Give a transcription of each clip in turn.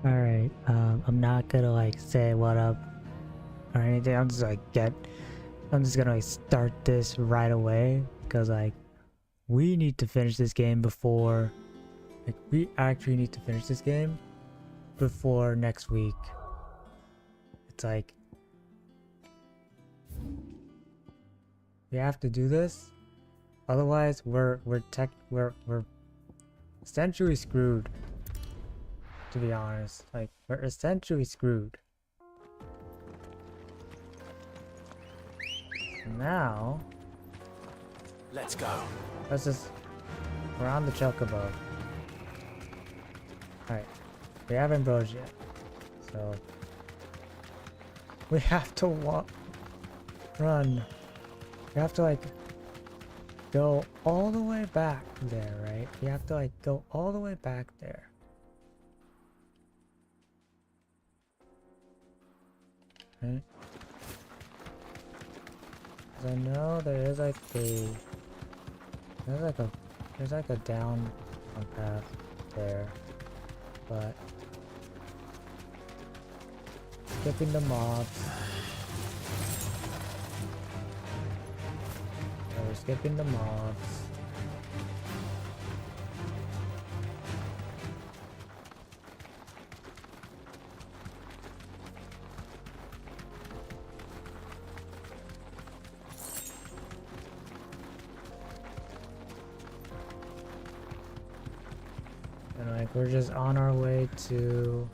Alright, I'm not gonna like say what up or anything. I'm just gonna like start this right away because like we need to finish this game before, like we actually need to finish this game before next week. It's like we have to do this, otherwise we're essentially screwed. To be honest, like we're essentially screwed. Now, let's go. We're on the chocobo. Alright, we have ambrosia, so we have to run. We have to like go all the way back there, right? We have to like go all the way back there. Right? I know there is like there's like a down path there, but skipping the mobs. So we're skipping the mobs. And like we're just on our way to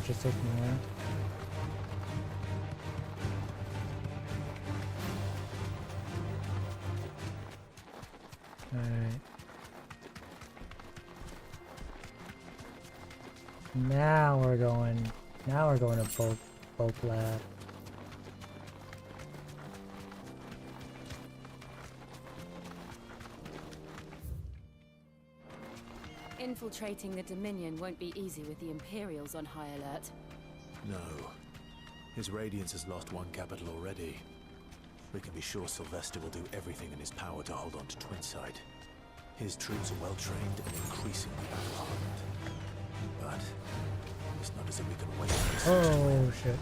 just ignore. Alright. Now we're going to bulk lab. Infiltrating the Dominion won't be easy with the Imperials on high alert. No. His Radiance has lost one capital already. We can be sure Sylvester will do everything in his power to hold on to Twinside. His troops are well trained and increasingly battle-hardened. But it's not as if we can wait for this. Oh shit.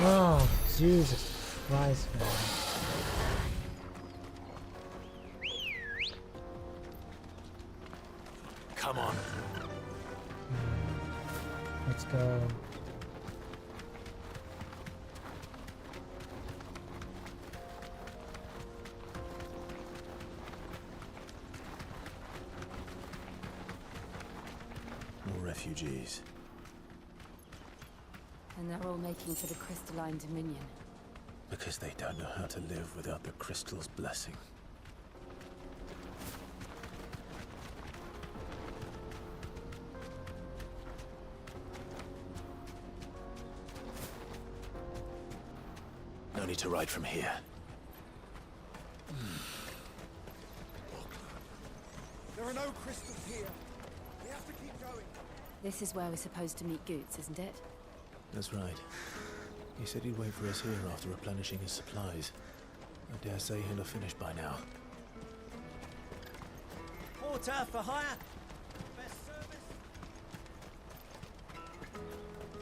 Oh, Jesus Christ, man. Come on. Let's go. More refugees. And they're all making for the crystalline dominion. Because they don't know how to live without the crystal's blessing. No need to ride from here. There are no crystals here. We have to keep going. This is where we're supposed to meet Goots, isn't it? That's right. He said he'd wait for us here after replenishing his supplies. I dare say he'll have finished by now. Porter for hire. Best service.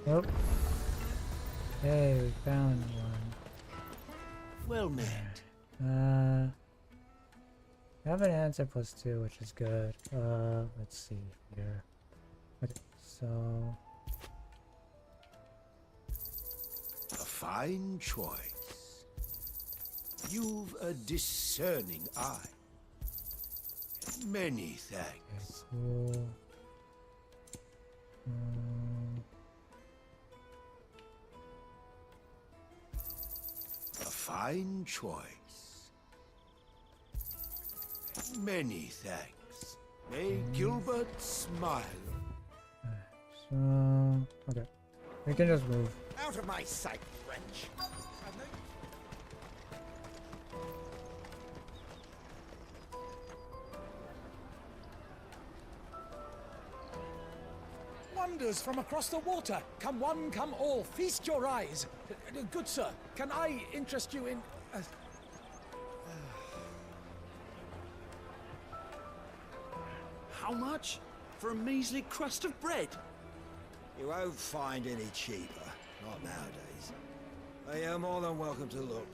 Nope. Hey, we found one. Well met. I have an answer +2, which is good. Let's see here. Okay, so A fine choice. You've a discerning eye. Many thanks. cool. A fine choice. Many thanks. May Gilbert smile. So okay, we can just move. Out of my sight, wretch. Wonders from across the water. Come one, come all. Feast your eyes. Good sir, can I interest you in... How much? For a measly crust of bread? You won't find any cheaper. Not nowadays. But you're more than welcome to look.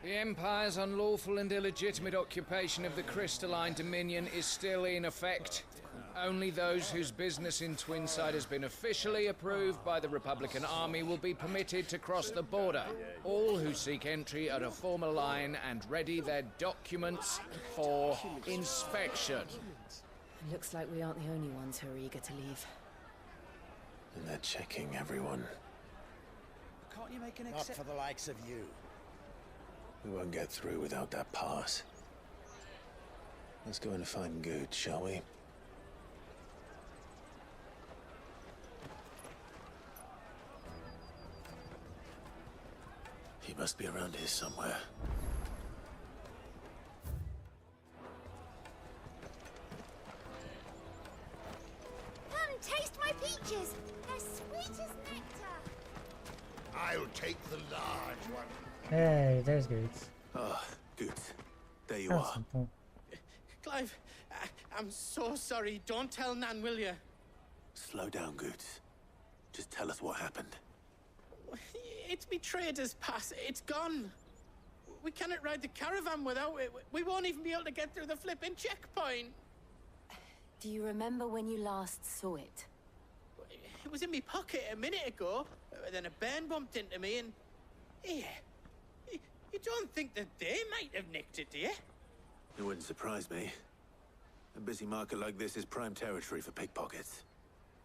The Empire's unlawful and illegitimate occupation of the crystalline dominion is still in effect. Only those whose business in Twinside has been officially approved by the Republican Army will be permitted to cross the border. All who seek entry are to form a line and ready their documents for inspection. Looks like we aren't the only ones who are eager to leave. And they're checking everyone. Can't you make an Not for the likes of you. We won't get through without that pass. Let's go in and find Good, shall we? He must be around here somewhere. Come, taste my peaches. They're sweet as nectar. I'll take the large one. Hey, there's Goots. Ah, Good. There you That's are. simple. Clive, I'm so sorry. Don't tell Nan, will you? Slow down, Good. Just tell us what happened. It's me trader's pass. It's gone. We cannot ride the caravan without it. We won't even be able to get through the flipping checkpoint. Do you remember when you last saw it? It was in my pocket a minute ago. Then a bairn bumped into me and... Yeah. You don't think that they might have nicked it, do you? It wouldn't surprise me. A busy market like this is prime territory for pickpockets.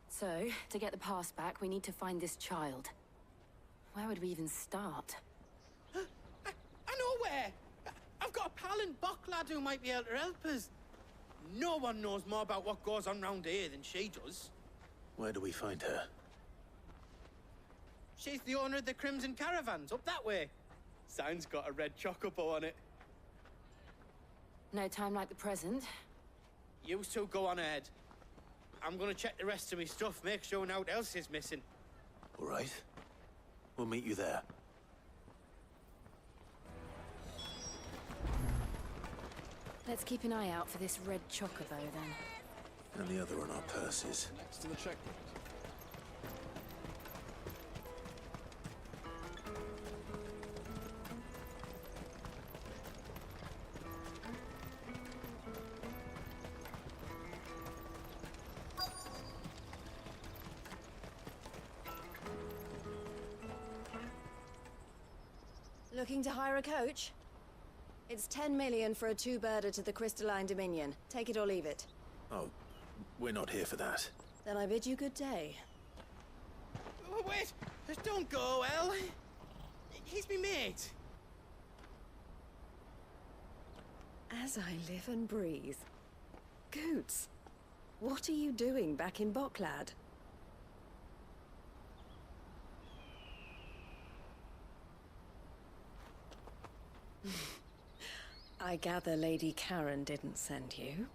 So, to get the pass back, we need to find this child. Where would we even start? I know where! I've got a pal and Bok lad who might be able to help us. No one knows more about what goes on round here than she does. Where do we find her? She's the owner of the Crimson Caravans, up that way. Sign's got a red chocobo on it. No time like the present. You two go on ahead. I'm gonna check the rest of my stuff, make sure nothing else is missing. All right. We'll meet you there. Let's keep an eye out for this red chocobo then. And the other on our purses. Next to the checkpoint. Looking to hire a coach? It's 10 million for a two-birder to the Crystalline Dominion. Take it or leave it. Oh, we're not here for that. Then I bid you good day. Oh, wait! Don't go, El. He's me mate. As I live and breathe. Goots, what are you doing back in Boklad? I gather Lady Karen didn't send you.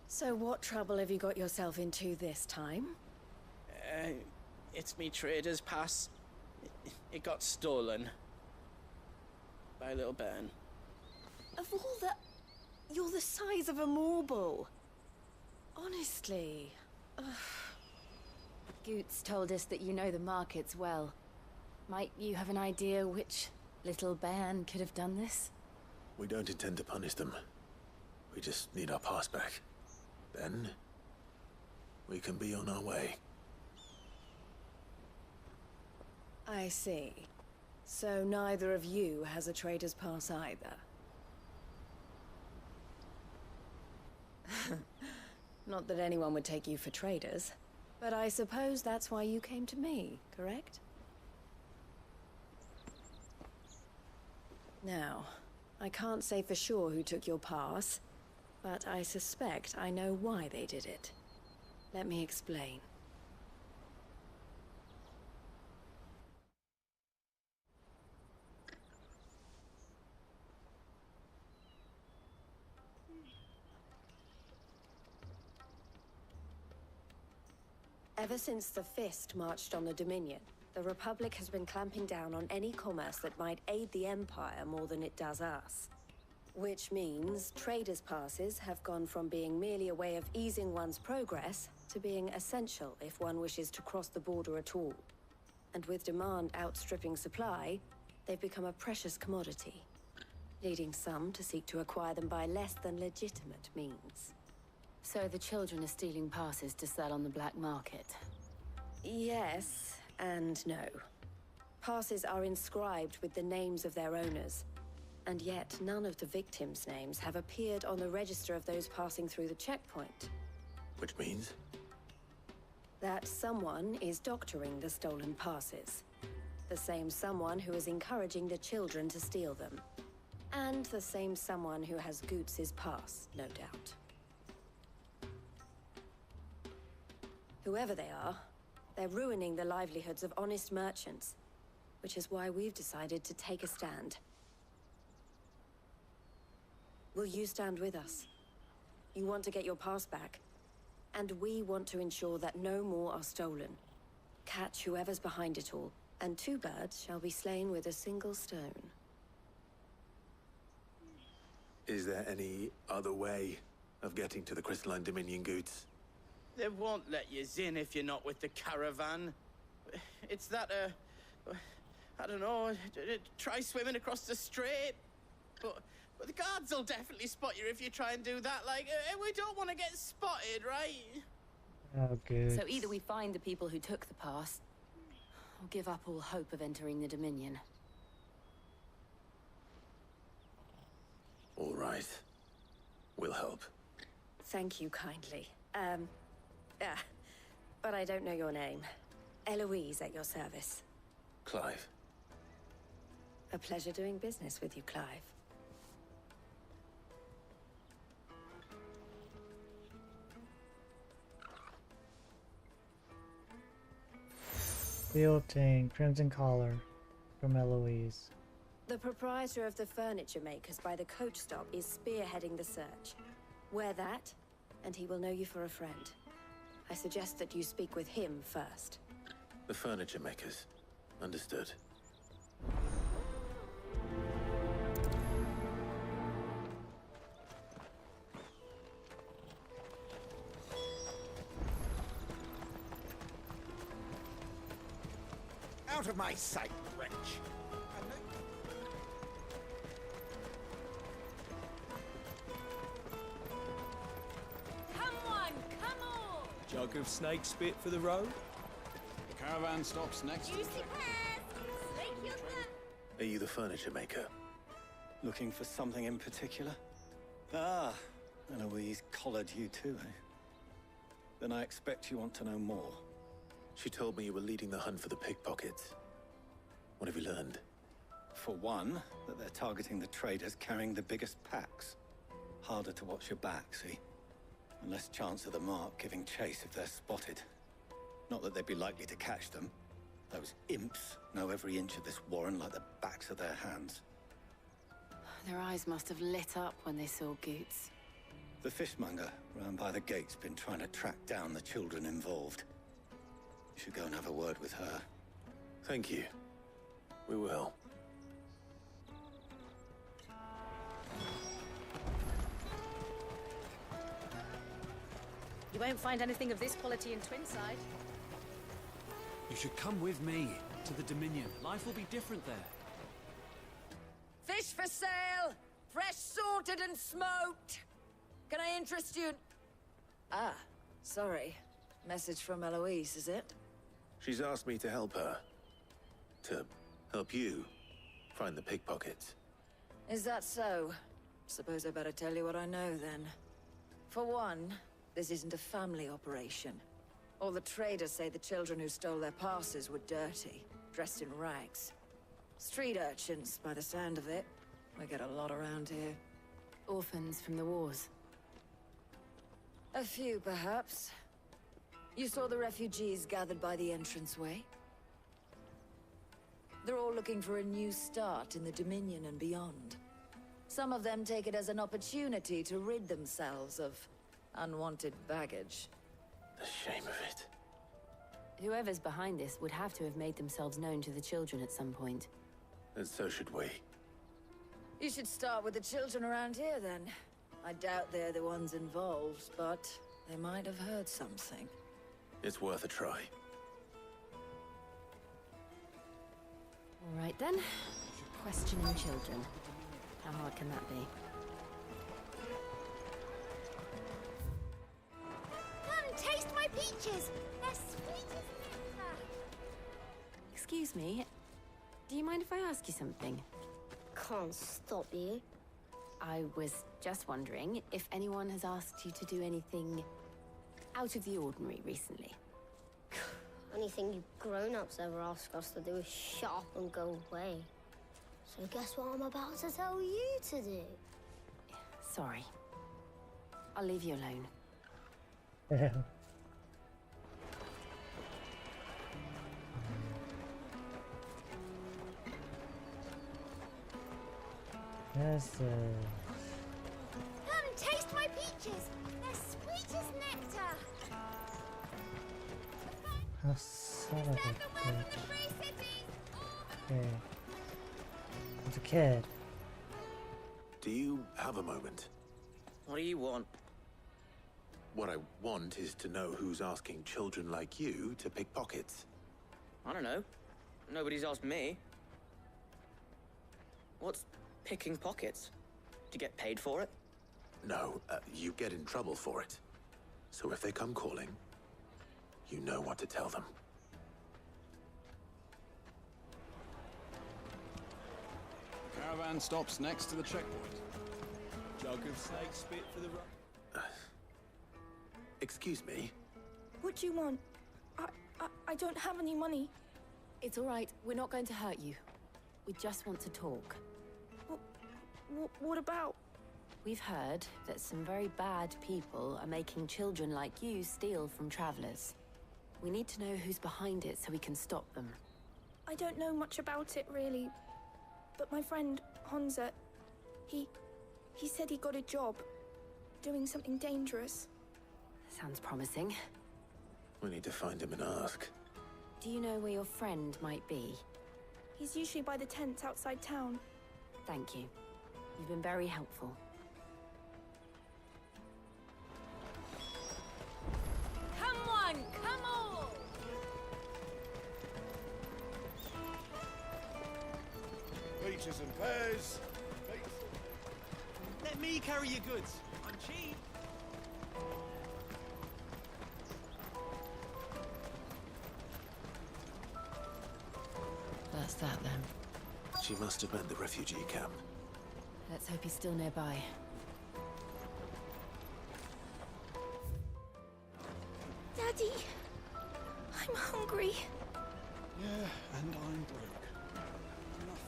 So what trouble have you got yourself into this time? It's me trader's pass. It got stolen. By little Ben. Of all the... You're the size of a marble. Honestly. Ugh. Goots told us that you know the markets well. Might you have an idea which little bairn could have done this? We don't intend to punish them. We just need our pass back. Then, we can be on our way. I see. So neither of you has a trader's pass either. Not that anyone would take you for traders, but I suppose that's why you came to me, correct? Now, I can't say for sure who took your pass, but I suspect I know why they did it. Let me explain. Ever since the Fist marched on the Dominion, the Republic has been clamping down on any commerce that might aid the Empire more than it does us. Which means traders' passes have gone from being merely a way of easing one's progress to being essential if one wishes to cross the border at all. And with demand outstripping supply, they've become a precious commodity, leading some to seek to acquire them by less than legitimate means. So the children are stealing passes to sell on the black market? Yes, and no. Passes are inscribed with the names of their owners, and yet none of the victims' names have appeared on the register of those passing through the checkpoint. Which means? That someone is doctoring the stolen passes. The same someone who is encouraging the children to steal them. And the same someone who has Goots' pass, no doubt. Whoever they are, they're ruining the livelihoods of honest merchants, which is why we've decided to take a stand. Will you stand with us? You want to get your pass back, and we want to ensure that no more are stolen. Catch whoever's behind it all, and two birds shall be slain with a single stone. Is there any other way of getting to the Crystalline Dominion, Goots? They won't let you in if you're not with the caravan. It's that, I don't know, try swimming across the strait. But the guards will definitely spot you if you try and do that. Like, we don't want to get spotted, right? Oh, good. So either we find the people who took the pass, or give up all hope of entering the Dominion. All right. We'll help. Thank you kindly. But I don't know your name. Eloise at your service. Clive. A pleasure doing business with you, Clive. Steel Ting, Crimson Collar, from Eloise. The proprietor of the furniture makers by the coach stop is spearheading the search. Wear that, and he will know you for a friend. I suggest that you speak with him first. The furniture makers. Understood. Out of my sight, wretch! Come Jug of snake spit for the road? The caravan stops next to the Juicy pears! Snake your thumb! Are you the furniture maker? Looking for something in particular? Ah, Eloise collared you too, eh? Then I expect you want to know more. She told me you were leading the hunt for the pickpockets. What have you learned? For one, that they're targeting the traders carrying the biggest packs. Harder to watch your back, see? And less chance of the mark giving chase if they're spotted. Not that they'd be likely to catch them. Those imps know every inch of this warren like the backs of their hands. Their eyes must have lit up when they saw Goots. The fishmonger round by the gate's been trying to track down the children involved. You should go and have a word with her. Thank you. We will. You won't find anything of this quality in Twinside. You should come with me to the Dominion. Life will be different there. Fish for sale! Fresh sorted and smoked! Can I interest you in... Ah, sorry. Message from Eloise, is it? She's asked me to help her. To help you find the pickpockets. Is that so? Suppose I better tell you what I know, then. For one, this isn't a family operation. All the traders say the children who stole their passes were dirty, dressed in rags. Street urchins, by the sound of it. We get a lot around here. Orphans from the wars. A few, perhaps. You saw the refugees gathered by the entranceway? They're all looking for a new start in the Dominion and beyond. Some of them take it as an opportunity to rid themselves of unwanted baggage. The shame of it. Whoever's behind this would have to have made themselves known to the children at some point. And so should we. You should start with the children around here, then. I doubt they're the ones involved, but they might have heard something. It's worth a try. All right, then. Questioning children. How hard can that be? Come, taste my peaches! They're sweet as nectar! Excuse me. Do you mind if I ask you something? Can't stop you. I was just wondering if anyone has asked you to do anything out of the ordinary recently. Anything you grown-ups ever ask us to do is shut up and go away. So guess what I'm about to tell you to do? Sorry. I'll leave you alone. Yes, Come, taste my peaches! They're sweet as nectar! how son of a bitch. Okay. It's a kid. Do you have a moment? What do you want? What I want is to know who's asking children like you to pick pockets. I don't know. Nobody's asked me. What's picking pockets? Do you get paid for it? No, you get in trouble for it. So if they come calling, you know what to tell them. Caravan stops next to the checkpoint. Jug of snake spit for the road. Excuse me? What do you want? I don't have any money. It's all right. We're not going to hurt you. We just want to talk. What about? We've heard that some very bad people are making children like you steal from travelers. We need to know who's behind it so we can stop them. I don't know much about it, really. But my friend, Honza, he said he got a job doing something dangerous. Sounds promising. We need to find him and ask. Do you know where your friend might be? He's usually by the tents outside town. Thank you. You've been very helpful. Come one, come all! Peaches and pears. Let me carry your goods. I'm cheap. What's that then? She must have meant the refugee camp. Let's hope he's still nearby. Daddy, I'm hungry. Yeah, and I'm broke. Enough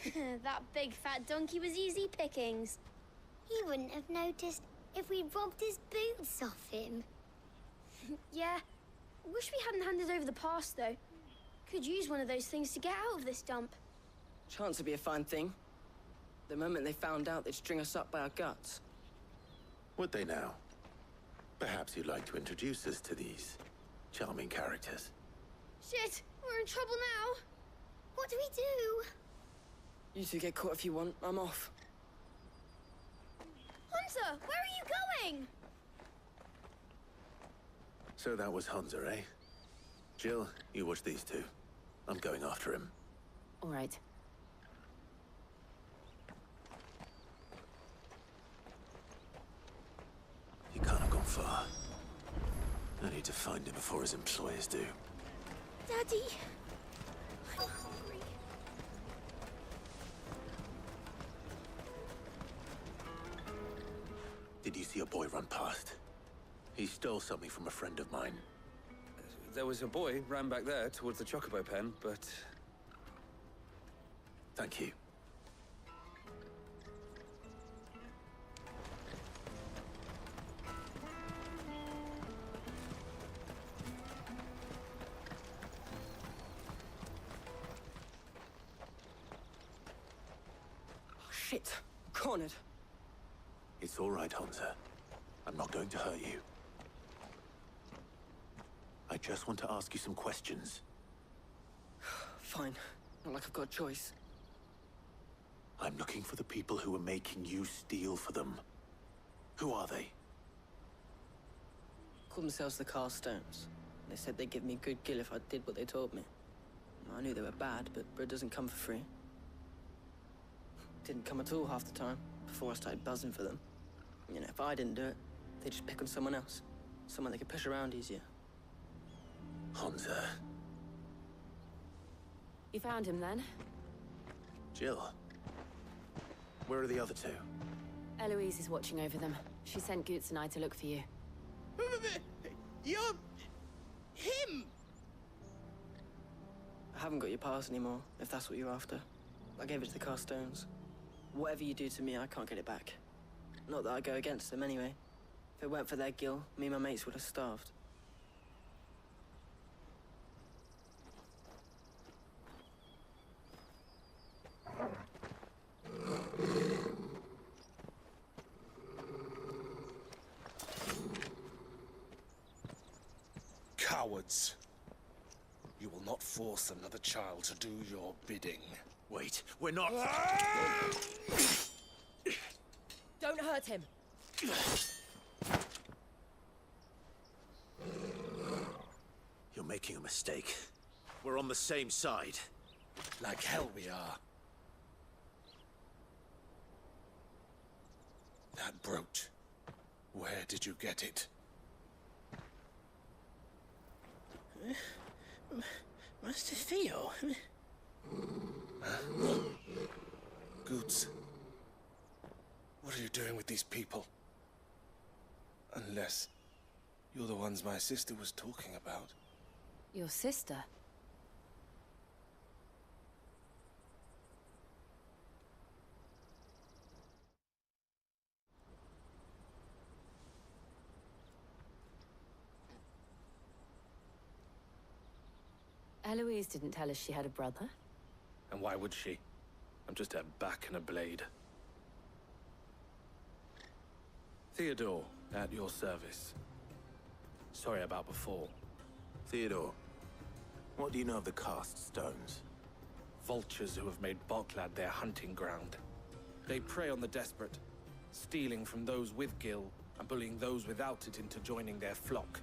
of it. That big fat donkey was easy pickings. He wouldn't have noticed if we robbed his boots off him. Yeah. Wish we hadn't handed over the pass, though. Could use one of those things to get out of this dump. Chance would be a fine thing. The moment they found out, they'd string us up by our guts. Would they now? Perhaps you'd like to introduce us to these charming characters. Shit, we're in trouble now. What do we do? You two get caught if you want. I'm off. Hunter, where are you going? So that was Hunter, eh? Jill, you watch these two. I'm going after him. All right. He can't have gone far. I need to find him before his employers do. Daddy, I'm hungry. Did you see a boy run past? He stole something from a friend of mine. There was a boy ran back there towards the chocobo pen, but... Thank you. Oh, shit. Cornered. It's all right, Hunter. I'm not going to hurt you. I just want to ask you some questions. Fine. Not like I've got a choice. I'm looking for the people who are making you steal for them. Who are they? Called themselves the Carstones. They said they'd give me good gill if I did what they told me. I knew they were bad, but bread doesn't come for free. Didn't come at all half the time, before I started buzzing for them. You know, if I didn't do it, they'd just pick on someone else. Someone they could push around easier. Hunter. You found him then? Jill. Where are the other two? Eloise is watching over them. She sent Goots and I to look for you. You're... him! I haven't got your pass anymore, if that's what you're after. I gave it to the Carstones. Whatever you do to me, I can't get it back. Not that I go against them anyway. If it weren't for their gill, me and my mates would have starved. Cowards. You will not force another child to do your bidding. Wait, we're not... Don't hurt him. You're making a mistake. We're on the same side. Like hell we are. That brooch. Where did you get it? Master Theo? Goots. What are you doing with these people? Unless you're the ones my sister was talking about. Your sister? Eloise didn't tell us she had a brother. And why would she? I'm just her back and a blade. Theodore, at your service. Sorry about before. Theodore, what do you know of the Cast Stones? Vultures who have made Botlad their hunting ground. They prey on the desperate, stealing from those with gill and bullying those without it into joining their flock.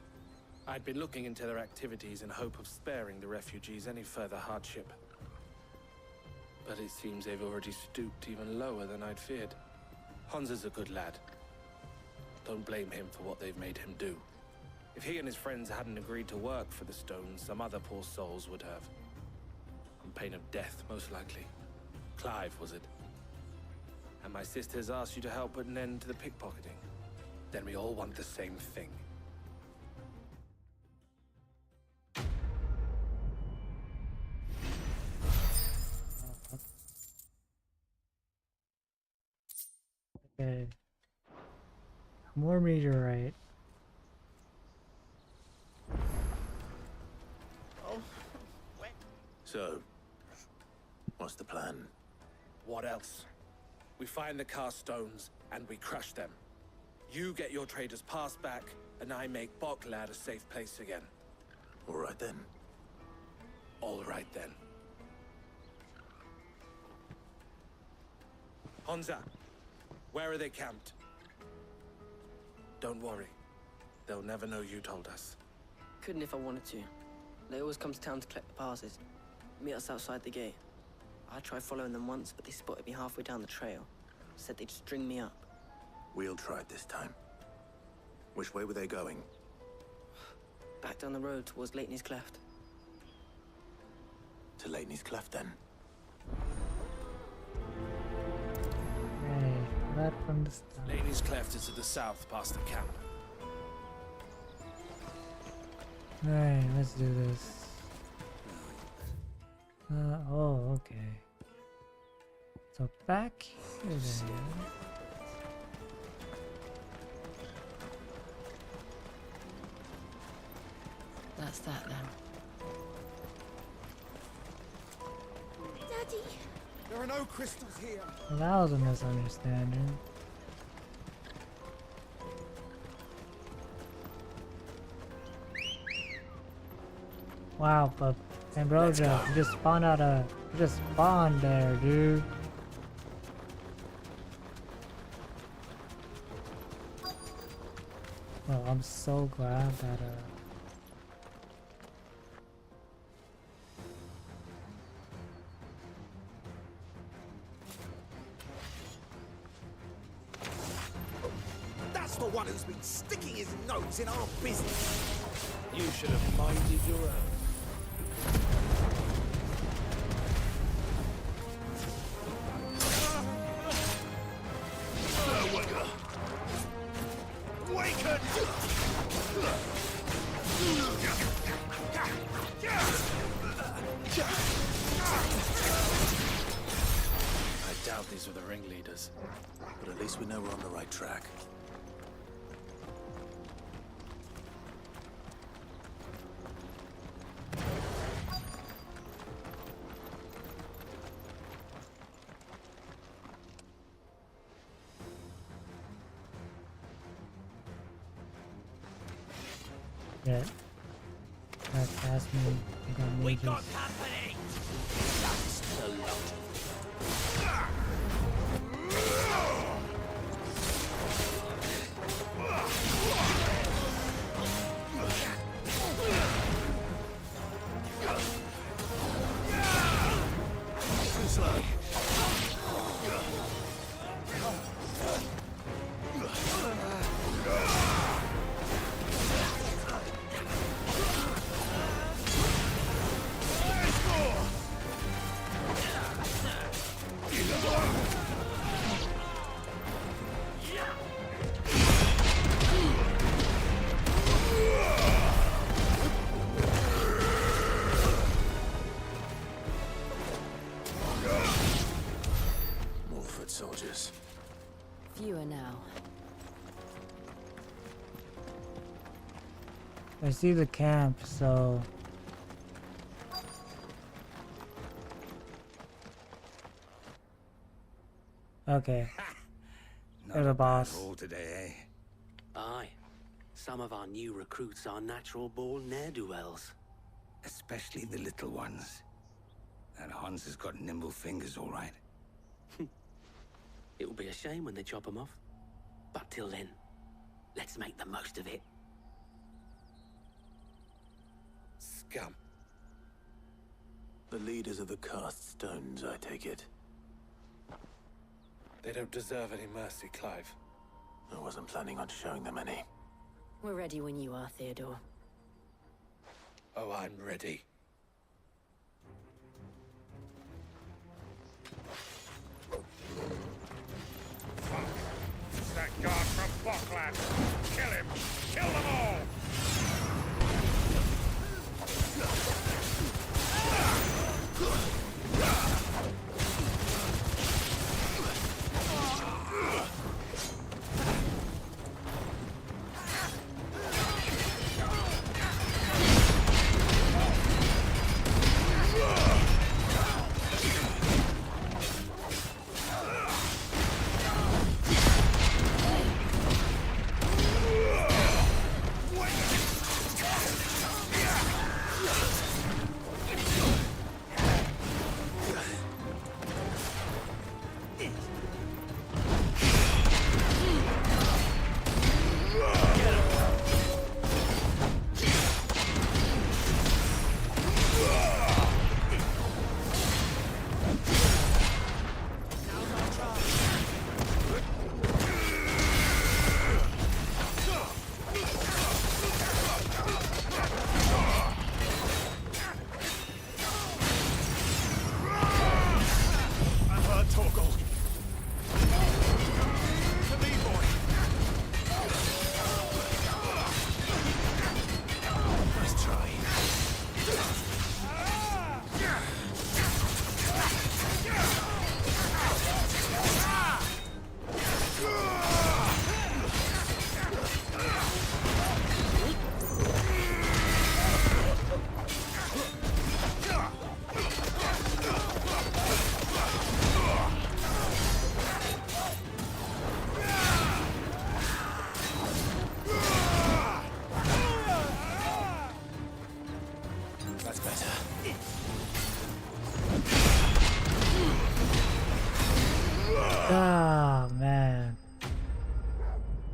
I'd been looking into their activities in hope of sparing the refugees any further hardship. But it seems they've already stooped even lower than I'd feared. Hans is a good lad. Don't blame him for what they've made him do. If he and his friends hadn't agreed to work for the stones, some other poor souls would have. On pain of death, most likely. Clive, was it? And my sisters asked you to help put an end to the pickpocketing. Then we all want the same thing. Okay. More meteorite. So, what's the plan? What else? We find the cast stones, and we crush them. You get your trader's pass back, and I make Boklad a safe place again. All right then. All right then. Honza, where are they camped? Don't worry. They'll never know you told us. Couldn't if I wanted to. They always come to town to collect the passes. Meet us outside the gate. I tried following them once, but they spotted me halfway down the trail. Said they'd string me up. We'll try it this time. Which way were they going? Back down the road towards Leighton's Cleft. To Leighton's Cleft, then. Hey, right from the start. Leighton's Cleft is to the south, past the camp. Alright, let's do this. Oh, okay. So back here then. That's that then. Daddy! There are no crystals here. Well, that was a misunderstanding. Wow, but Ambrosia, you just spawned out you just spawned there, dude. Well, I'm so glad that That's the one who's been sticking his nose in our business. You should have minded your own. I doubt these were the ringleaders. But at least we know we're on the right track. yeah. That past me. We got company! That's the lot. Too slow. More foot soldiers. Fewer now. I see the camp, so okay. There's a boss. All today, eh? Aye. Some of our new recruits are natural-born ne'er-do-wells. Especially the little ones. That Hans has got nimble fingers, all right. It'll be a shame when they chop them off. But till then, let's make the most of it. Scum. The leaders of the cast stones, I take it. They don't deserve any mercy, Clive. Oh wasn't planning on showing them any. We're ready when you are, Theodore. Oh, I'm ready. It's that guard from Bokland. Kill him! Kill them all! Oh man.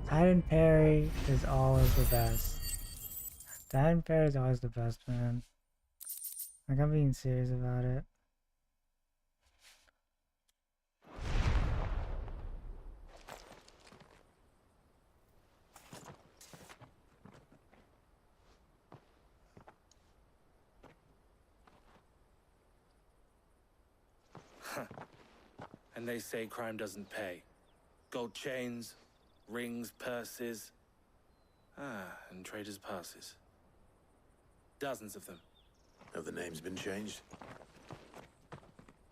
Titan parry is always the best. Titan parry is always the best, man. Like, I'm being serious about it. And they say crime doesn't pay. Gold chains, rings, purses. And traders' passes. Dozens of them. Have the names been changed?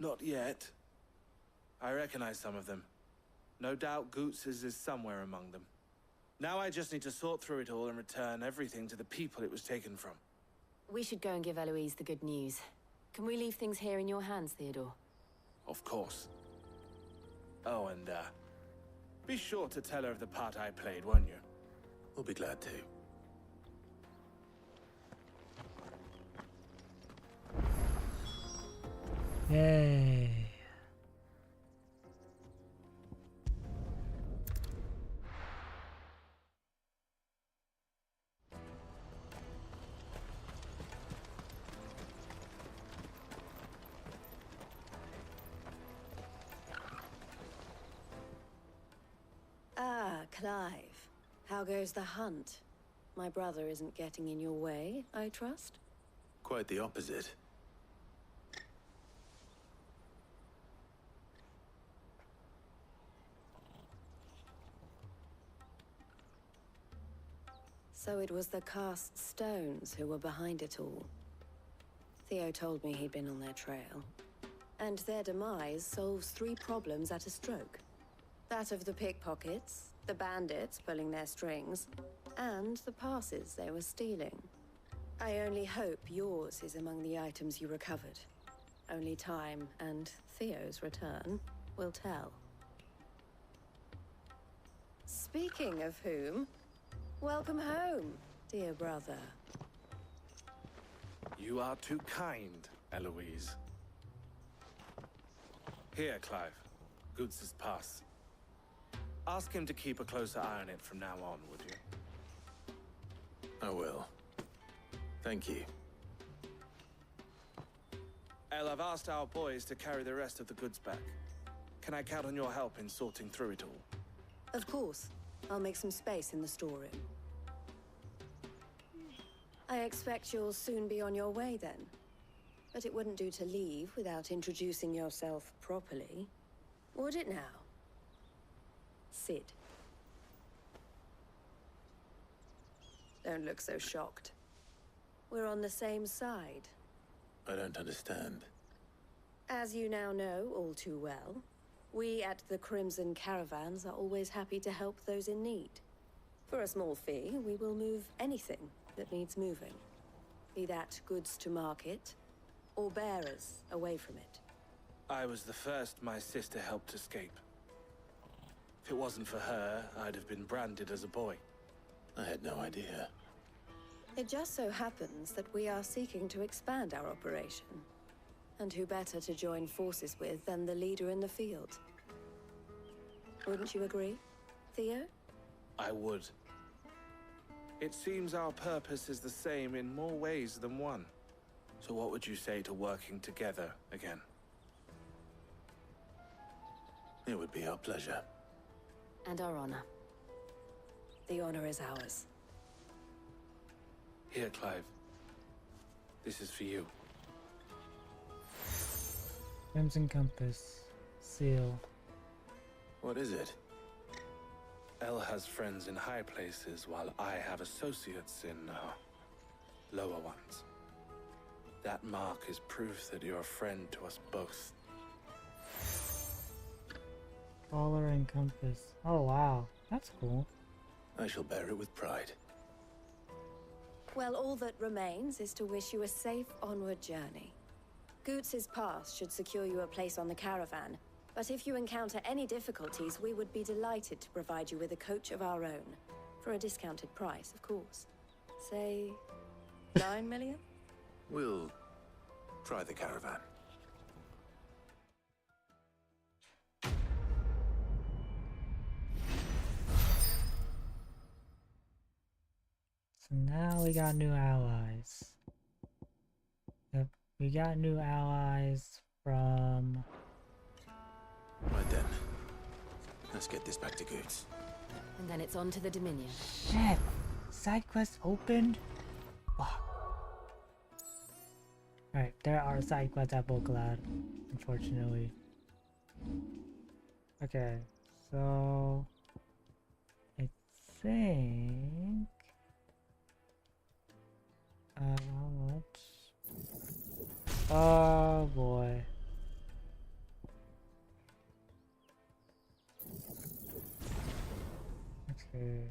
Not yet. I recognize some of them. No doubt Goots's is somewhere among them. Now I just need to sort through it all and return everything to the people it was taken from. We should go and give Eloise the good news. Can we leave things here in your hands, Theodore? Of course. Oh, and, be sure to tell her of the part I played, won't you? We'll be glad to. Yay. Ah, Clive. How goes the hunt? My brother isn't getting in your way, I trust? Quite the opposite. So it was the cast stones who were behind it all. Theo told me he'd been on their trail. And their demise solves 3 problems at a stroke. That of the pickpockets, the bandits pulling their strings, and the passes they were stealing. I only hope yours is among the items you recovered. Only time and Theo's return will tell. Speaking of whom, welcome home, dear brother. You are too kind, Eloise. Here, Clive. Goots's pass. Ask him to keep a closer eye on it from now on, would you? I will. Thank you. El, I've asked our boys to carry the rest of the goods back. Can I count on your help in sorting through it all? Of course. I'll make some space in the storeroom. I expect you'll soon be on your way then. But it wouldn't do to leave without introducing yourself properly. Would it now? Sid. Don't look so shocked. We're on the same side. I don't understand. As you now know all too well, we at the Crimson Caravans are always happy to help those in need. For a small fee, we will move anything that needs moving. Be that goods to market, or bearers away from it. I was the first my sister helped escape. If it wasn't for her, I'd have been branded as a boy. I had no idea. It just so happens that we are seeking to expand our operation. And who better to join forces with than the leader in the field? Wouldn't you agree, Theo? I would. It seems our purpose is the same in more ways than one. So what would you say to working together again? It would be our pleasure. And our honor. The honor is ours. Here, Clive. This is for you. Crimson Compass. Seal. What is it? Elle has friends in high places, while I have associates in, lower ones. That mark is proof that you're a friend to us both. Collar and compass. Oh wow, that's cool. I shall bear it with pride. Well, all that remains is to wish you a safe onward journey. Goots's pass should secure you a place on the caravan, but if you encounter any difficulties, we would be delighted to provide you with a coach of our own. For a discounted price, of course. Say, 9 million? We'll try the caravan. So now we got new allies. Yep, we got new allies from... Right then. Let's get this back to Goots. And then it's on to the Dominion. Shit! Side quest opened? Fuck. Alright, there are side quests at Boklad, unfortunately. Okay, so... I think... how much? Oh boy. Okay.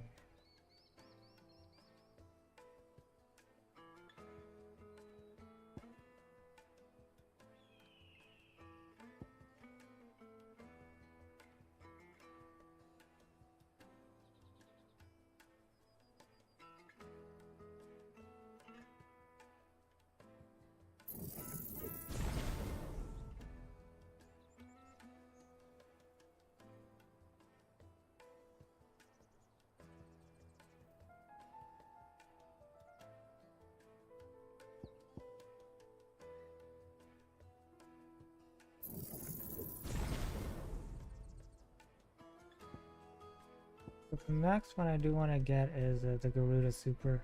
But the next one I do want to get is the Garuda Super.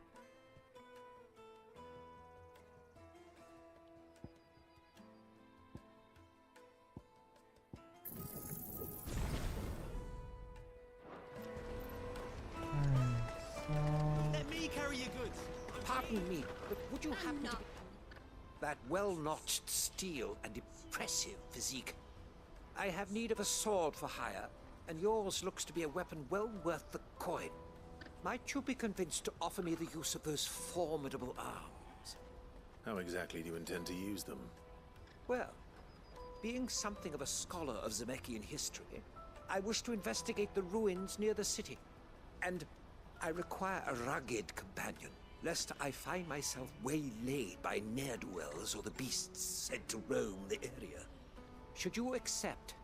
Let me carry your goods. Pardon me, but would you happen to be... That well-notched steel and impressive physique. I have need of a sword for hire, and yours looks to be a weapon well worth the coin. Might you be convinced to offer me the use of those formidable arms? How exactly do you intend to use them? Well, being something of a scholar of Zemeckis history, I wish to investigate the ruins near the city. And I require a rugged companion, lest I find myself waylaid by ne'er-do-wells or the beasts said to roam the area. Should you accept,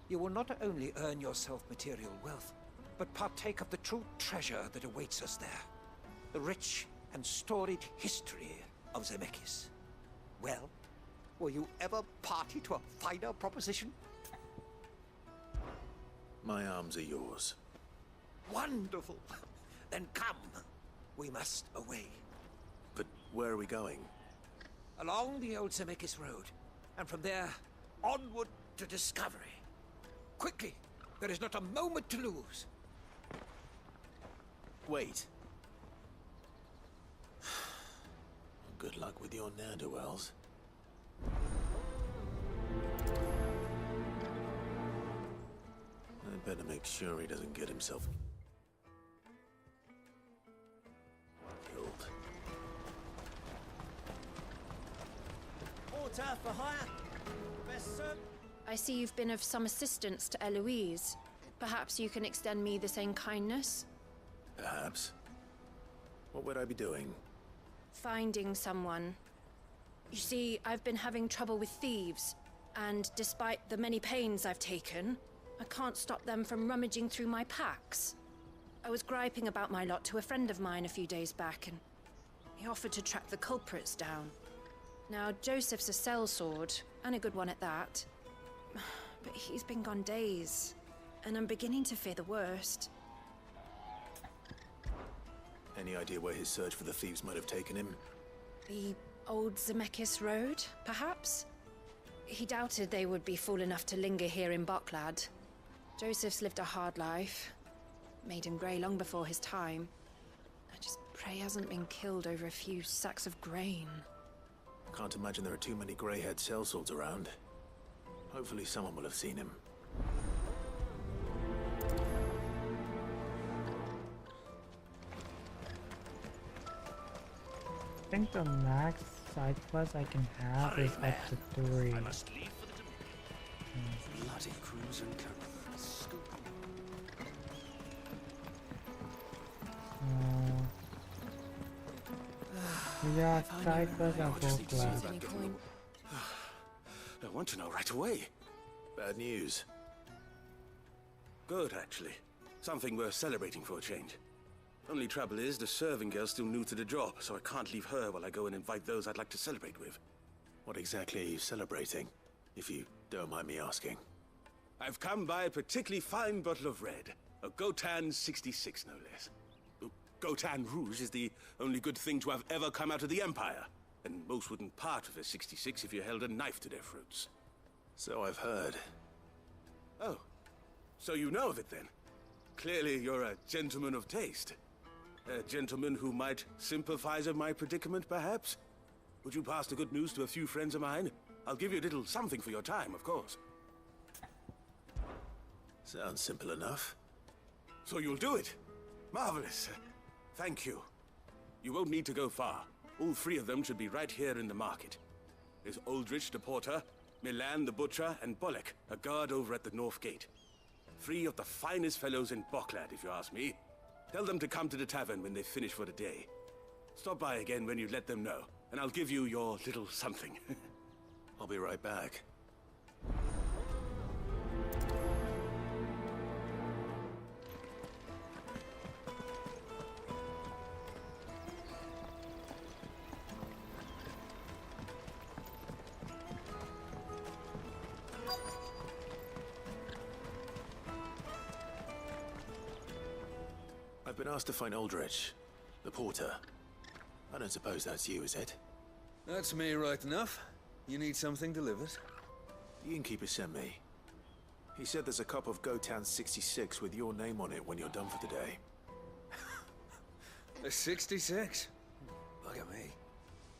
you will not only earn yourself material wealth, but partake of the true treasure that awaits us there. The rich and storied history of Zemeckis. Well, were you ever party to a finer proposition? My arms are yours. Wonderful. Then come. We must away. But where are we going? Along the old Zemeckis Road, and from there, onward to discovery. Quickly! There is not a moment to lose. Wait. Good luck with your ne'er-do-wells. I'd better make sure he doesn't get himself killed. Water for hire. Best served. I see you've been of some assistance to Eloise. Perhaps you can extend me the same kindness? Perhaps. What would I be doing? Finding someone. You see, I've been having trouble with thieves, and despite the many pains I've taken, I can't stop them from rummaging through my packs. I was griping about my lot to a friend of mine a few days back, and he offered to track the culprits down. Now, Joseph's a sellsword, and a good one at that. But he's been gone days, and I'm beginning to fear the worst. Any idea where his search for the thieves might have taken him? The old Zemeckis Road, perhaps? He doubted they would be fool enough to linger here in Boklad. Joseph's lived a hard life. Made him grey long before his time. I just pray he hasn't been killed over a few sacks of grain. Can't imagine there are too many grey-haired sellswords around. Hopefully someone will have seen him. I think the max side quest I can have is up to 3. I must leave for the Dominion. Bloody crews and Yeah, side quest are both left. I want to know right away. Bad news. Good, actually. Something worth celebrating for a change. Only trouble is, the serving girl's still new to the job, so I can't leave her while I go and invite those I'd like to celebrate with. What exactly are you celebrating, if you don't mind me asking? I've come by a particularly fine bottle of red. A Gotan 66, no less. Gotan Rouge is the only good thing to have ever come out of the Empire. And most wouldn't part with a 66 if you held a knife to their throats. So I've heard. Oh, so you know of it then? Clearly you're a gentleman of taste. A gentleman who might sympathize with my predicament, perhaps? Would you pass the good news to a few friends of mine? I'll give you a little something for your time, of course. Sounds simple enough. So you'll do it? Marvelous. Thank you. You won't need to go far. All 3 of them should be right here in the market. There's Aldrich the porter, Milan the butcher, and Bolek, a guard over at the north gate. 3 of the finest fellows in Boklad, if you ask me. Tell them to come to the tavern when they finish for the day. Stop by again when you let them know, and I'll give you your little something. I'll be right back. I've been asked to find Aldrich, the porter. I don't suppose that's you, is it? That's me right enough. You need something delivered? The innkeeper sent me. He said there's a cup of Gotan 66 with your name on it when you're done for the day. A 66? Look at me.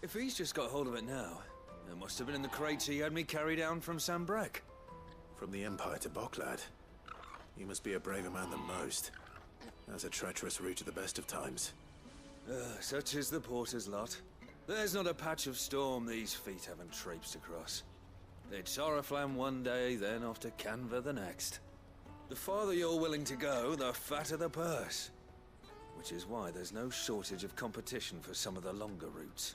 If he's just got hold of it now, it must have been in the crates he had me carry down from Sambrek. From the Empire to Boklad. You must be a braver man than most. That's a treacherous route at the best of times. Such is the porter's lot. There's not a patch of storm these feet haven't traipsed across. It's Oriflamme one day, then off to Canva the next. The farther you're willing to go, the fatter the purse. Which is why there's no shortage of competition for some of the longer routes.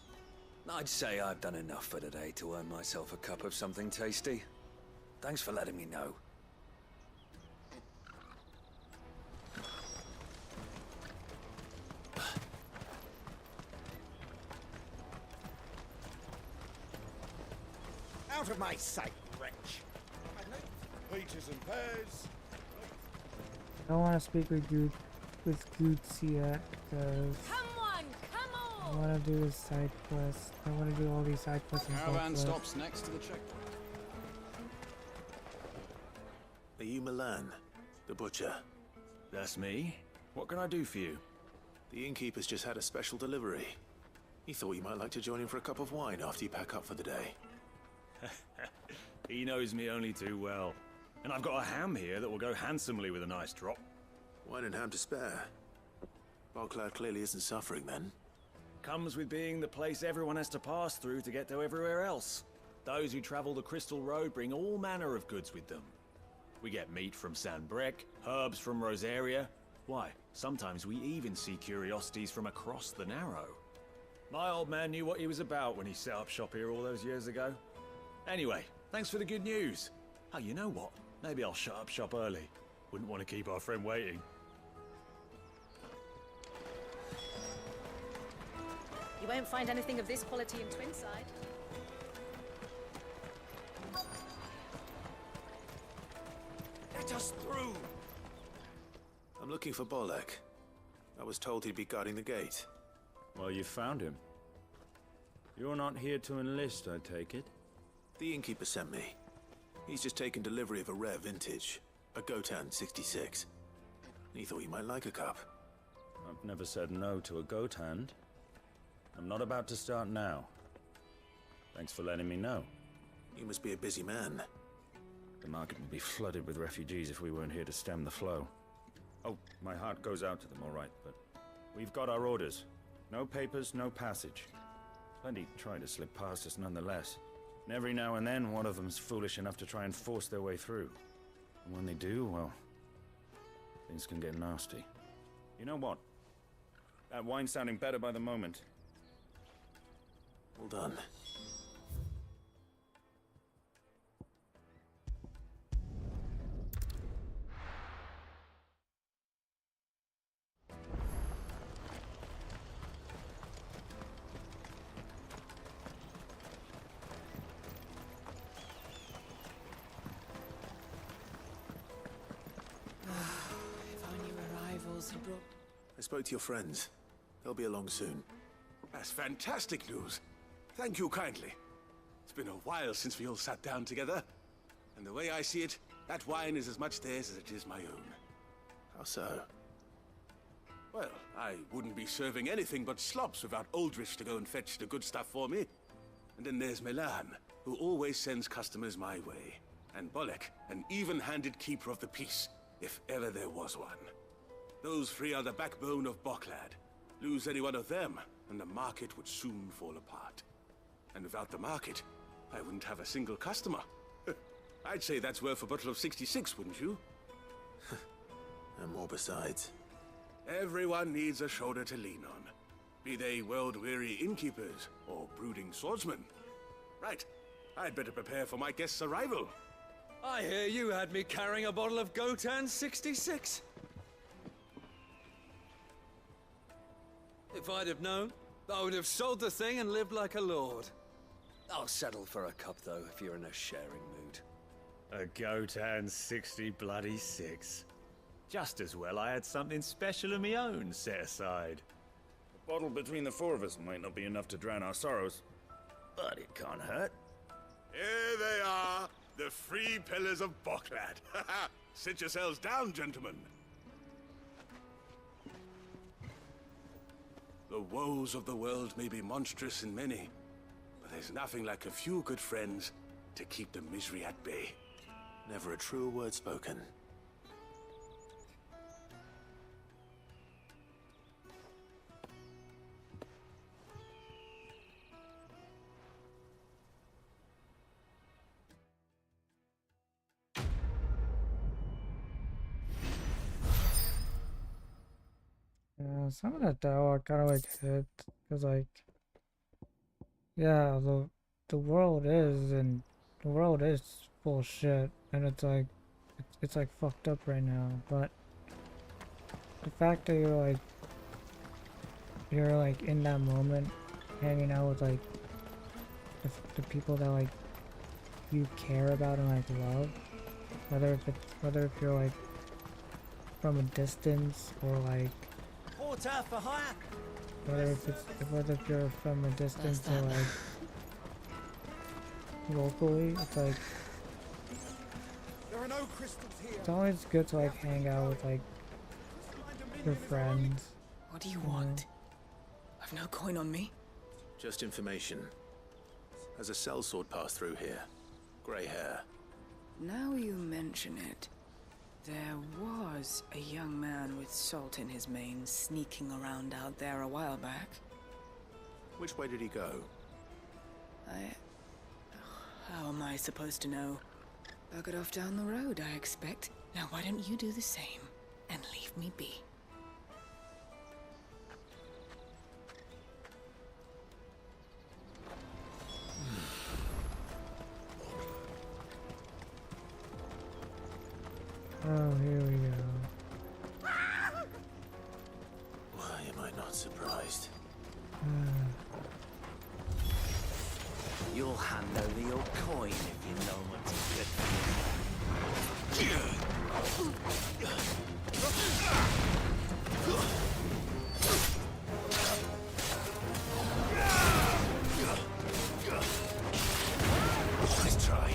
I'd say I've done enough for today to earn myself a cup of something tasty. Thanks for letting me know. Out of my sight, wretch! Peaches and pears. I don't want to speak with you with Goots yet, because I want to do this side quest. I want to do all these side quests and Caravan quests. stops next to the checkpoint. Are you Milan, the butcher? That's me. What can I do for you? The innkeeper's just had a special delivery. He thought you might like to join him for a cup of wine after you pack up for the day. He knows me only too well. And I've got a ham here that will go handsomely with a nice drop. Wine and ham to spare. Barclad clearly isn't suffering then. Comes with being the place everyone has to pass through to get to everywhere else. Those who travel the Crystal Road bring all manner of goods with them. We get meat from Sanbrec, herbs from Rosaria. Why, sometimes we even see curiosities from across the Narrow. My old man knew what he was about when he set up shop here all those years ago. Anyway, thanks for the good news. Oh, you know what? Maybe I'll shut up shop early. Wouldn't want to keep our friend waiting. You won't find anything of this quality in Twinside. Let us through! I'm looking for Bolek. I was told he'd be guarding the gate. Well, you found him. You're not here to enlist, I take it? The innkeeper sent me. He's just taken delivery of a rare vintage, a Gotan 66. He thought you might like a cup. I've never said no to a goat hand. I'm not about to start now. Thanks for letting me know. You must be a busy man. The market would be flooded with refugees if we weren't here to stem the flow. Oh, my heart goes out to them, all right, but we've got our orders. No papers, no passage. Plenty try to slip past us nonetheless. And every now and then, one of them's foolish enough to try and force their way through. And when they do, well, things can get nasty. You know what? That wine's sounding better by the moment. Well done. I spoke to your friends. They'll be along soon. That's fantastic news. Thank you kindly. It's been a while since we all sat down together. And the way I see it, that wine is as much theirs as it is my own. How so? Well, I wouldn't be serving anything but slops without Aldrich to go and fetch the good stuff for me. And then there's Milan, who always sends customers my way. And Bolek, an even-handed keeper of the peace, if ever there was one. Those three are the backbone of Barclad. Lose any one of them, and the market would soon fall apart. And without the market, I wouldn't have a single customer. I'd say that's worth a bottle of 66, wouldn't you? And more besides. Everyone needs a shoulder to lean on. Be they world-weary innkeepers or brooding swordsmen. Right, I'd better prepare for my guest's arrival. I hear you had me carrying a bottle of Gotan 66. If I'd have known, I would have sold the thing and lived like a lord. I'll settle for a cup, though, if you're in a sharing mood. A Gotan 66. Just as well I had something special of my own set aside. A bottle between the four of us might not be enough to drown our sorrows, but it can't hurt. Here they are, the three pillars of Barclad. Sit yourselves down, gentlemen. The woes of the world may be monstrous in many, but there's nothing like a few good friends to keep the misery at bay. Never a truer word spoken. Yeah, some of that dialogue kind of like hit, cause like, yeah, the world is full of shit, and it's like, it's like fucked up right now. But the fact that you're like in that moment, hanging out with like the people that like you care about and like love, whether if you're like from a distance or like Porter for hire. whether if you're from a distance or like locally, it's like There are no crystals here. it's always good to like hang out with like your friends. What do you want? I've no coin on me. Just information. Has a sellsword passed through here? Grey hair. Now you mention it, there was a young man with salt in his mane sneaking around out there a while back. Which way did he go? How am I supposed to know? Buggered off down the road, I expect. Now why don't you do the same and leave me be? Oh, here we go. Why am I not surprised? You'll hand over your coin if you know what's good for you. Nice try.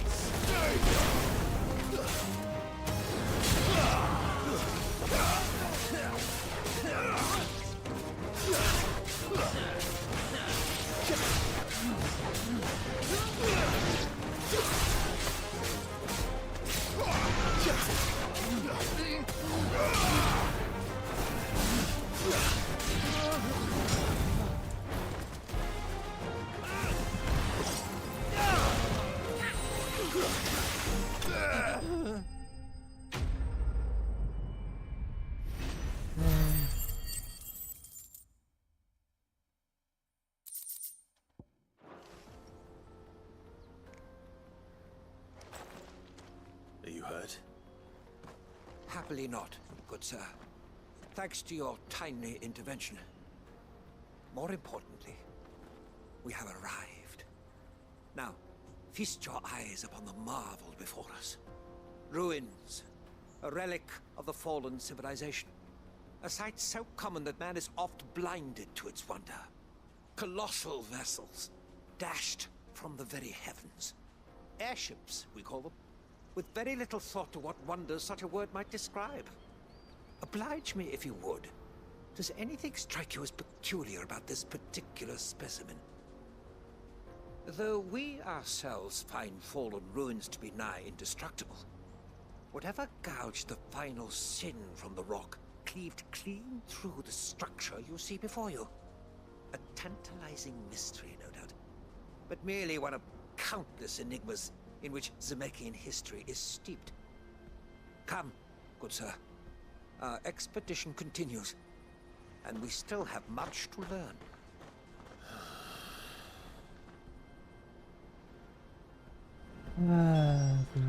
Are you hurt? Happily not, good sir. Thanks to your timely intervention. More importantly, we have arrived. Now, feast your eyes upon the marvel before us. Ruins, a relic of the fallen civilization. A sight so common that man is oft blinded to its wonder. Colossal vessels, dashed from the very heavens. Airships, we call them, with very little thought to what wonders such a word might describe. Oblige me if you would. Does anything strike you as peculiar about this particular specimen? Though we ourselves find fallen ruins to be nigh indestructible, whatever gouged the final sin from the rock cleaved clean through the structure you see before you. A tantalizing mystery, no doubt, but merely one of countless enigmas in which Zemeckyan history is steeped. Come, good sir. Our expedition continues, and we still have much to learn.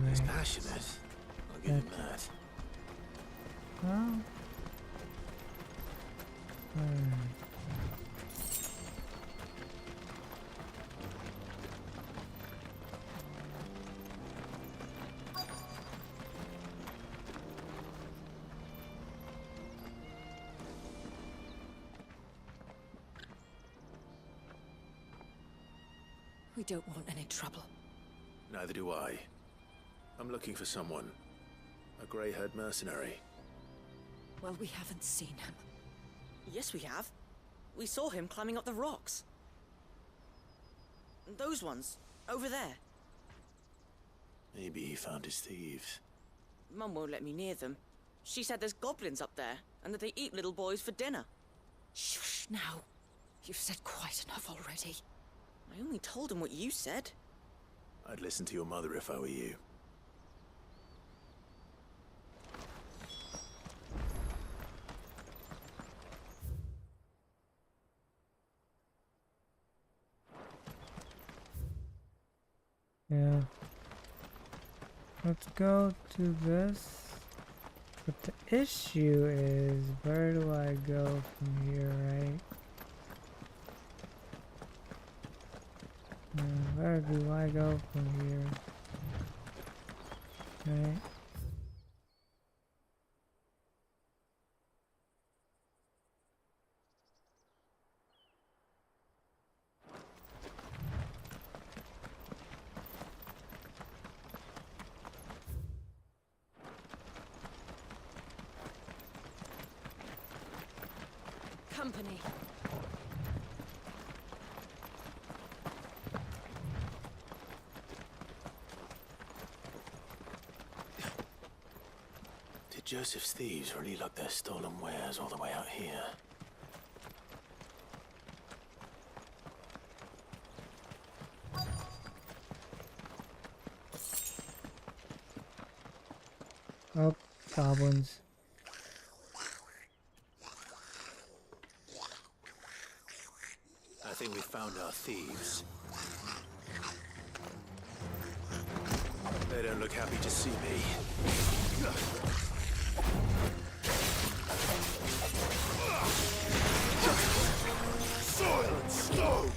He's passionate. I'll give him that. Well, We don't want any trouble. Neither do I. I'm looking for someone. A grey-haired mercenary. Well, we haven't seen him. Yes, we have. We saw him climbing up the rocks. Those ones, over there. Maybe he found his thieves. Mum won't let me near them. She said there's goblins up there, and that they eat little boys for dinner. Shush now. You've said quite enough already. I only told him what you said. I'd listen to your mother if I were you. yeah. Let's go to this. But the issue is, where do I go from here, right? Where do I go from here? Right? company. Did Joseph's thieves really lug their stolen wares all the way out here? Oh, goblins. I think we found our thieves. They don't look happy to see me. Silence! No!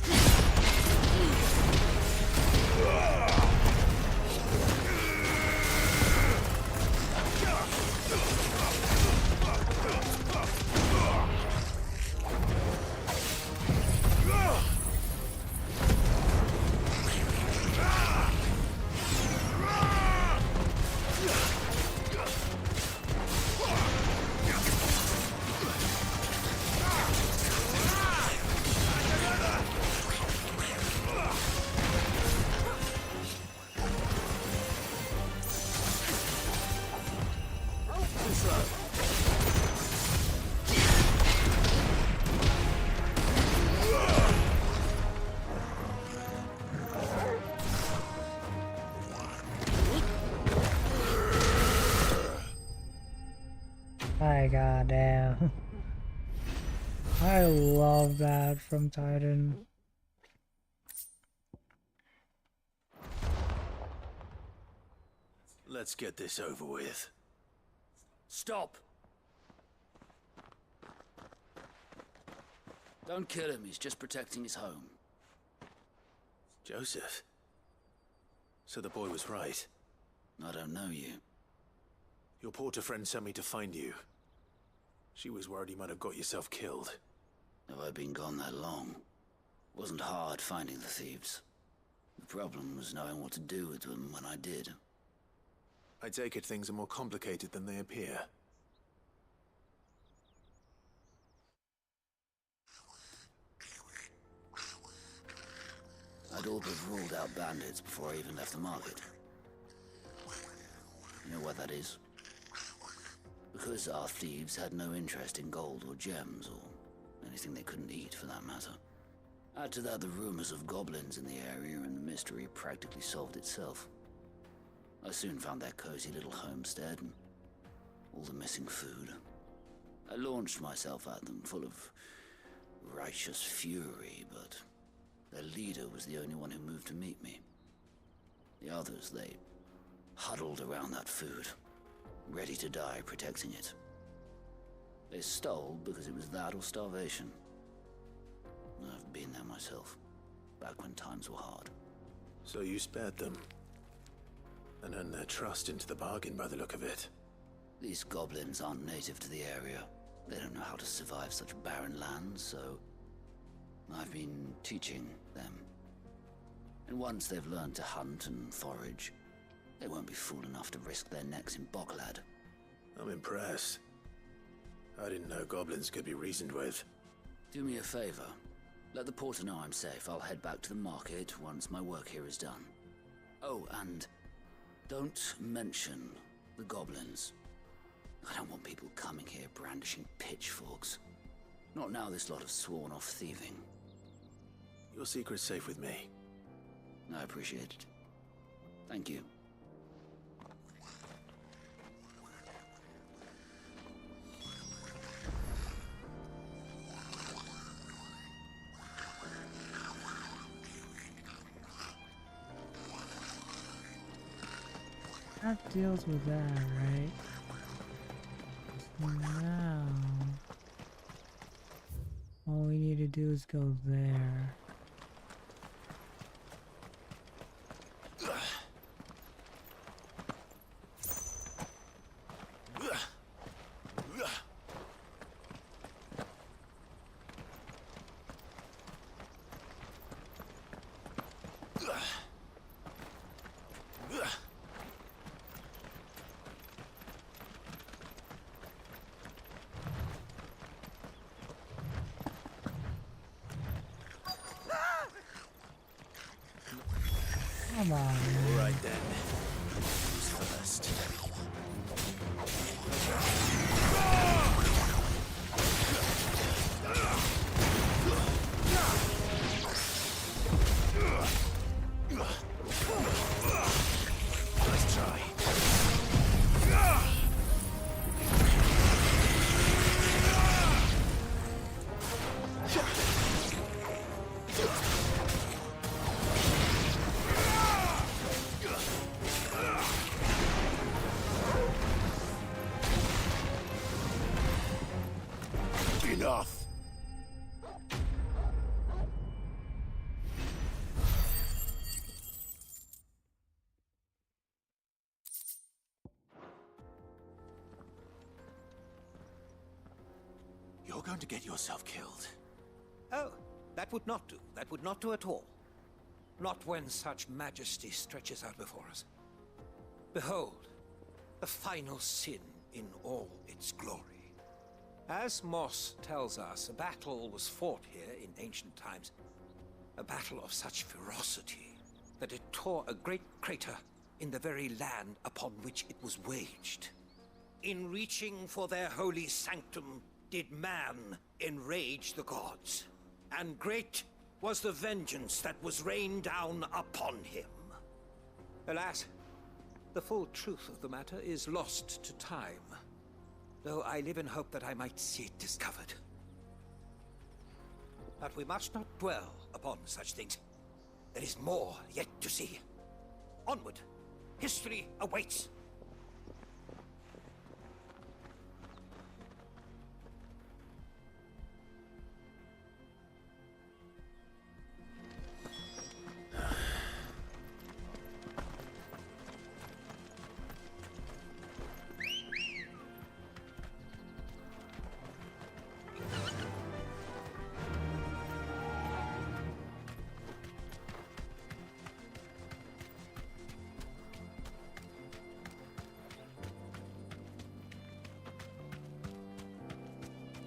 My goddamn. I love that from Titan. Let's get this over with. Stop! Don't kill him, he's just protecting his home. Joseph? So the boy was right. I don't know you. Your porter friend sent me to find you. She was worried you might have got yourself killed. Have I been gone that long? Wasn't hard finding the thieves. The problem was knowing what to do with them when I did. I take it things are more complicated than they appear. I'd all but ruled out bandits before I even left the market. You know what that is? Because our thieves had no interest in gold or gems, or anything they couldn't eat for that matter. Add to that the rumors of goblins in the area, and the mystery practically solved itself. I soon found their cozy little homestead, and all the missing food. I launched myself at them, full of righteous fury, but their leader was the only one who moved to meet me. The others, they huddled around that food, ready to die protecting it. They stole because it was that or starvation. I've been there myself, back when times were hard. So you spared them? And earned their trust into the bargain by the look of it. These goblins aren't native to the area. They don't know how to survive such barren lands, so I've been teaching them. And once they've learned to hunt and forage, they won't be fool enough to risk their necks in Boklad. I'm impressed. I didn't know goblins could be reasoned with. Do me a favor. Let the porter know I'm safe. I'll head back to the market once my work here is done. Oh, and don't mention the goblins. I don't want people coming here brandishing pitchforks. Not now this lot have sworn off thieving. Your secret's safe with me. I appreciate it. Thank you. That deals with that, right? Now, all we need to do is go there. Come on. All right then. Who's first? Nice try. Enough. You're going to get yourself killed. Oh, that would not do. That would not do at all. Not when such majesty stretches out before us. Behold, the final sin in all its glory. As Moss tells us, a battle was fought here in ancient times. A battle of such ferocity that it tore a great crater in the very land upon which it was waged. In reaching for their holy sanctum, did man enrage the gods, and great was the vengeance that was rained down upon him. Alas, the full truth of the matter is lost to time, though I live in hope that I might see it discovered. But we must not dwell upon such things. There is more yet to see. Onward! History awaits!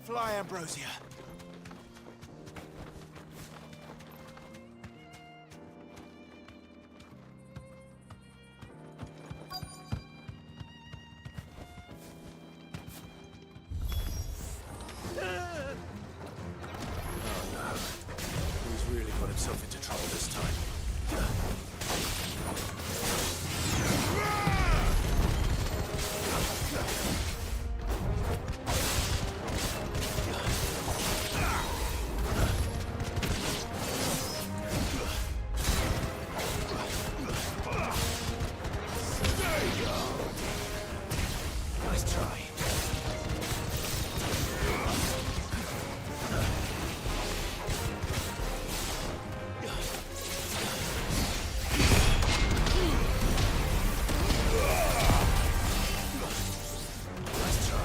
Fly, Ambrosia. He's really got himself into trouble this time. Nice try. Nice try.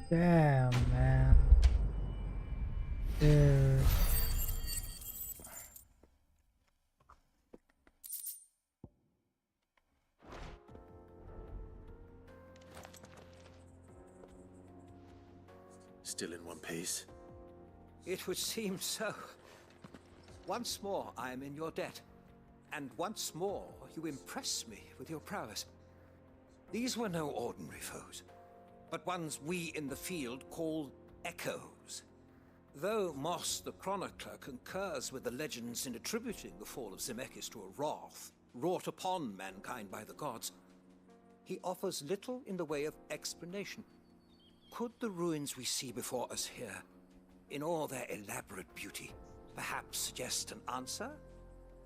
Damn, man. Dude. Still in one piece. It would seem so. Once more, I am in your debt. And once more, you impress me with your prowess. These were no ordinary foes, but ones we in the field call echoes. Though Moss the Chronicler concurs with the legends in attributing the fall of Zemeckis to a wrath wrought upon mankind by the gods, he offers little in the way of explanation. Could the ruins we see before us here, in all their elaborate beauty, perhaps suggest an answer?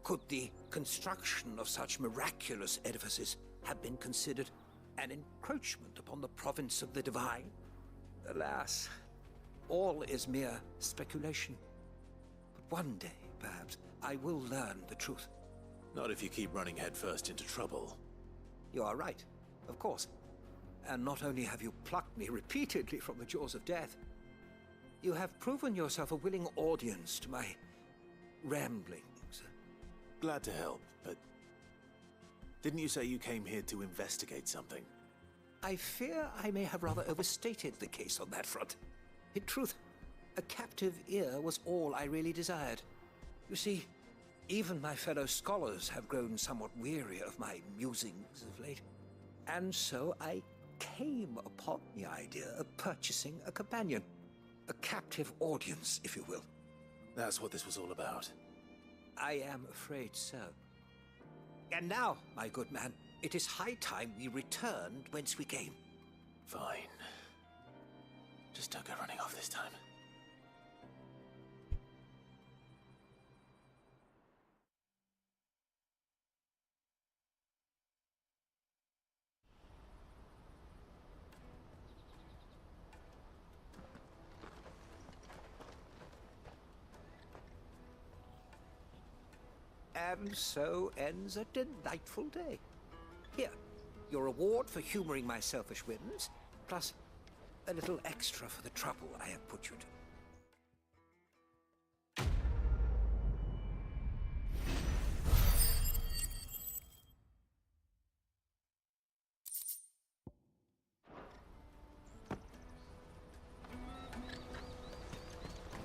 Could the construction of such miraculous edifices have been considered an encroachment upon the province of the divine? Alas, all is mere speculation. But one day, perhaps, I will learn the truth. Not if you keep running headfirst into trouble. You are right, of course. And not only have you plucked me repeatedly from the jaws of death, you have proven yourself a willing audience to my ramblings. Glad to help, but didn't you say you came here to investigate something? I fear I may have rather overstated the case on that front. In truth, a captive ear was all I really desired. You see, even my fellow scholars have grown somewhat weary of my musings of late. And so I came upon the idea of purchasing a companion. A captive audience, if you will. That's what this was all about. I am afraid so. And now, my good man, it is high time we returned whence we came. Fine. Just don't go running off this time. And so ends a delightful day. Here, your reward for humoring my selfish whims, plus a little extra for the trouble I have put you to.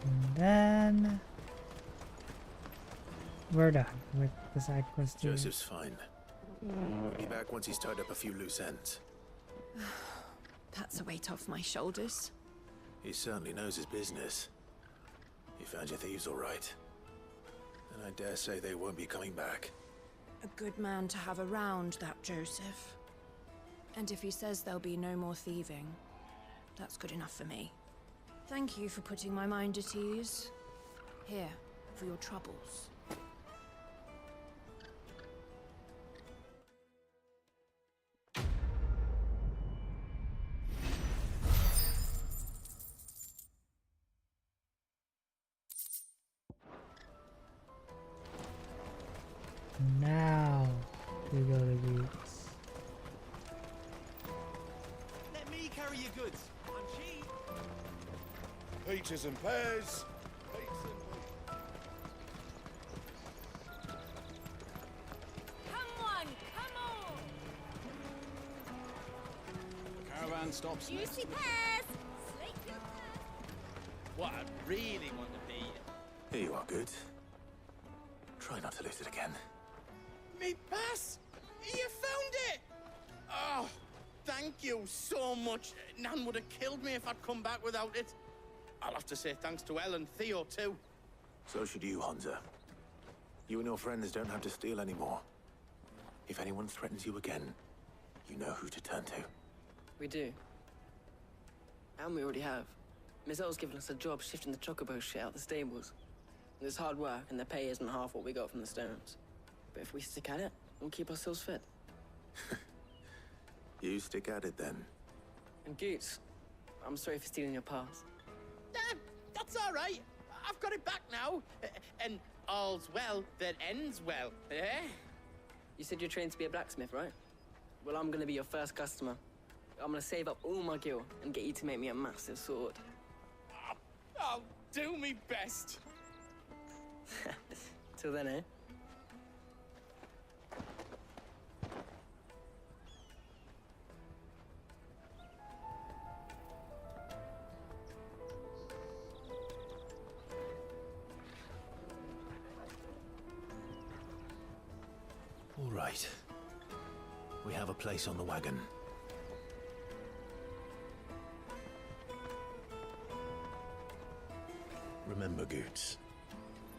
And then we're done with the side quest. Joseph's fine. We'll be back once he's tied up a few loose ends. That's a weight off my shoulders. He certainly knows his business. You found your thieves all right. And I dare say they won't be coming back. A good man to have around, that Joseph. And if he says there'll be no more thieving, that's good enough for me. Thank you for putting my mind at ease. Here, for your troubles. Now we go to Beats. Let me carry your goods. I'm cheap. Peaches and pears. Come on, come on! The caravan stops next. Juicy pears! Slake your thirst. What I really want to be. Here you are, good. Try not to lose it again. Me pass! You found it! Oh, thank you so much. Nan would have killed me if I'd come back without it. I'll have to say thanks to Elle and Theo, too. So should you, Honza. You and your friends don't have to steal anymore. If anyone threatens you again, you know who to turn to. We do. And we already have. Miss Elle's given us a job shifting the chocobo shit out the stables. It's hard work, and the pay isn't half what we got from the stones. But if we stick at it, we'll keep ourselves fit. You stick at it then. And Goots, I'm sorry for stealing your pass. That's all right. I've got it back now. And all's well that ends well, eh? You said you're trained to be a blacksmith, right? Well, I'm gonna be your first customer. I'm gonna save up all my gil and get you to make me a massive sword. I'll do me best. Till then, eh? Right. We have a place on the wagon. Remember, Goots,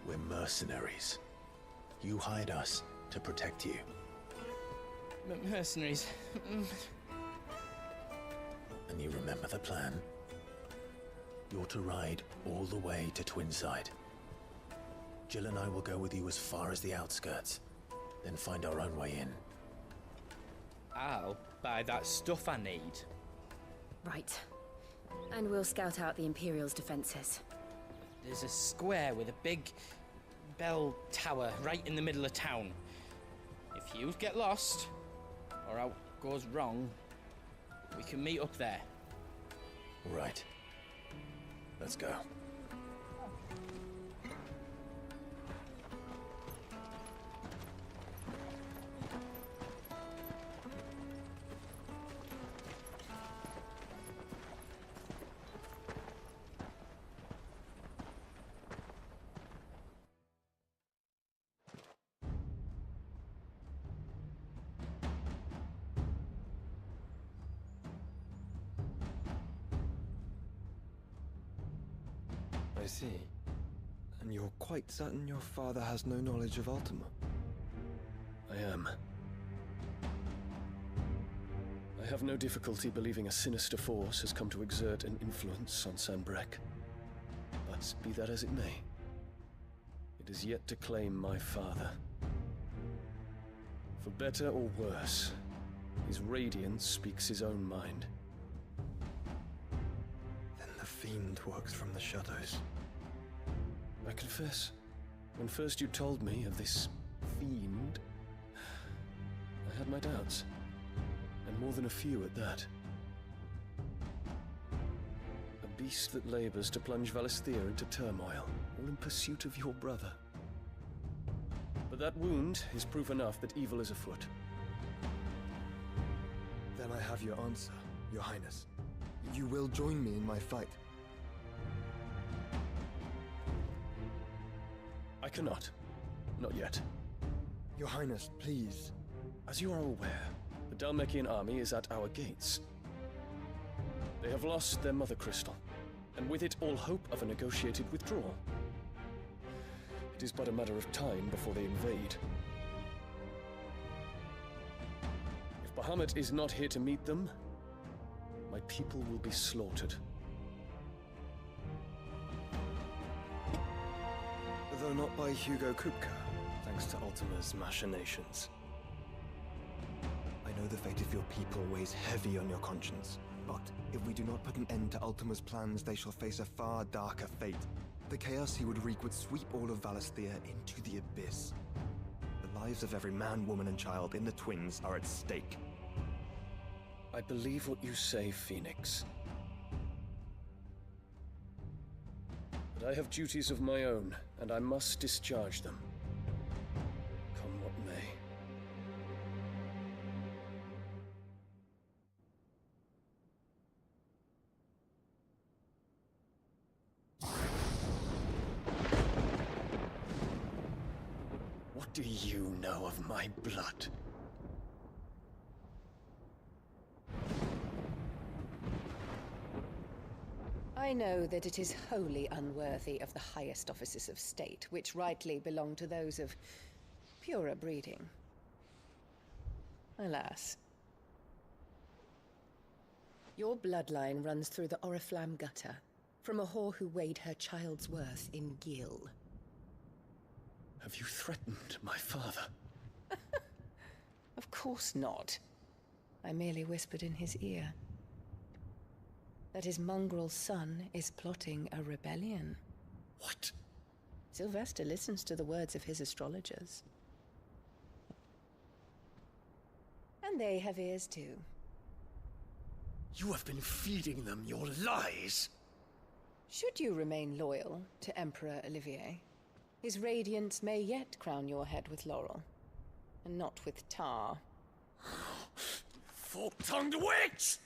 we're mercenaries. You hired us to protect you. Mercenaries. And you remember the plan? You're to ride all the way to Twinside. Jill and I will go with you as far as the outskirts, then find our own way in. I'll buy that stuff I need. Right. And we'll scout out the Imperial's defenses. There's a square with a big bell tower right in the middle of town. If you get lost, or out goes wrong, we can meet up there. Right. Let's go. I see. And you're quite certain your father has no knowledge of Ultima? I am. I have no difficulty believing a sinister force has come to exert an influence on Sanbreque. But be that as it may, it is yet to claim my father. For better or worse, his radiance speaks his own mind. Then the fiend works from the shadows. I confess, when first you told me of this fiend, I had my doubts, and more than a few at that. A beast that labors to plunge Valisthea into turmoil, all in pursuit of your brother. But that wound is proof enough that evil is afoot. Then I have your answer, Your Highness. You will join me in my fight. I cannot. Not yet. Your Highness, please. As you are aware, the Dhalmekian army is at our gates. They have lost their mother crystal, and with it all hope of a negotiated withdrawal. It is but a matter of time before they invade. If Bahamut is not here to meet them, my people will be slaughtered. Though not by Hugo Kupka, thanks to Ultima's machinations. I know the fate of your people weighs heavy on your conscience, but if we do not put an end to Ultima's plans, they shall face a far darker fate. The chaos he would wreak would sweep all of Valisthea into the abyss. The lives of every man, woman, and child in the Twins are at stake. I believe what you say, Phoenix. But I have duties of my own, and I must discharge them. Come what may. What do you know of my blood? I know that it is wholly unworthy of the highest offices of state, which rightly belong to those of purer breeding. Alas. Your bloodline runs through the Oriflamme gutter, from a whore who weighed her child's worth in gil. Have you threatened my father? Of course not. I merely whispered in his ear that his mongrel son is plotting a rebellion. What? Sylvester listens to the words of his astrologers. And they have ears too. You have been feeding them your lies! Should you remain loyal to Emperor Olivier, his radiance may yet crown your head with laurel, and not with tar. Fork-tongued witch!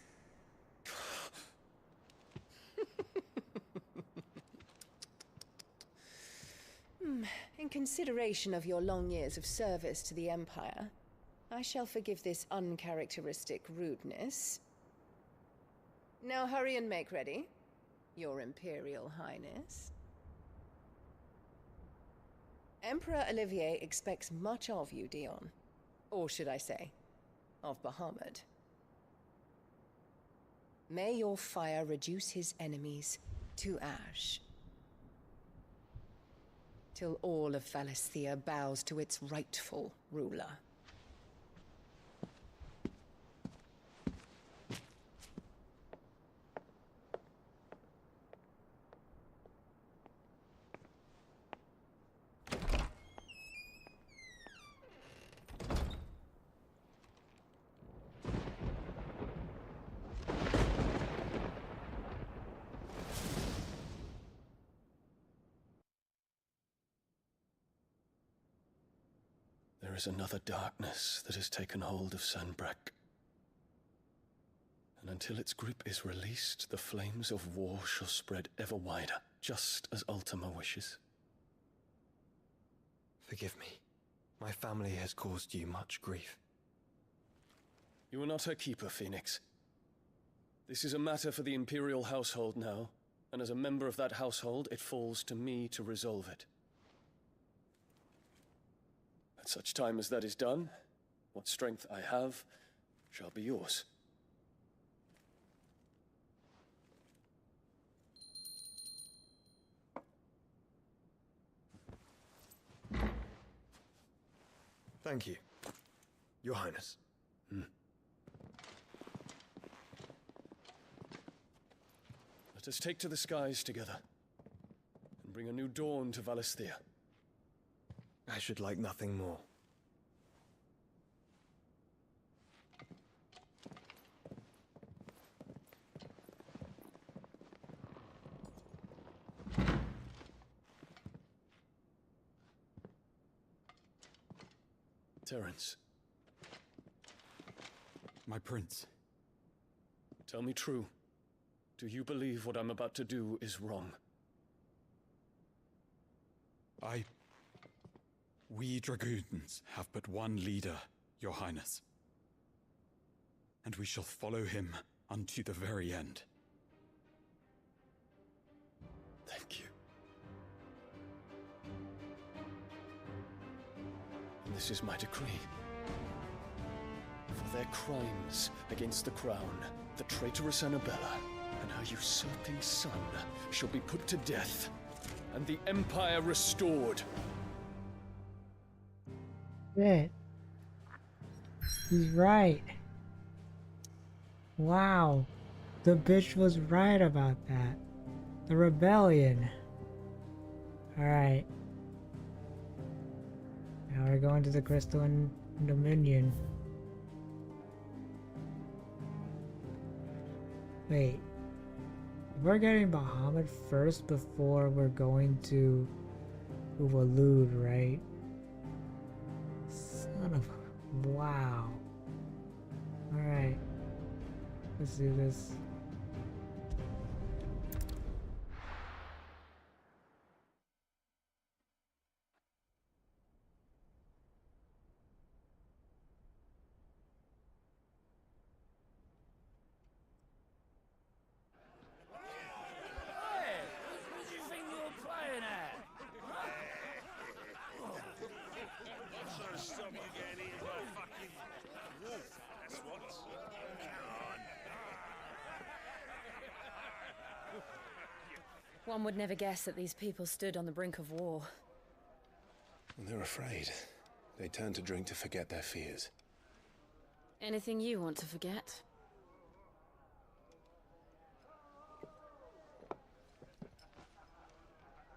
In consideration of your long years of service to the Empire, I shall forgive this uncharacteristic rudeness. Now hurry and make ready, Your Imperial Highness. Emperor Olivier expects much of you, Dion. Or should I say, of Bahamut. May your fire reduce his enemies to ash, till all of Valisthea bows to its rightful ruler. There is another darkness that has taken hold of Sanbreque. And until its grip is released, the flames of war shall spread ever wider, just as Ultima wishes. Forgive me. My family has caused you much grief. You are not her keeper, Phoenix. This is a matter for the Imperial household now, and as a member of that household, it falls to me to resolve it. At such time as that is done, what strength I have shall be yours. Thank you, Your Highness. Let us take to the skies together, and bring a new dawn to Valisthea. I should like nothing more. Terence. My prince. Tell me true. Do you believe what I'm about to do is wrong? We dragoons have but one leader, Your Highness. And we shall follow him unto the very end. Thank you. And this is my decree. For their crimes against the crown, the traitorous Annabella and her usurping son shall be put to death, and the Empire restored. Shit. He's right. Wow. The bitch was right about that. The rebellion. Alright. Now we're going to the Crystalline Dominion. Wait. We're getting Bahamut first before we're going to Uvalud, right? Son of a... Wow. Alright. Let's do this. One would never guess that these people stood on the brink of war. And they're afraid. They turn to drink to forget their fears. Anything you want to forget?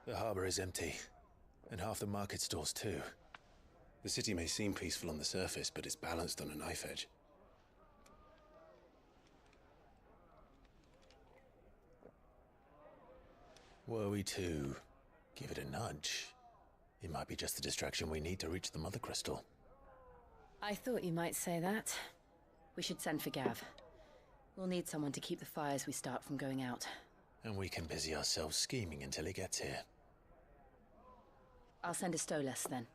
The harbor is empty, and half the market stalls too. The city may seem peaceful on the surface, but it's balanced on a knife edge. Were we to give it a nudge, it might be just the distraction we need to reach the Mother Crystal. I thought you might say that. We should send for Gav. We'll need someone to keep the fires we start from going out. And we can busy ourselves scheming until he gets here. I'll send a Stolas then.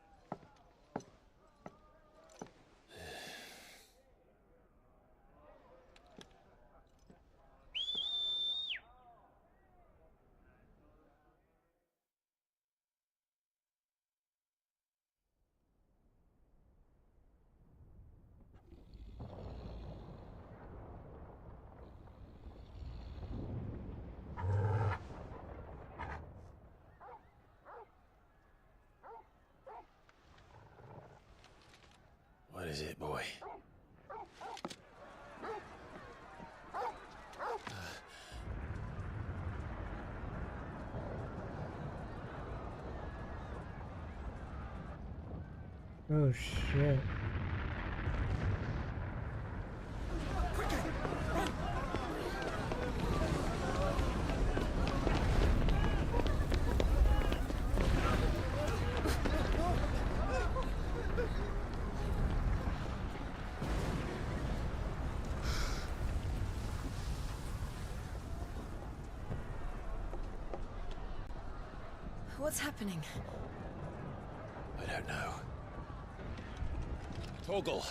is it, boy? Oh shit. What's happening? I don't know. Torgal!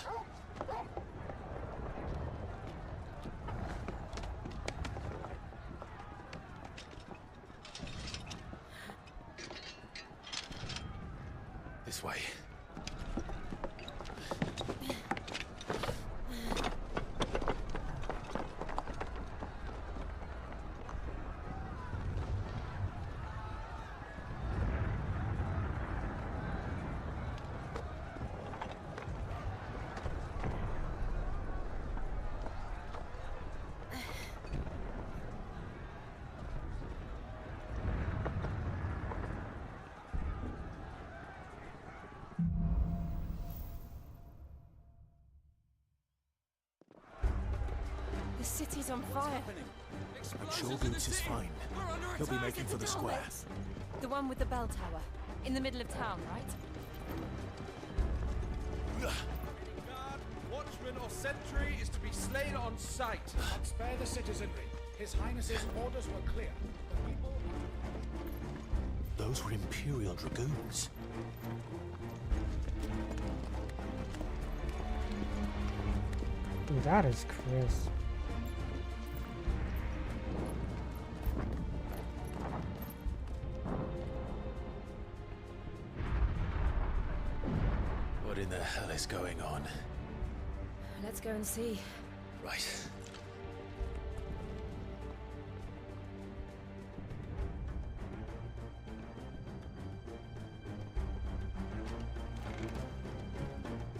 This way. The city's on fire. I'm sure Boots is fine. He'll be making for the square. The one with the bell tower. In the middle of town, right? Guard, watchman or sentry is to be slain on sight. And spare the citizenry. His Highness's orders were clear. The people... Those were Imperial Dragoons. Ooh, that is crisp. What in the hell is going on? Let's go and see. Right.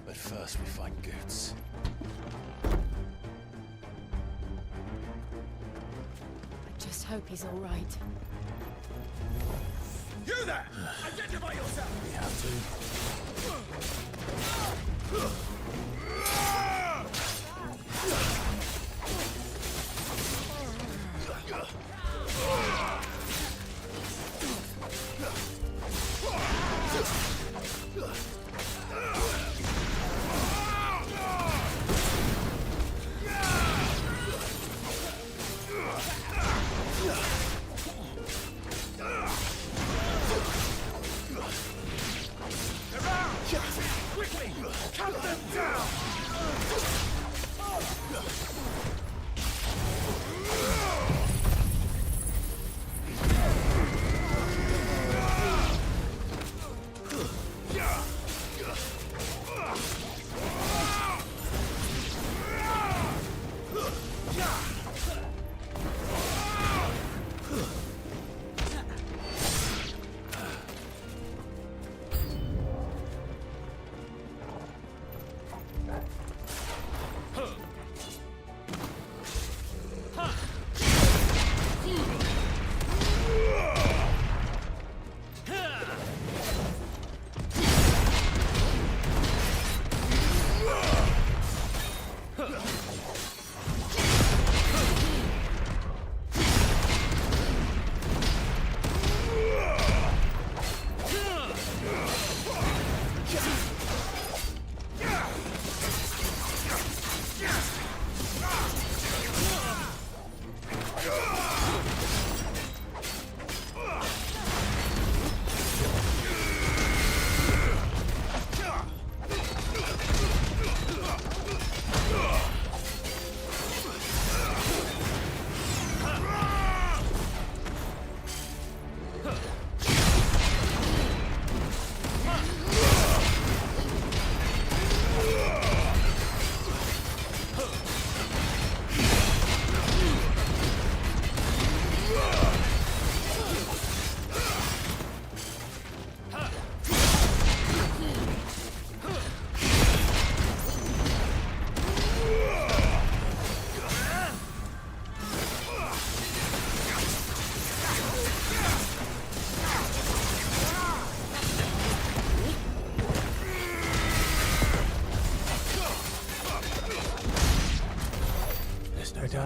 But first we find Goots. I just hope he's all right. You there! Identify yourself! We have Quickly! Cut them down!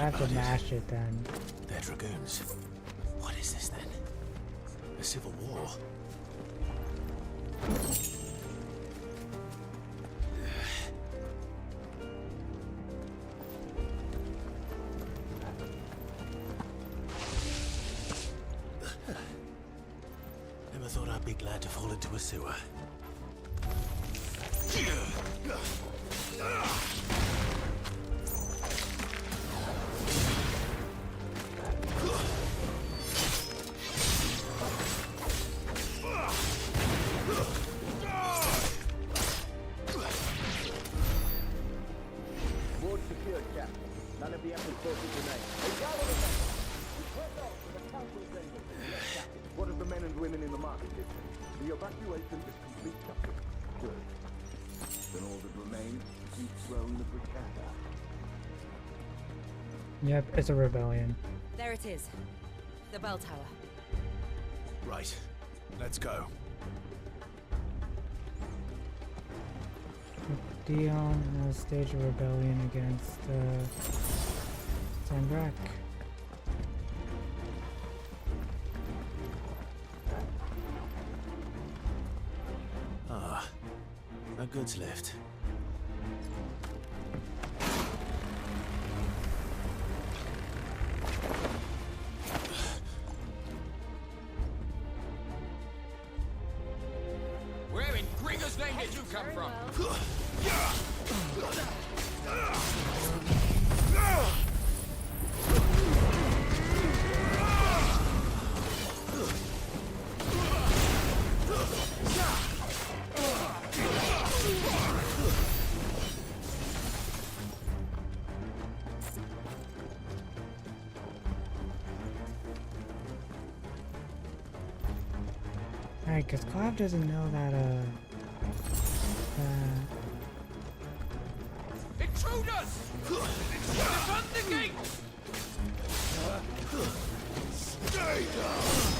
have to mash it then. They're dragoons. What is this then? A civil war? Never thought I'd be glad to fall into a sewer. Board secured, Captain. None of the Emperor's forces remain. A gala remains. Return now to the council chamber. Yes, Captain. What of the men and women in the market district? The evacuation is complete, Captain. Good. Then all that remains is to dethrone the Britannia. Yep, it's a rebellion. There it is. The bell tower. Right. Let's go. Dion has staged a rebellion against Sandrak. Ah, a goods lift. Where in Gringer's name did you come from? Alright, because Clive doesn't know that, Intruders! Defend the gate! Stay down!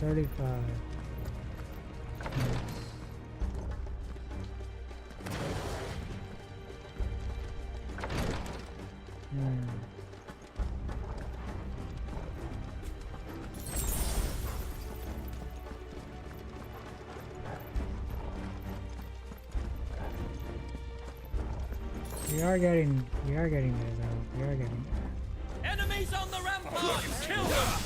35. We are getting there though. We are getting there. Enemies on the rampart! Kill them!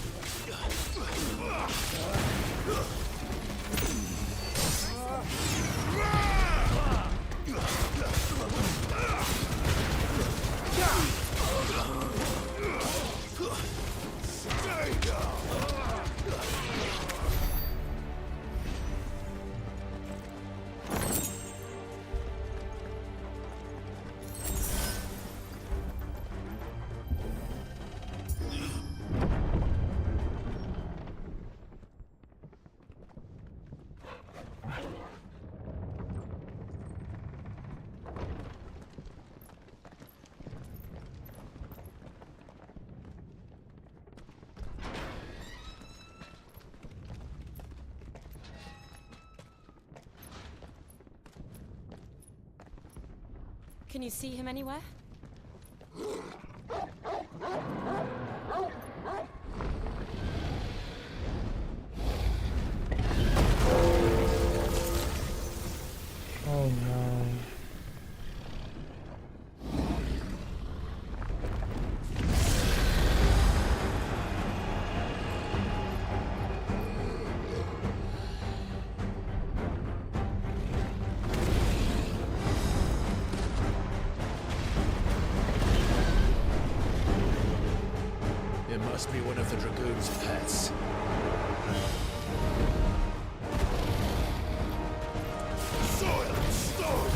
Can you see him anywhere? Oh no. It must be one of the Dragoon's pets. Soil stone!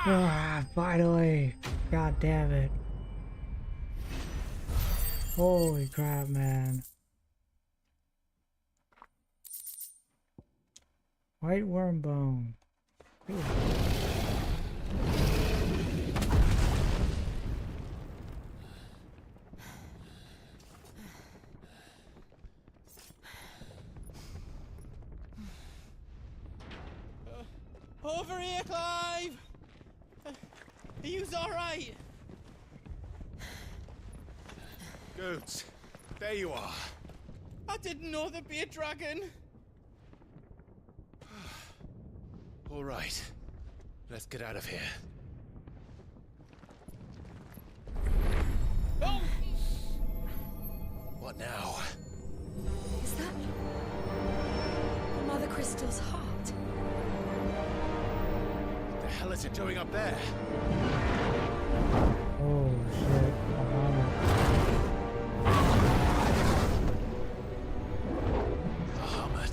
Ah, finally! God damn it. Holy crap, man. White worm bone. Ooh. Over here, Clive! Are you alright? Goods, there you are. I didn't know there'd be a dragon. All right, let's get out of here. Oh! What now? Is that Mother Crystal's heart? What the hell is it doing up there? Oh shit. Muhammad.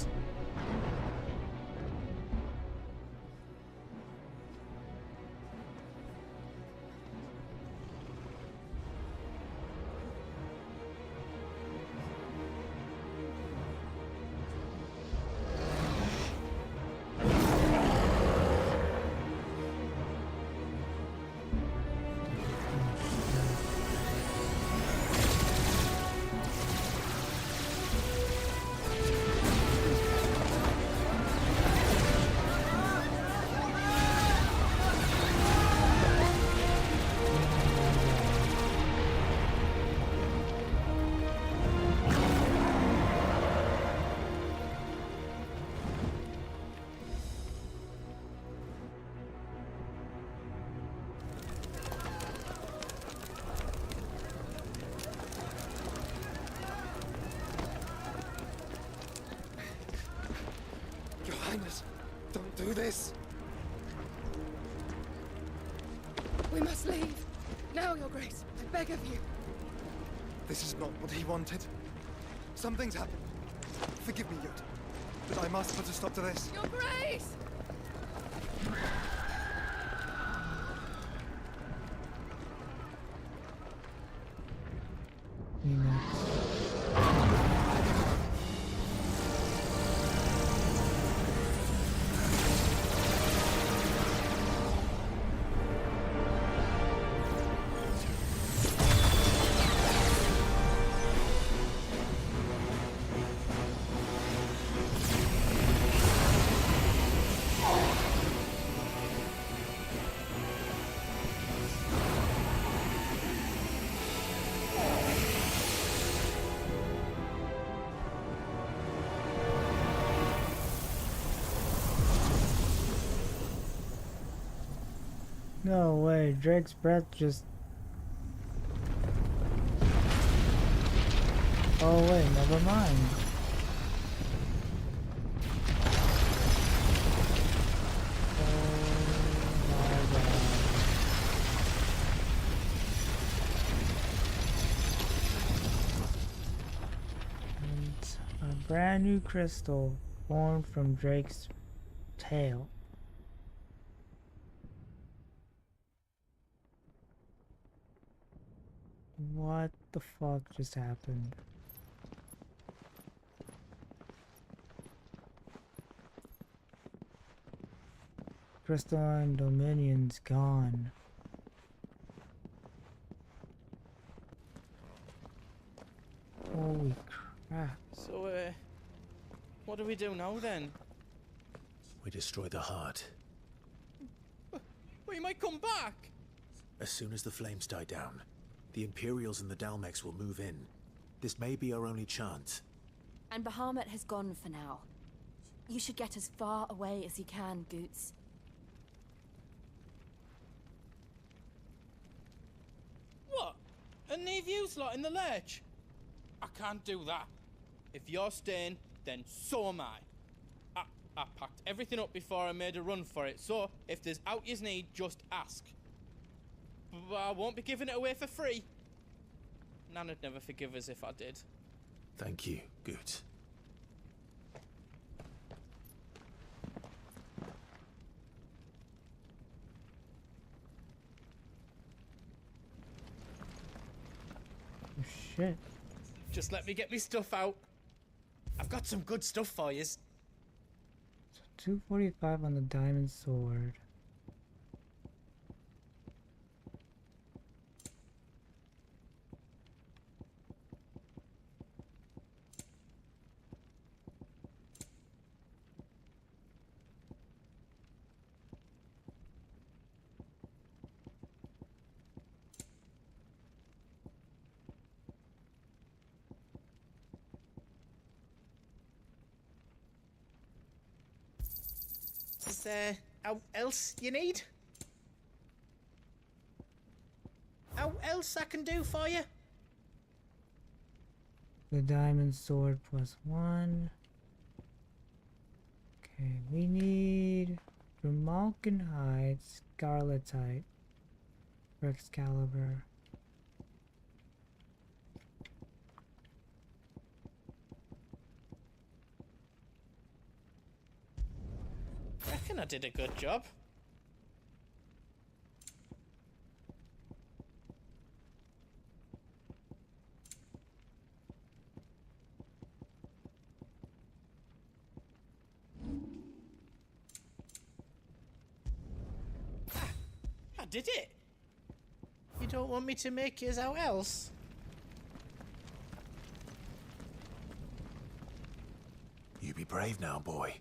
Your Highness, don't do this. We must leave. Now, Your Grace. I beg of you. This is not what he wanted. Something's happened. Forgive me, Yoda, but I must put a stop to this. Your Grace! No way, Drake's breath just... Oh wait, never mind. And a brand new crystal formed from Drake's tail. What the fuck just happened? crystalline dominion's gone. Holy crap. So, what do we do now then? We destroy the heart. We might come back! As soon as the flames die down, the Imperials and the Dalmex will move in. This may be our only chance. And Bahamut has gone for now. You should get as far away as you can, Goots. What? And leave you lot in the lurch? I can't do that. If you're staying, then so am I. I packed everything up before I made a run for it, so if there's out you need, just ask. But I won't be giving it away for free. Nana'd never forgive us if I did. Thank you, Goots. Oh shit. Just let me get me stuff out. I've got some good stuff for yous. 245 on the diamond sword. Is there out else you need? Out else I can do for you? The diamond sword +1. Okay, we need Grimalkin Scarletite for Excalibur. Reckon I did a good job. I did it. You don't want me to make yours out else? You be brave now, boy.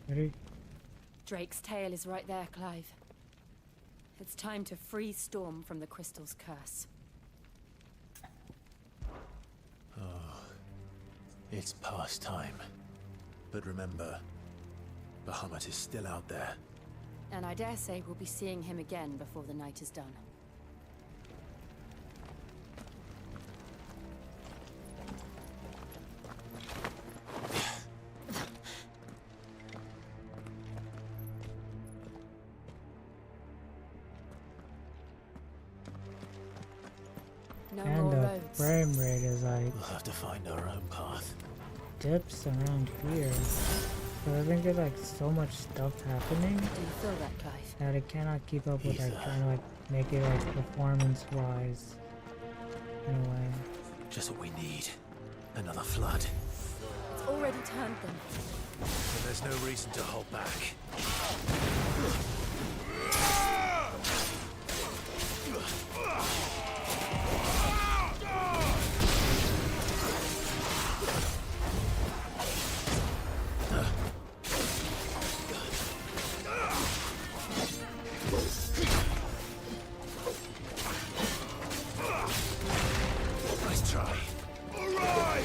Ready? Drake's tail is right there, Clive. It's time to free Storm from the crystal's curse. Oh, it's past time. But remember, Bahamut is still out there. And I dare say we'll be seeing him again before the night is done. No And more the roads. frame rate is like We'll have to find our own path. dips around here. So I think there's like so much stuff happening Do you feel that, Clive? that it cannot keep up with like Ether. trying to like make it like performance wise in a way. Just what we need. Another flood. It's already turned them. And there's no reason to hold back. Nice try. All right.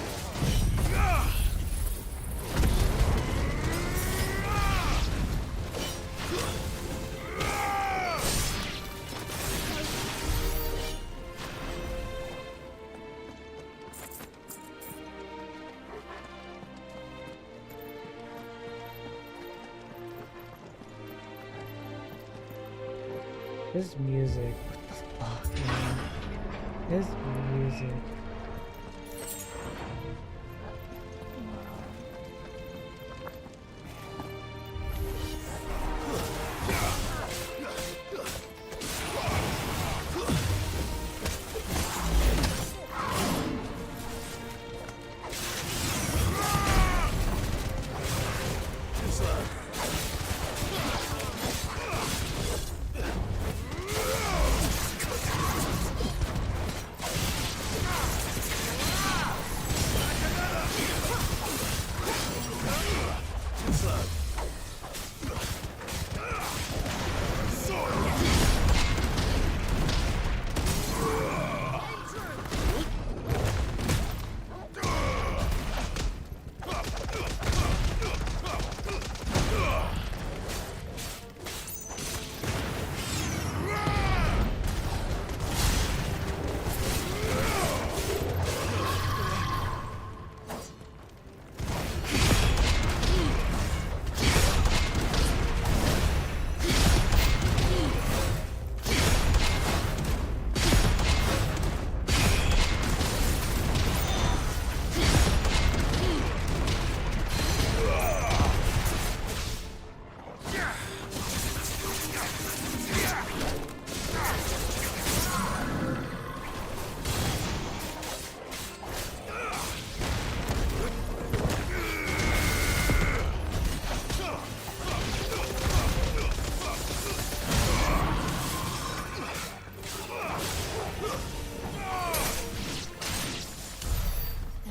This music, what the fuck, man? This music.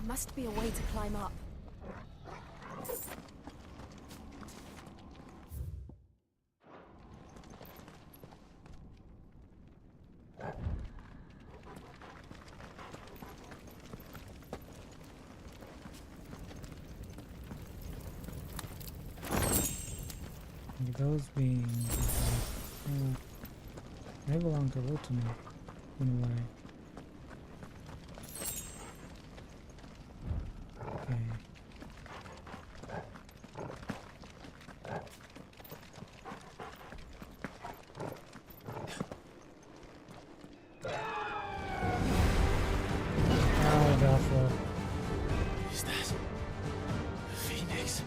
Must be a way to climb up. Those beings, they belong to Ultima in a way. Okay. Oh, Joshua. Is that Phoenix?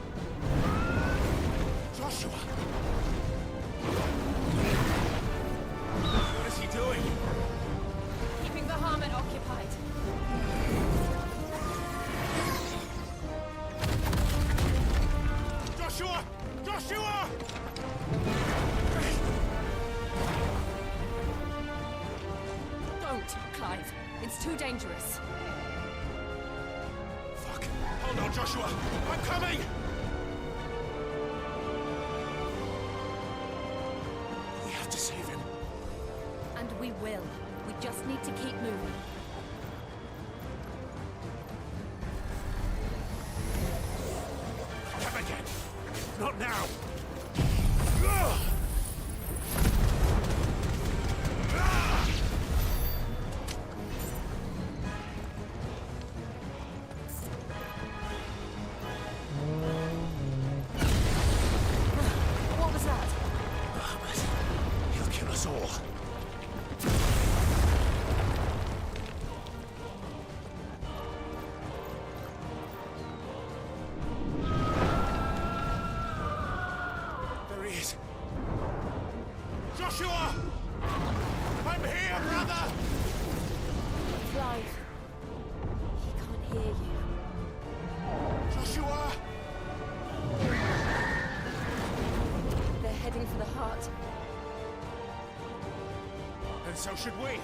Joshua! What is he doing? Keeping the Bahamut occupied. Joshua! Joshua! Don't, Clive. It's too dangerous. Fuck. Hold on, Joshua! I'm coming! We have to save him. And we will. We just need to keep moving. Come again! Not now! What was that? He'll kill us all. There he is. Joshua! I'm here, brother! Clive, he can't hear you. Joshua! They're heading for the heart. And so should we.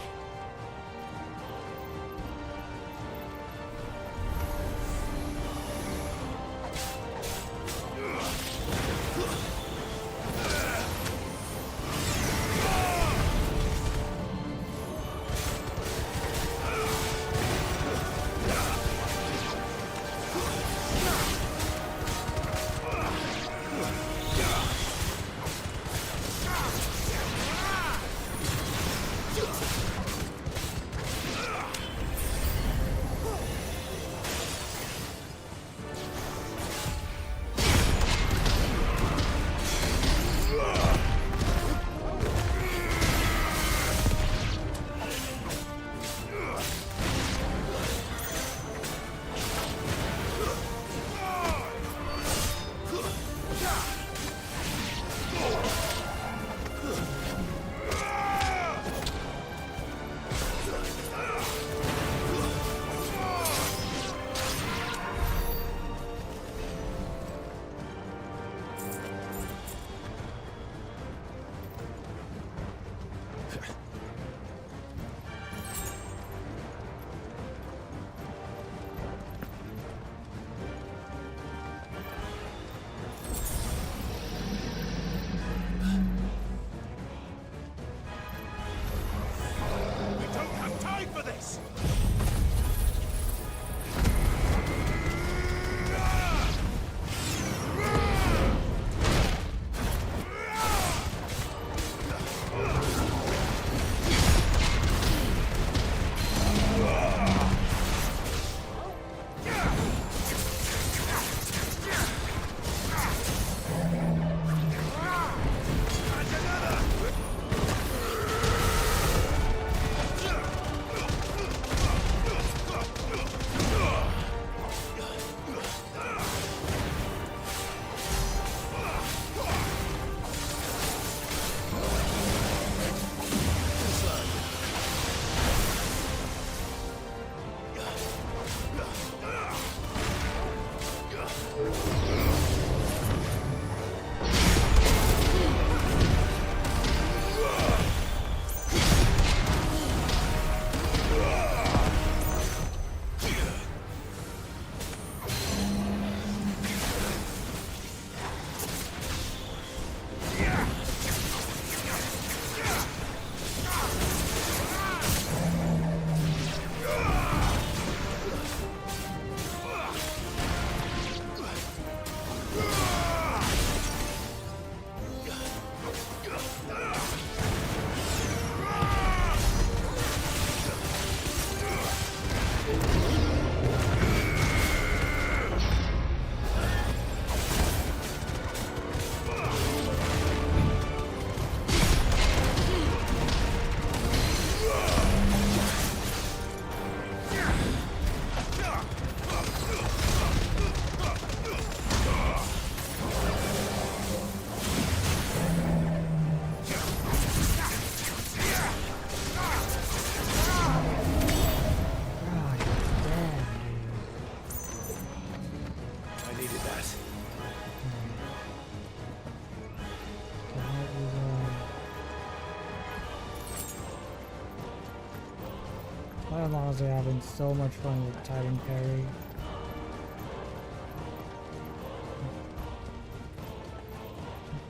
I'm honestly having so much fun with Titan Parry.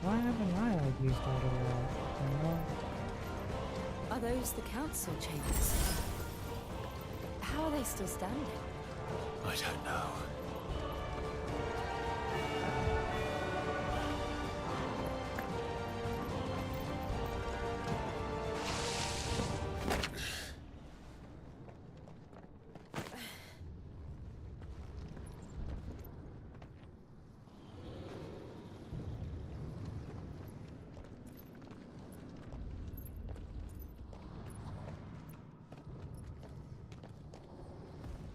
Why haven't I like used that a lot? You know? Are those the council chambers? How are they still standing? I don't know.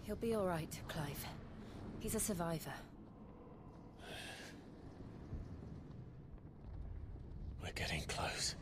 He'll be all right, Clive. He's a survivor. We're getting close.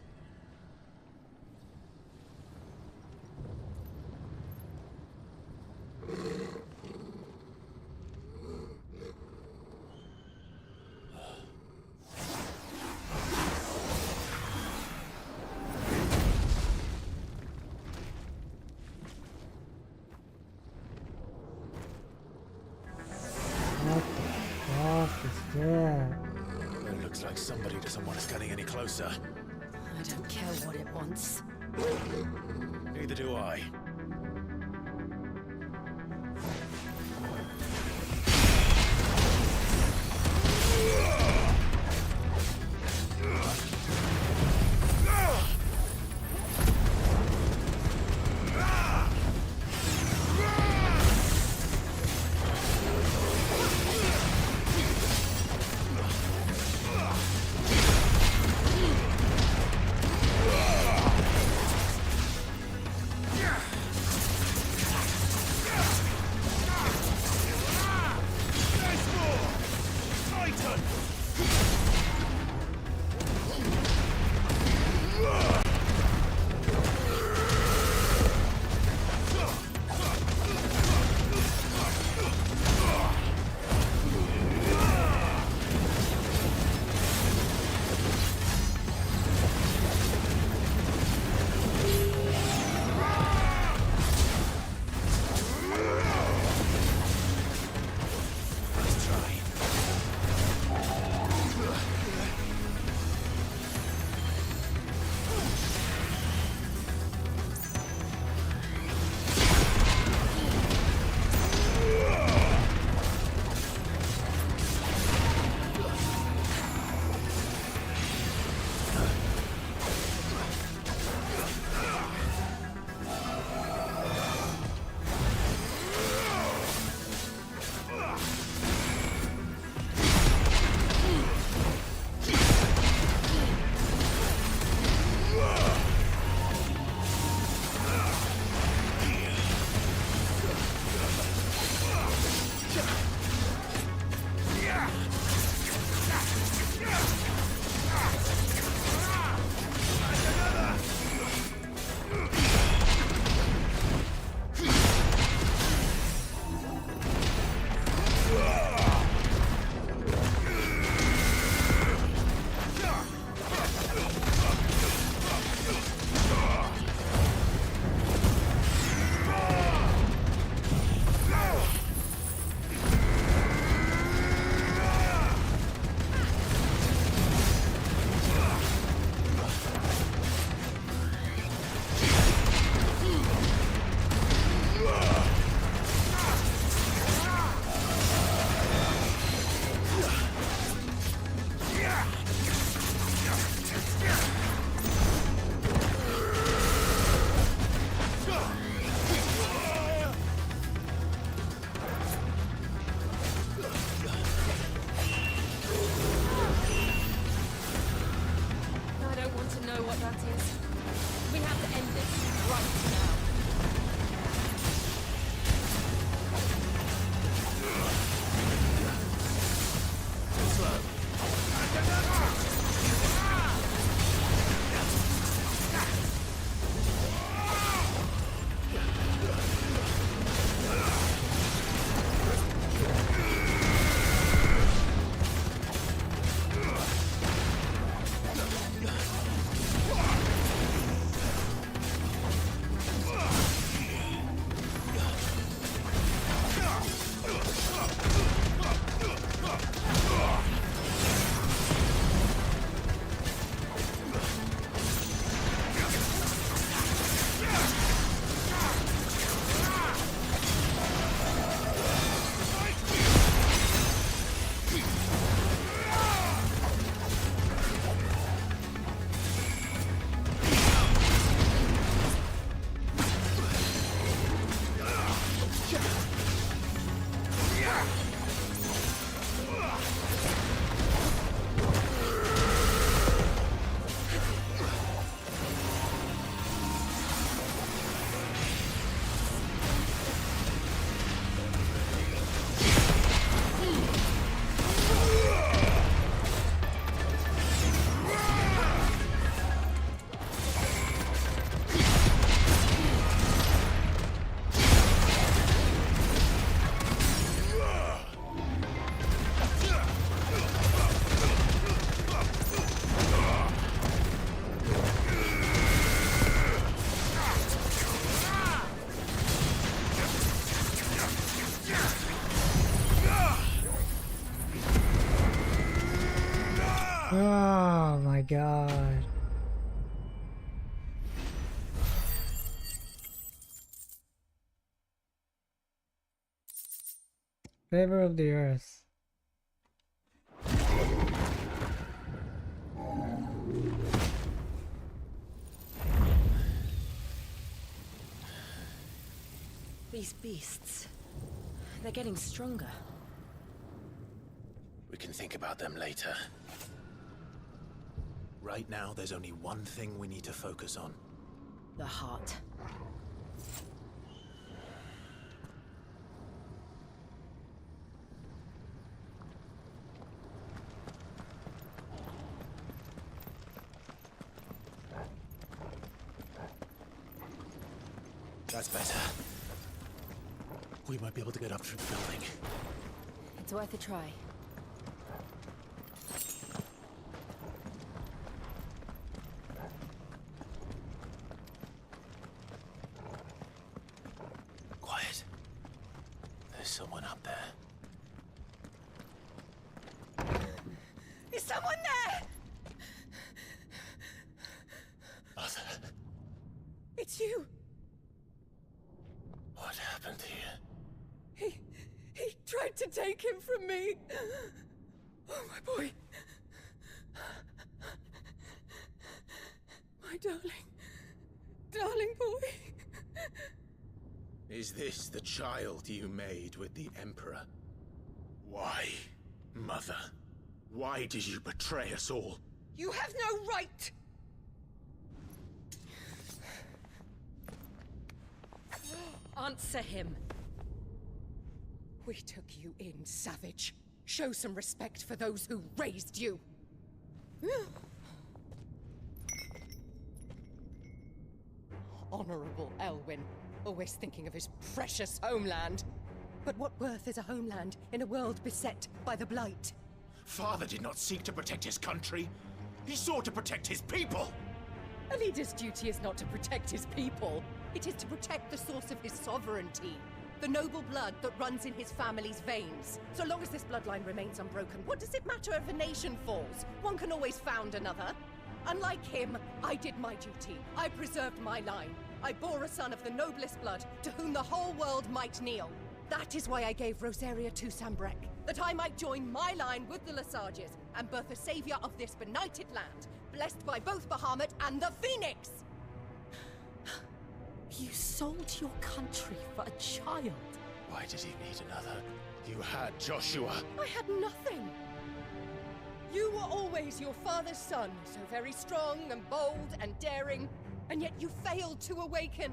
It looks like somebody doesn't want us getting any closer. I don't care what it wants. Neither do I. Oh my god. Favor of the earth. These beasts, they're getting stronger. We can think about them later. Right now, there's only one thing we need to focus on. The heart. That's better. We might be able to get up through the building. It's worth a try. Quiet. There's someone up there. Is someone there? Arthur, It's you. what happened here? He tried to take him from me. Oh, my boy. My darling boy. Is this the child you made with the Emperor? Why, Mother? Why did you betray us all? You have no right. Answer him. We took you in, savage. Show some respect for those who raised you. Honorable Elwyn, always thinking of his precious homeland. But what worth is a homeland in a world beset by the Blight? Father did not seek to protect his country. He sought to protect his people. A leader's duty is not to protect his people. It is to protect the source of his sovereignty. The noble blood that runs in his family's veins. So long as this bloodline remains unbroken, what does it matter if a nation falls? One can always found another. Unlike him, I did my duty. I preserved my line. I bore a son of the noblest blood, to whom the whole world might kneel. That is why I gave Rosaria to Sambrek, that I might join my line with the Lesages and birth a savior of this benighted land, blessed by both Bahamut and the Phoenix! You sold your country for a child. Why did he need another? You had Joshua. I had nothing. You were always your father's son, so very strong and bold and daring, and yet you failed to awaken.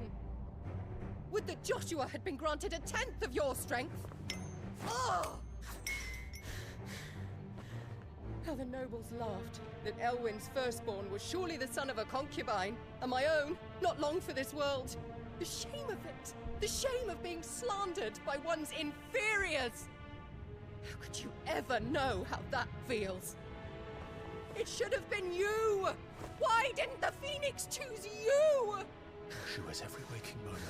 Would that Joshua had been granted 1/10 of your strength? Oh! How the nobles laughed that Elwyn's firstborn was surely the son of a concubine, and my own, not long for this world. The shame of it! The shame of being slandered by one's inferiors! How could you ever know how that feels? It should have been you! Why didn't the Phoenix choose you? Joshua's every waking moment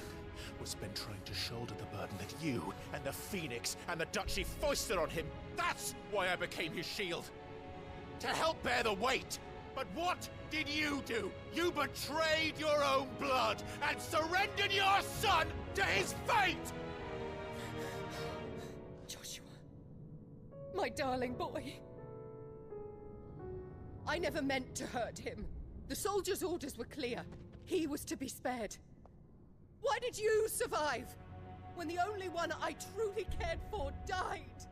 was spent trying to shoulder the burden that you and the Phoenix and the Duchy foisted on him. That's why I became his shield. To help bear the weight. But what did you do? You betrayed your own blood and surrendered your son to his fate! Joshua, my darling boy. I never meant to hurt him. The soldiers' orders were clear. He was to be spared. Why did you survive when the only one I truly cared for died?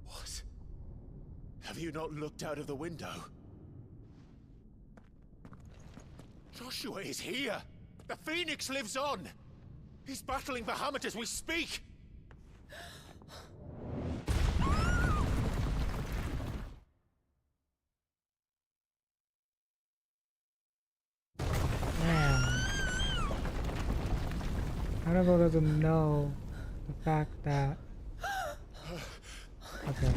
What? Have you not looked out of the window? Joshua is here! The Phoenix lives on! He's battling Bahamut as we speak! Hannibal doesn't know the fact that... Okay.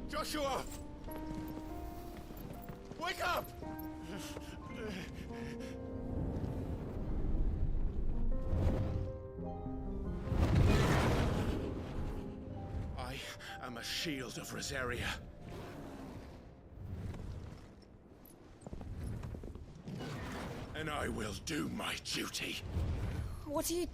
Joshua! Wake up! am a shield of Rosaria. And I will do my duty. What are you...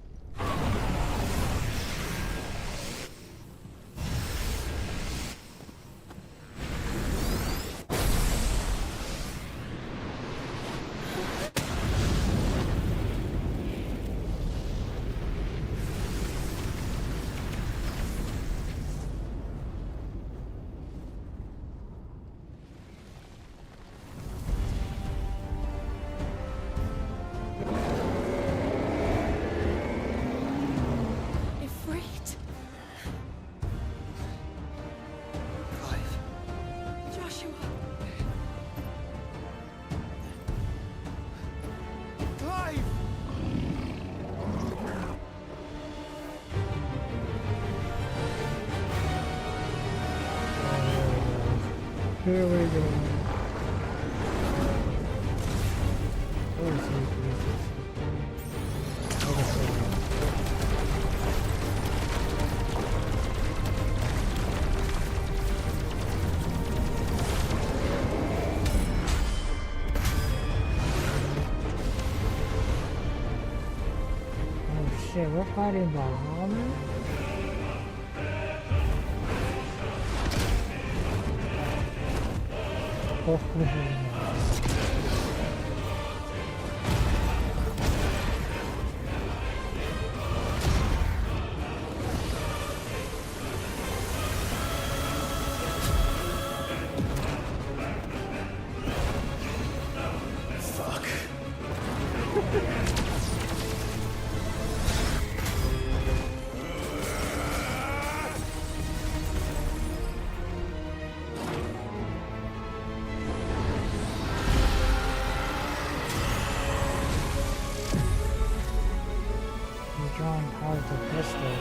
Here we go. Oh, sweet Jesus. Oh shit, we're fighting Bahamut? Oh, Fuck. He's drawing powerful pistol.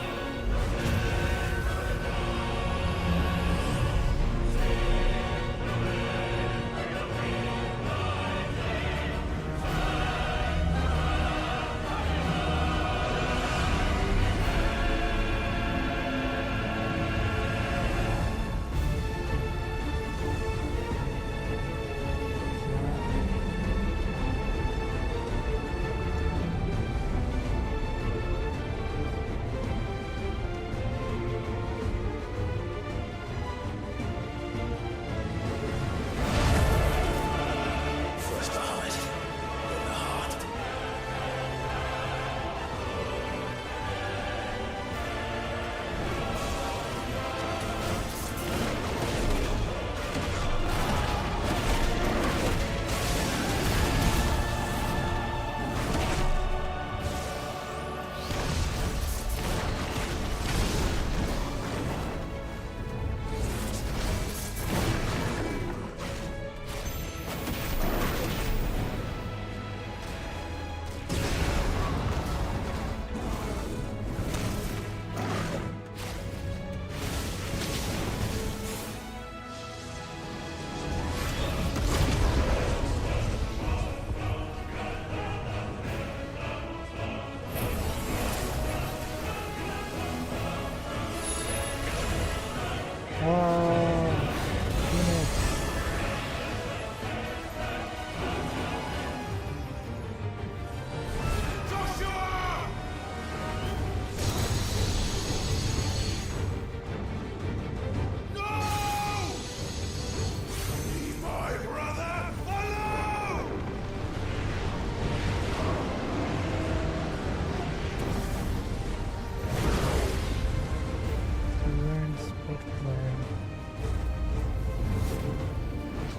First the heart, then the heart.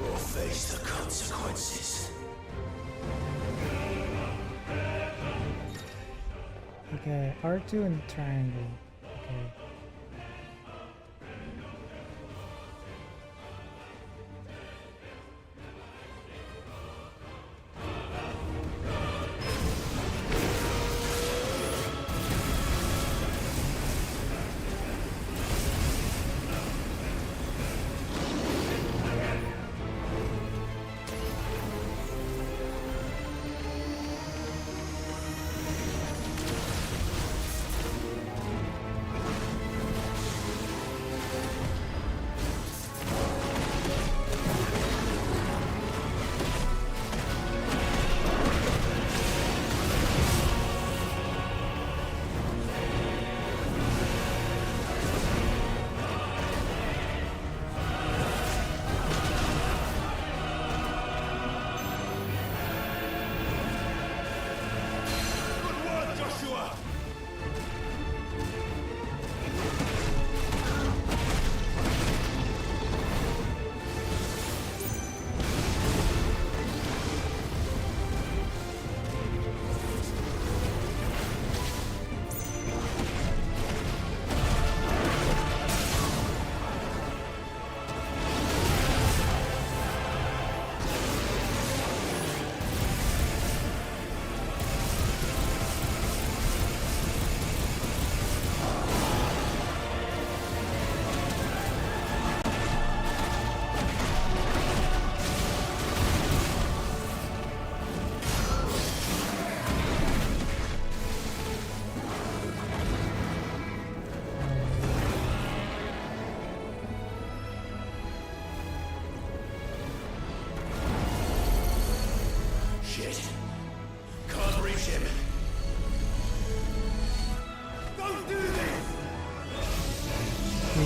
Or face the consequences. Okay, R2 and triangle. Okay.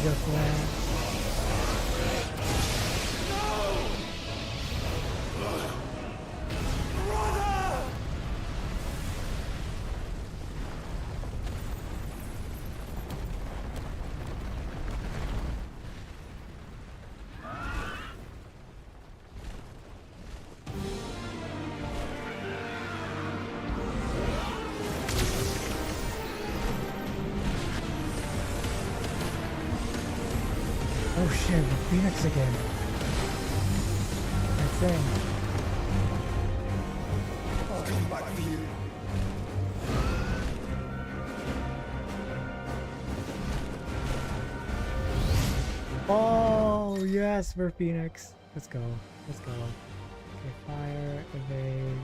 Mega Flash. Oh shit, the Phoenix again. That's it. I'll come back for you. Oh yes, for Phoenix. Let's go. Let's go. Okay, fire, evade.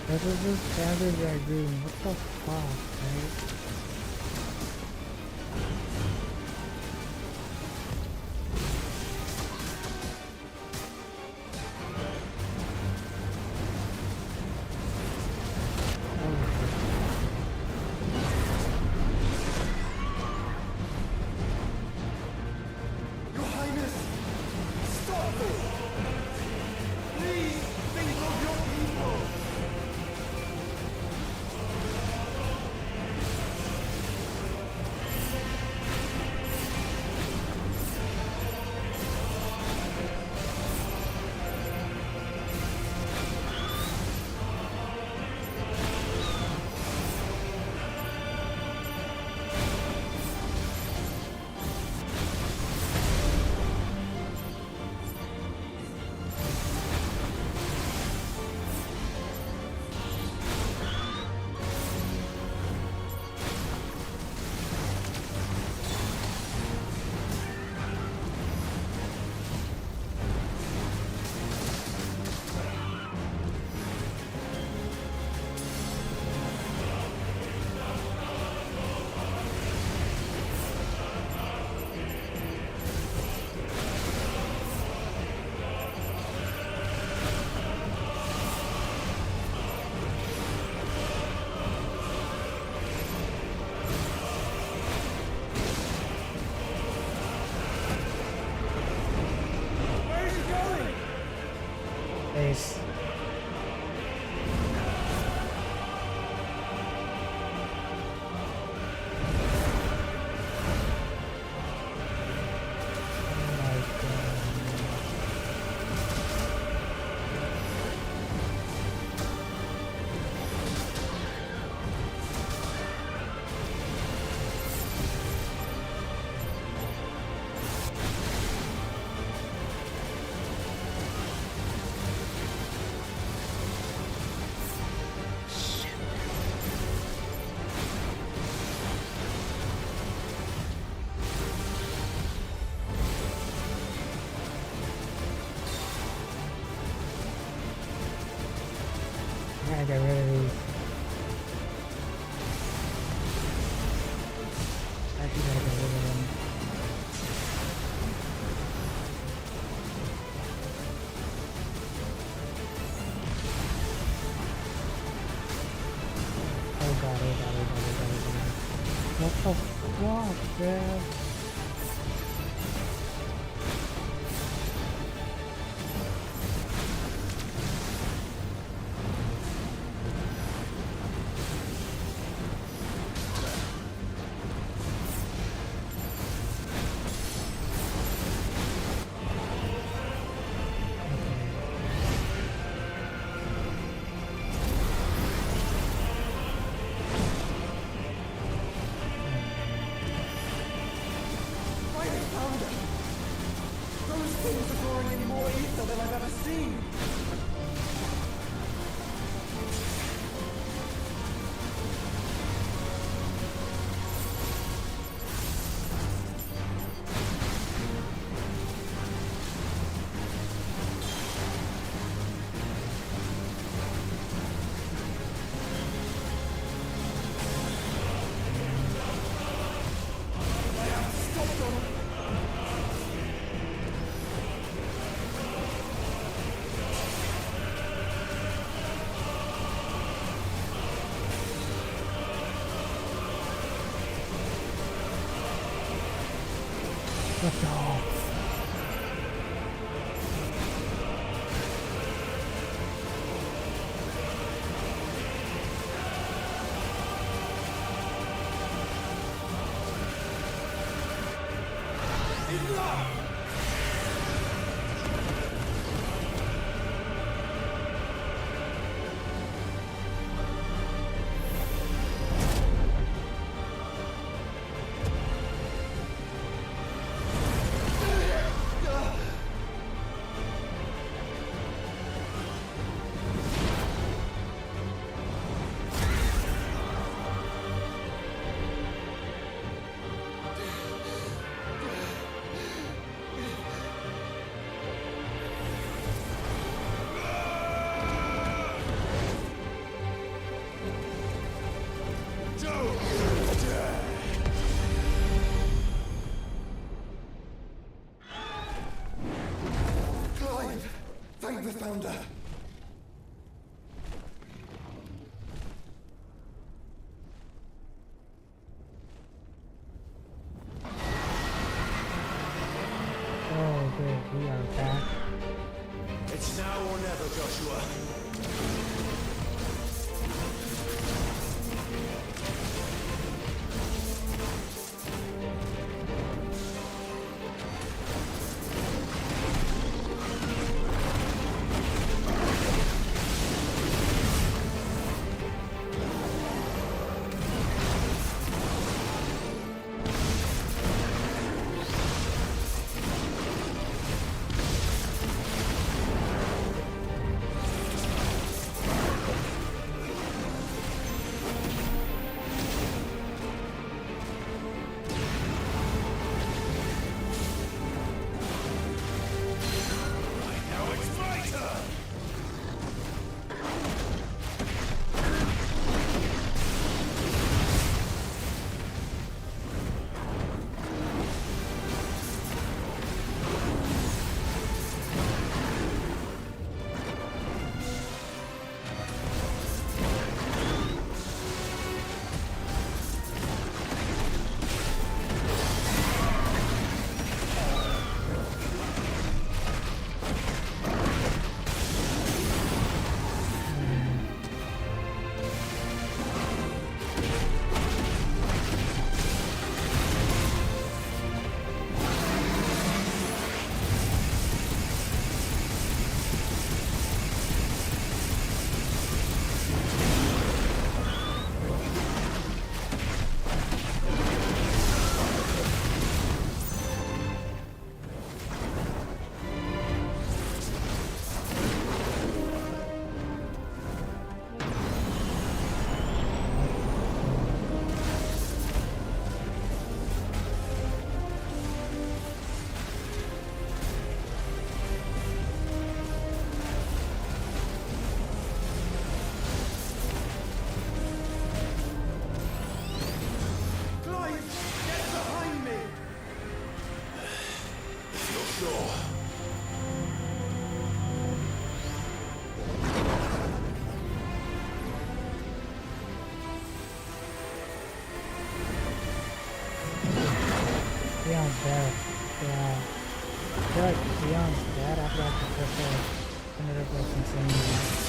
This is just standard Dragoon. What the fuck, right? Your Highness, stop this! Please think of your people! Ace. I gotta get rid of these. Actually gotta get rid of them. Oh god, oh god, oh god, oh god, oh god. What the fuck, man? Let's go. Thank the Founder! Oh, great, we are back. It's now or never, Joshua. Leon's dead. Yeah. I feel like Leon's dead after like the first ended up like insane.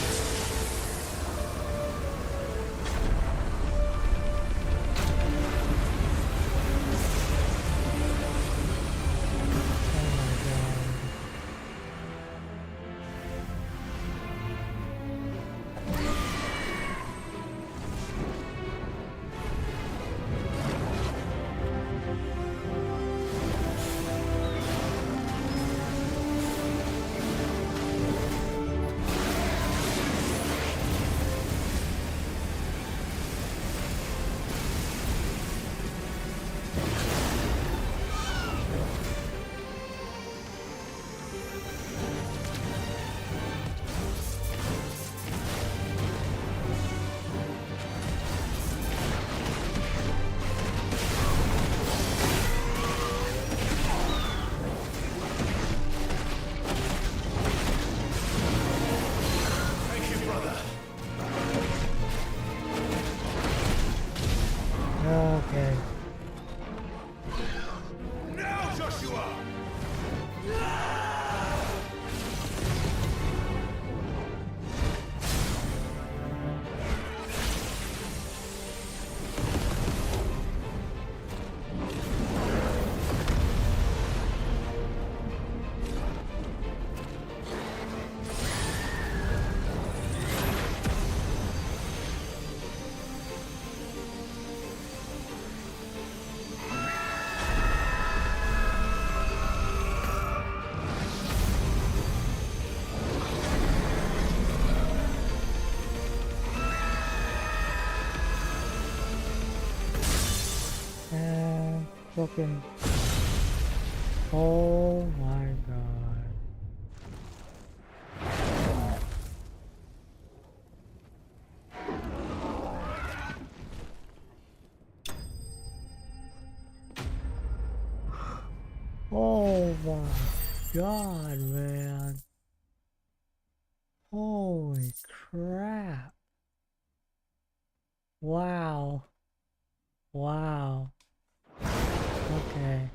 fucking... Oh my god. Oh my god, man. Holy crap. Wow. Wow. Okay.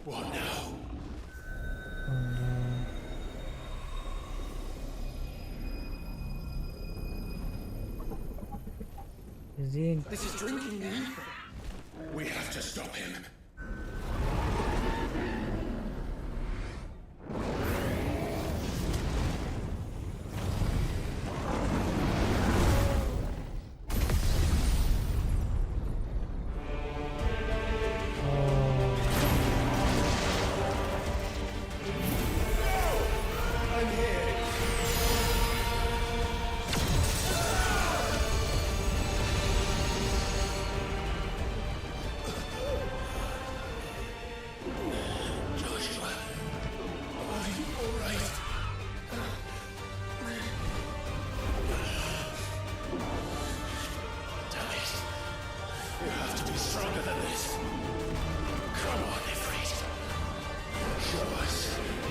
What now? Oh no. Is he in... This is drinking the ether. We have to stop him. Stronger than this. Come on, Ffxvi. Show us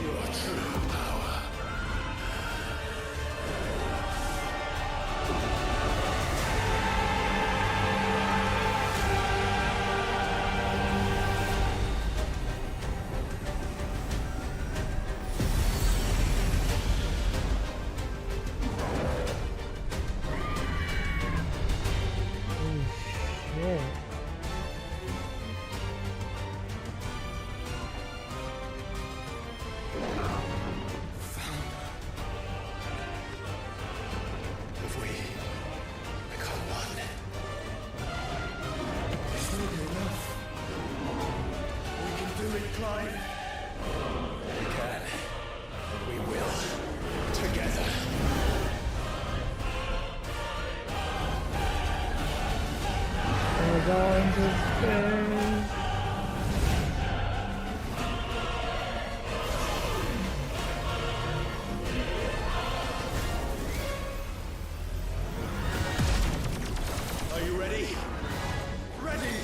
your true power. Shit. If we become one, this will be enough. We can do it, Clive. We can. We will. Together. We're going to space. Are you ready? Ready!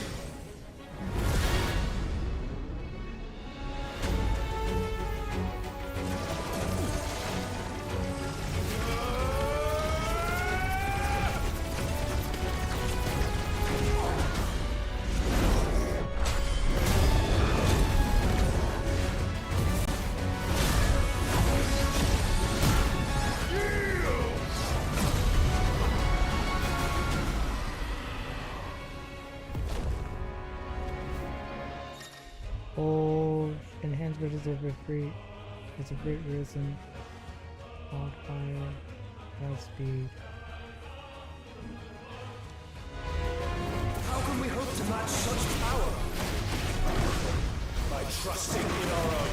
Oh, enhanced versus of retreat. It's a great risen. Wildfire. High speed. How can we hope to match such power? By trusting in our own.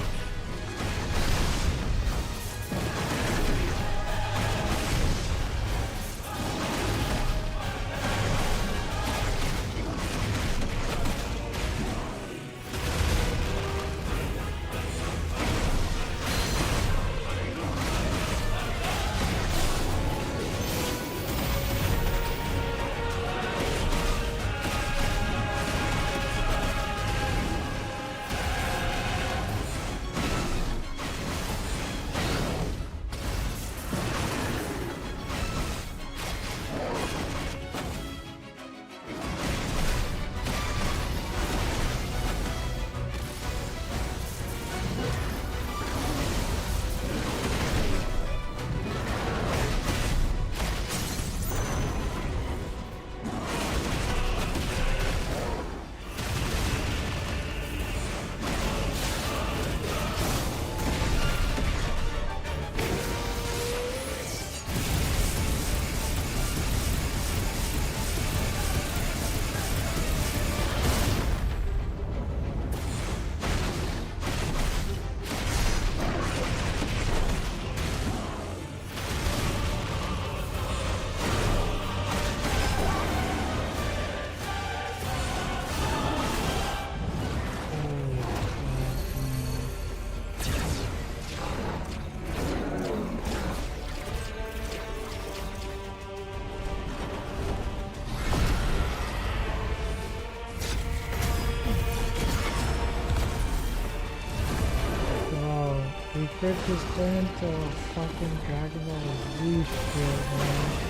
shit just turned into a fucking Dragon Ball Z shit, man.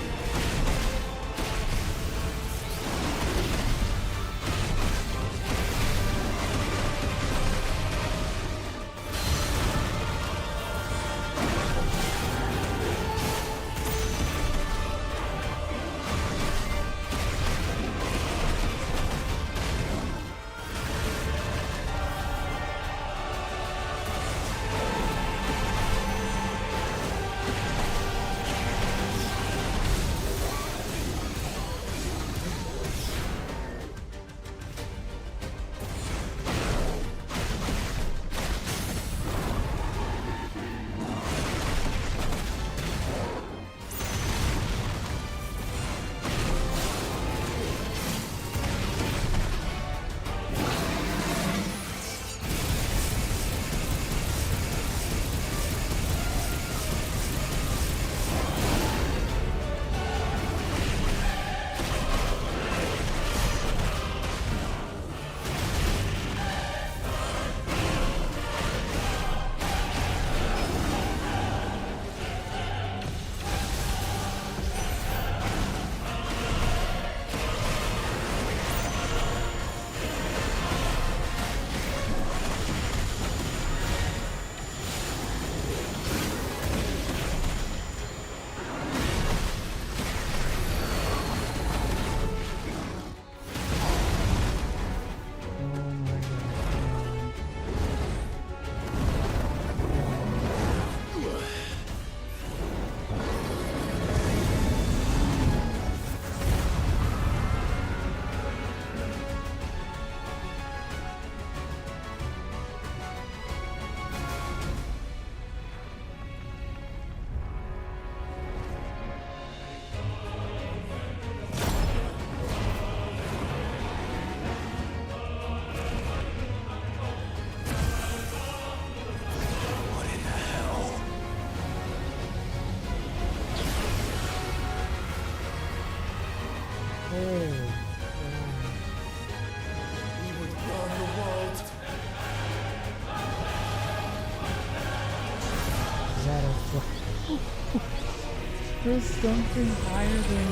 There's something higher than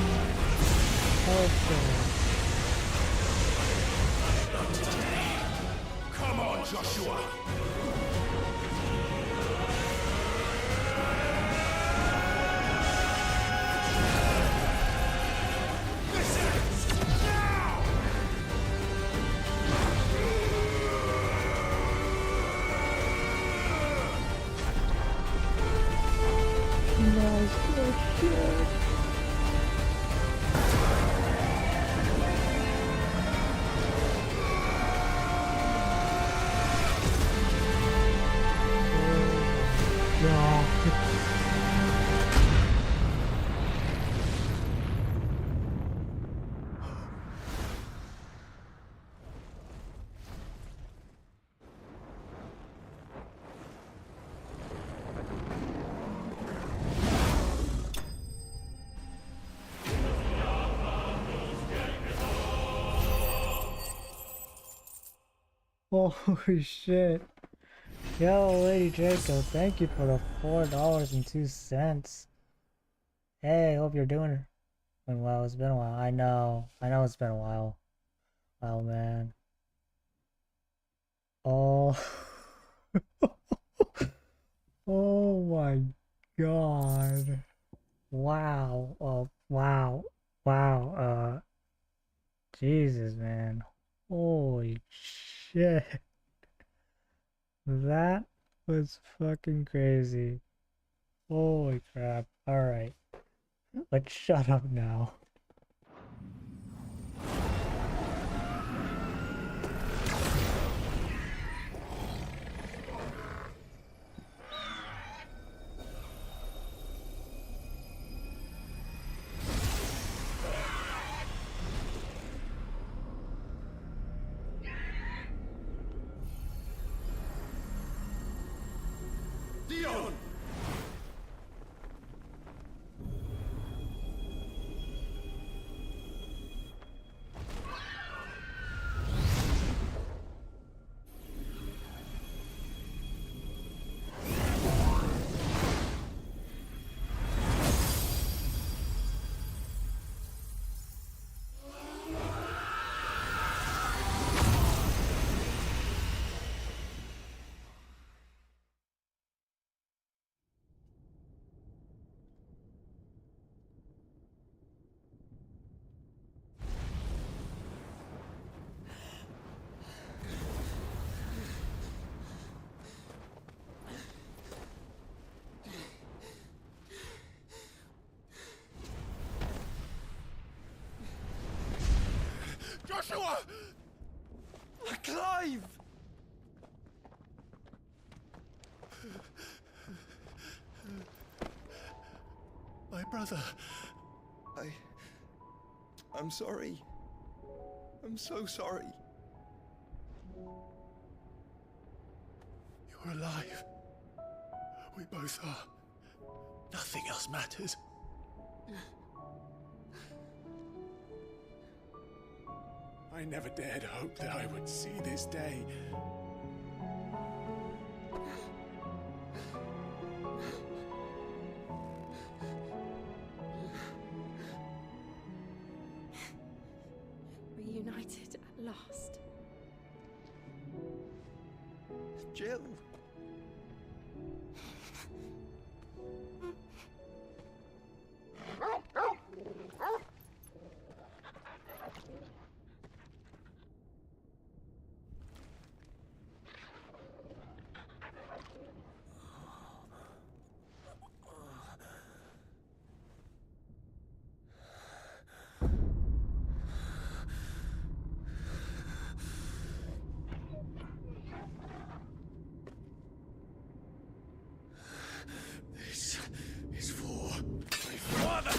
health. Not today. Come on, Joshua. Holy shit. Yo, Lady Draco, thank you for the $4.02. Hey, hope you're doing well. It's been a while. I know it's been a while. Wow, man. Oh. Oh my god. Wow. Oh, wow. Wow. Jesus, man. Holy shit. That was fucking crazy. Holy crap. Alright. Let's shut up now. Joshua! Clive! My brother. I'm sorry. I'm so sorry. You're alive. We both are. Nothing else matters. I never dared hope that I would see this day. Reunited at last. Jill. This is for my father!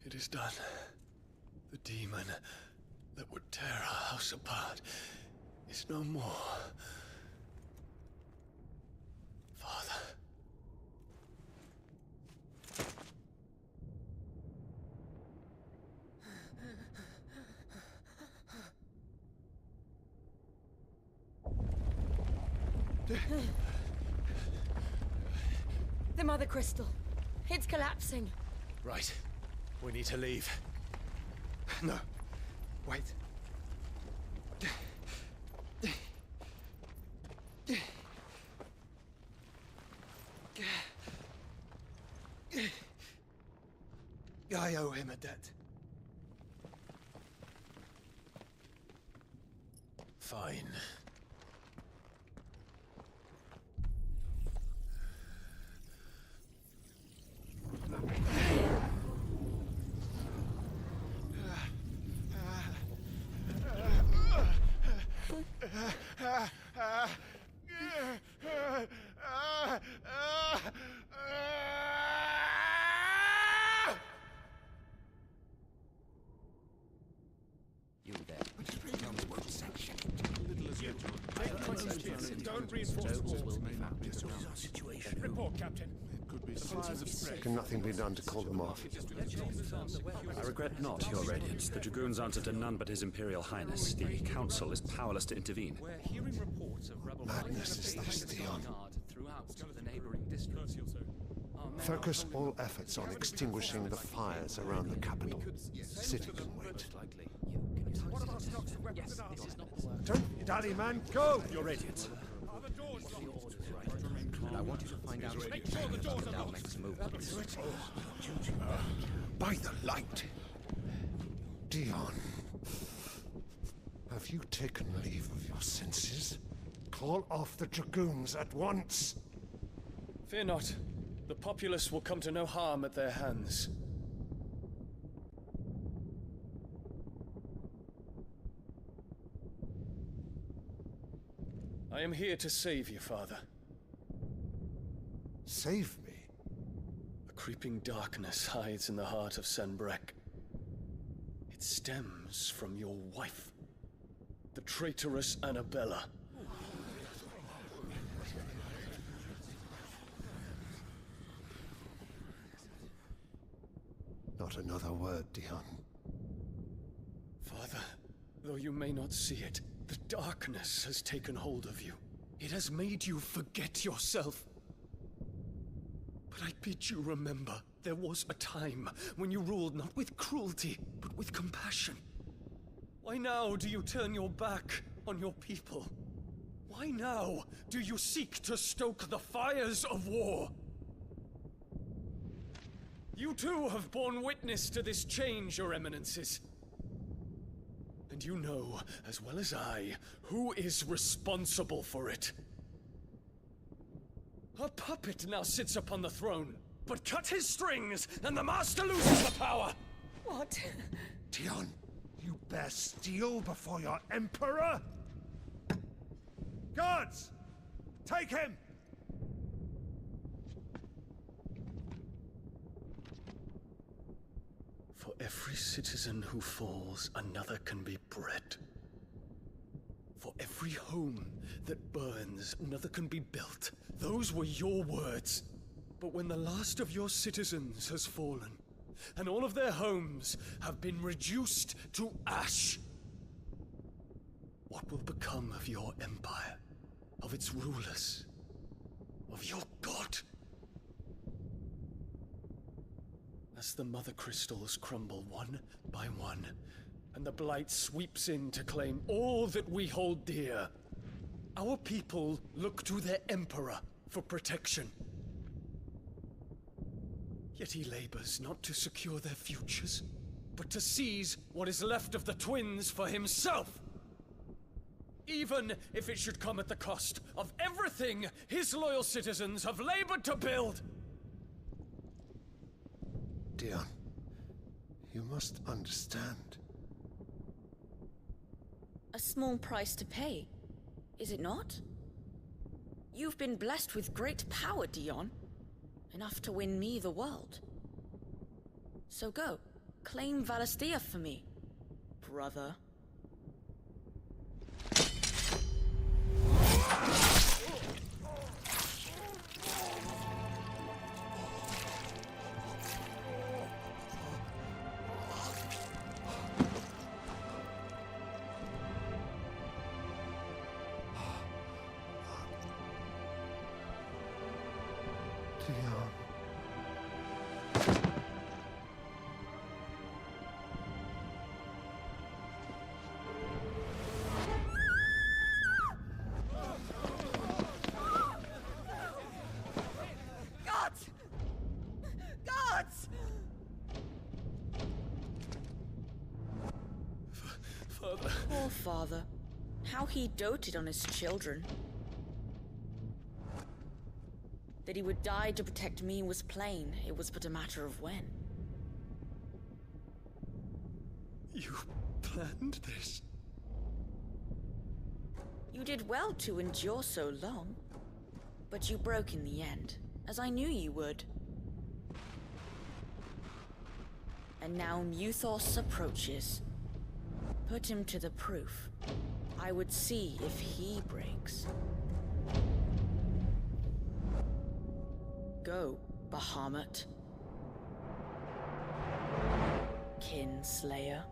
It is done. The demon that would tear our house apart is no more. Father. The Mother Crystal. It's collapsing. Right. We need to leave. No. Wait. I owe him a debt. Fine. You there. Don't reinforce the walls. Situation. Report, Captain. Can nothing be done to call them off? I regret not, Your Radiance. The Dragoons answer to none but His Imperial Highness. The Council is powerless to intervene. We're hearing reports of rebel Madness is this, Dion. throughout the neighboring districts. Focus all efforts on extinguishing the fires around the capital. City can wait. Don't dally, man, go! Your Radiance. And I want you to find out about Dalmec's movements. By the light! Dion, have you taken leave of your senses? Call off the Dragoons at once! Fear not. The populace will come to no harm at their hands. I am here to save you, Father. Save me? A creeping darkness hides in the heart of Sanbrek. It stems from your wife, the traitorous Annabella. Not another word, Dion. Father, though you may not see it, The darkness has taken hold of you. It has made you forget yourself. But I bid you remember, there was a time when you ruled not with cruelty, but with compassion. Why now do you turn your back on your people? Why now do you seek to stoke the fires of war? You too have borne witness to this change, Your Eminences. And you know, as well as I, who is responsible for it. A puppet now sits upon the throne, but cut his strings, and the master loses the power! What? Dion, you bear steel before your emperor? Guards! Take him! For every citizen who falls, another can be bred. For every home that burns, another can be built. Those were your words. But when the last of your citizens has fallen, and all of their homes have been reduced to ash, what will become of your empire, of its rulers, of your god? As the mother crystals crumble one by one, and the blight sweeps in to claim all that we hold dear, our people look to their emperor for protection. Yet he labors not to secure their futures, but to seize what is left of the twins for himself. Even if it should come at the cost of everything his loyal citizens have labored to build. Dion, you must understand. A small price to pay, is it not? You've been blessed with great power, Dion. Enough to win me the world. So go, claim Valisthea for me, brother. Poor father. How he doted on his children. That he would die to protect me was plain. It was but a matter of when. You planned this? You did well to endure so long. But you broke in the end, as I knew you would. And now Muthos approaches. Put him to the proof. I would see if he breaks. Go, Bahamut. Kinslayer.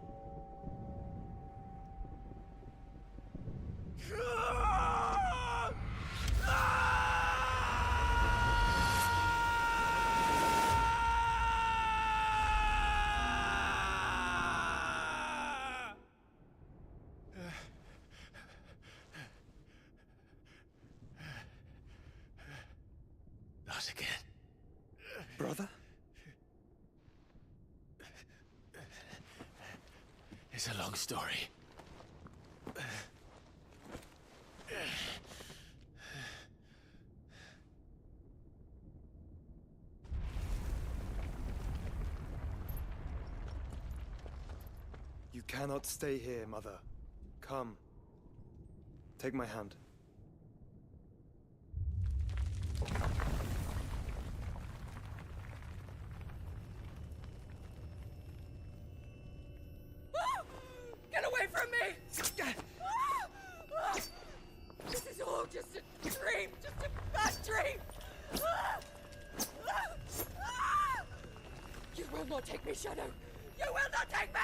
Not again. Brother? It's a long story. You cannot stay here, Mother. Come. Take my hand. Get away from me! This is all just a dream, just a bad dream! You will not take me, Shadow! You will not take me!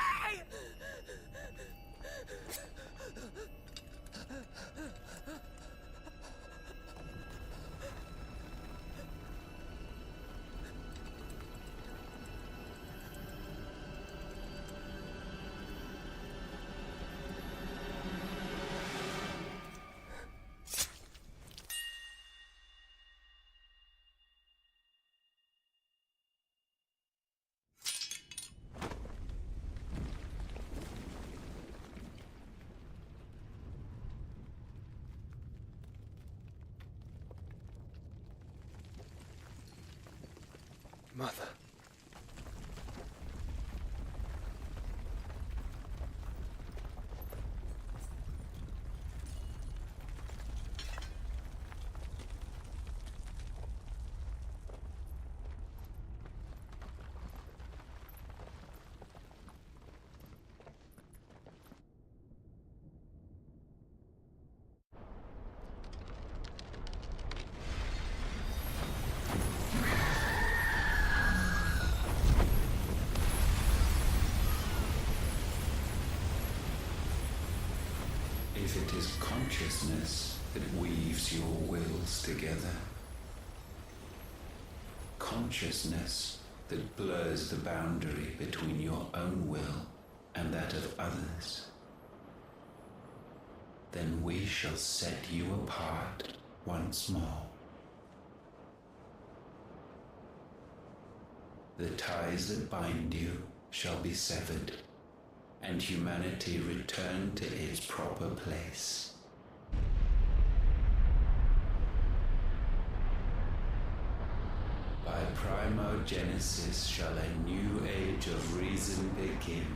Mother. If it is consciousness that weaves your wills together, consciousness that blurs the boundary between your own will and that of others, then we shall set you apart once more. The ties that bind you shall be severed, and humanity return to its proper place. By primogenesis shall a new age of reason begin.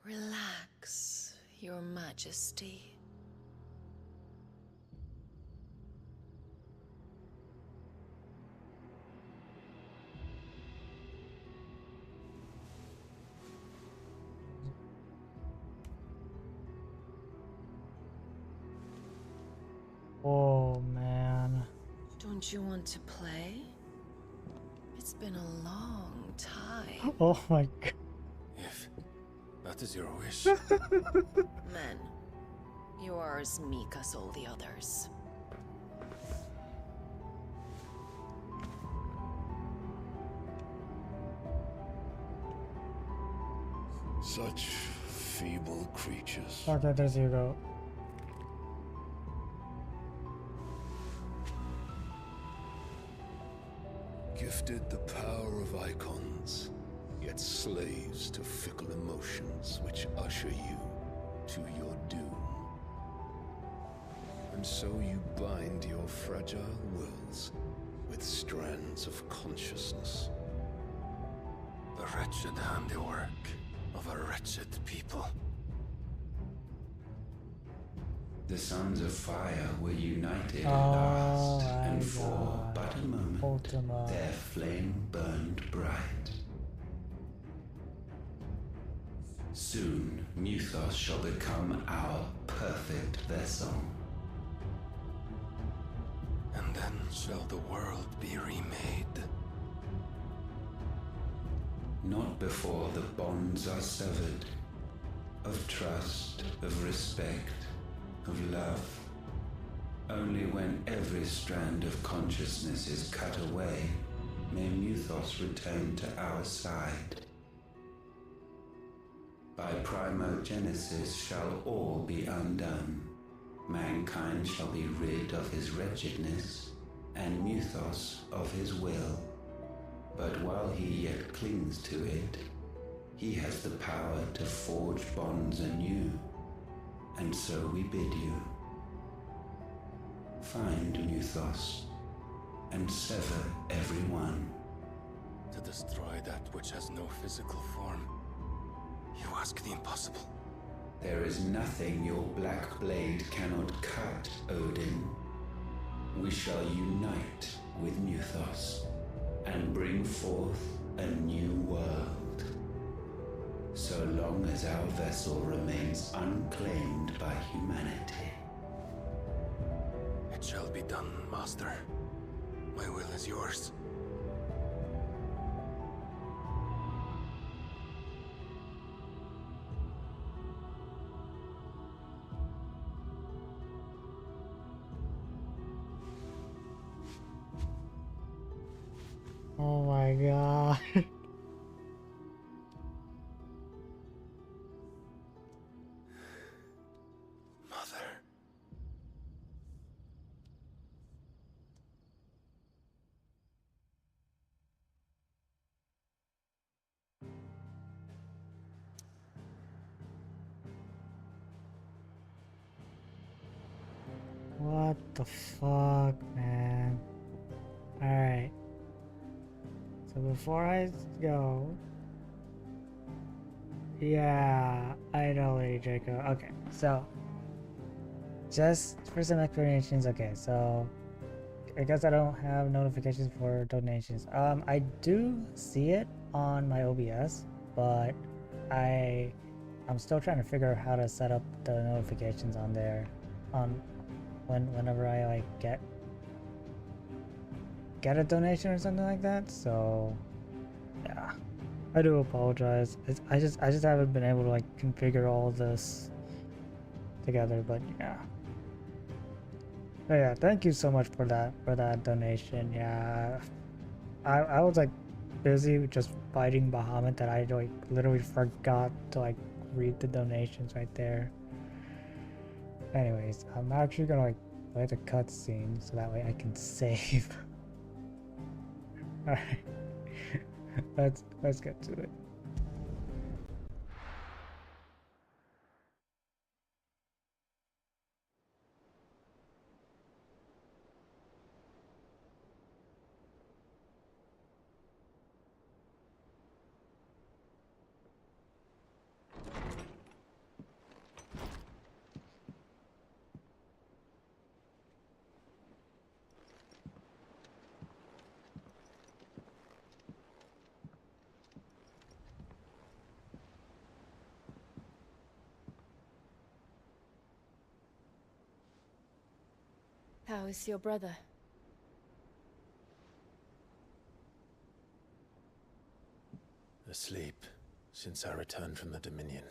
Relax, Your Majesty. Oh man. Don't you want to play? It's been a long time. Oh my god. If that is your wish. Men, you are as meek as all the others. Such feeble creatures. Okay, there you go. Gifted the power of icons, yet slaves to fickle emotions which usher you to your doom. And so you bind your fragile wills with strands of consciousness. The wretched handiwork of a wretched people. The Sons of Fire were united at last, and for but a moment, their flame burned bright. Soon, Muthos shall become our perfect vessel. And then shall the world be remade. Not before the bonds are severed, of trust, of respect, of love. Only when every strand of consciousness is cut away, may Muthos return to our side. By primogenesis shall all be undone. Mankind shall be rid of his wretchedness, and Muthos of his will. But while he yet clings to it, he has the power to forge bonds anew. And so we bid you, find Muthos, and sever every one. To destroy that which has no physical form, you ask the impossible. There is nothing your black blade cannot cut, Odin. We shall unite with Muthos, and bring forth a new world. So long as our vessel remains unclaimed by humanity. It shall be done, Master. My will is yours. Oh my god. Mother. What the fuck, man? Alright. So before I go... Yeah, I know, Lady Draco. Okay, so... Just for some explanations, okay, so... I guess I don't have notifications for donations. I do see it on my OBS, but I'm still trying to figure out how to set up the notifications on there, whenever I like get a donation or something like that. So yeah, I do apologize. I just haven't been able to like configure all of this together, but yeah. But yeah, thank you so much for that donation. Yeah, I was like busy with just fighting Bahamut that I like literally forgot to like read the donations right there. Anyways, I'm actually gonna like play the cutscene so that way I can save. Alright. Let's get to it. How is your brother? Asleep since I returned from the Dominion.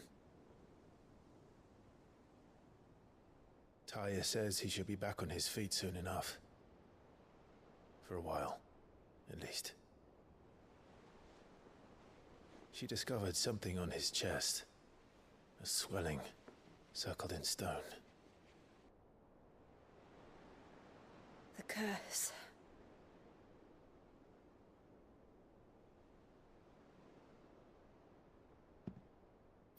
Taya says he should be back on his feet soon enough. For a while, at least. She discovered something on his chest. A swelling, circled in stone. The curse.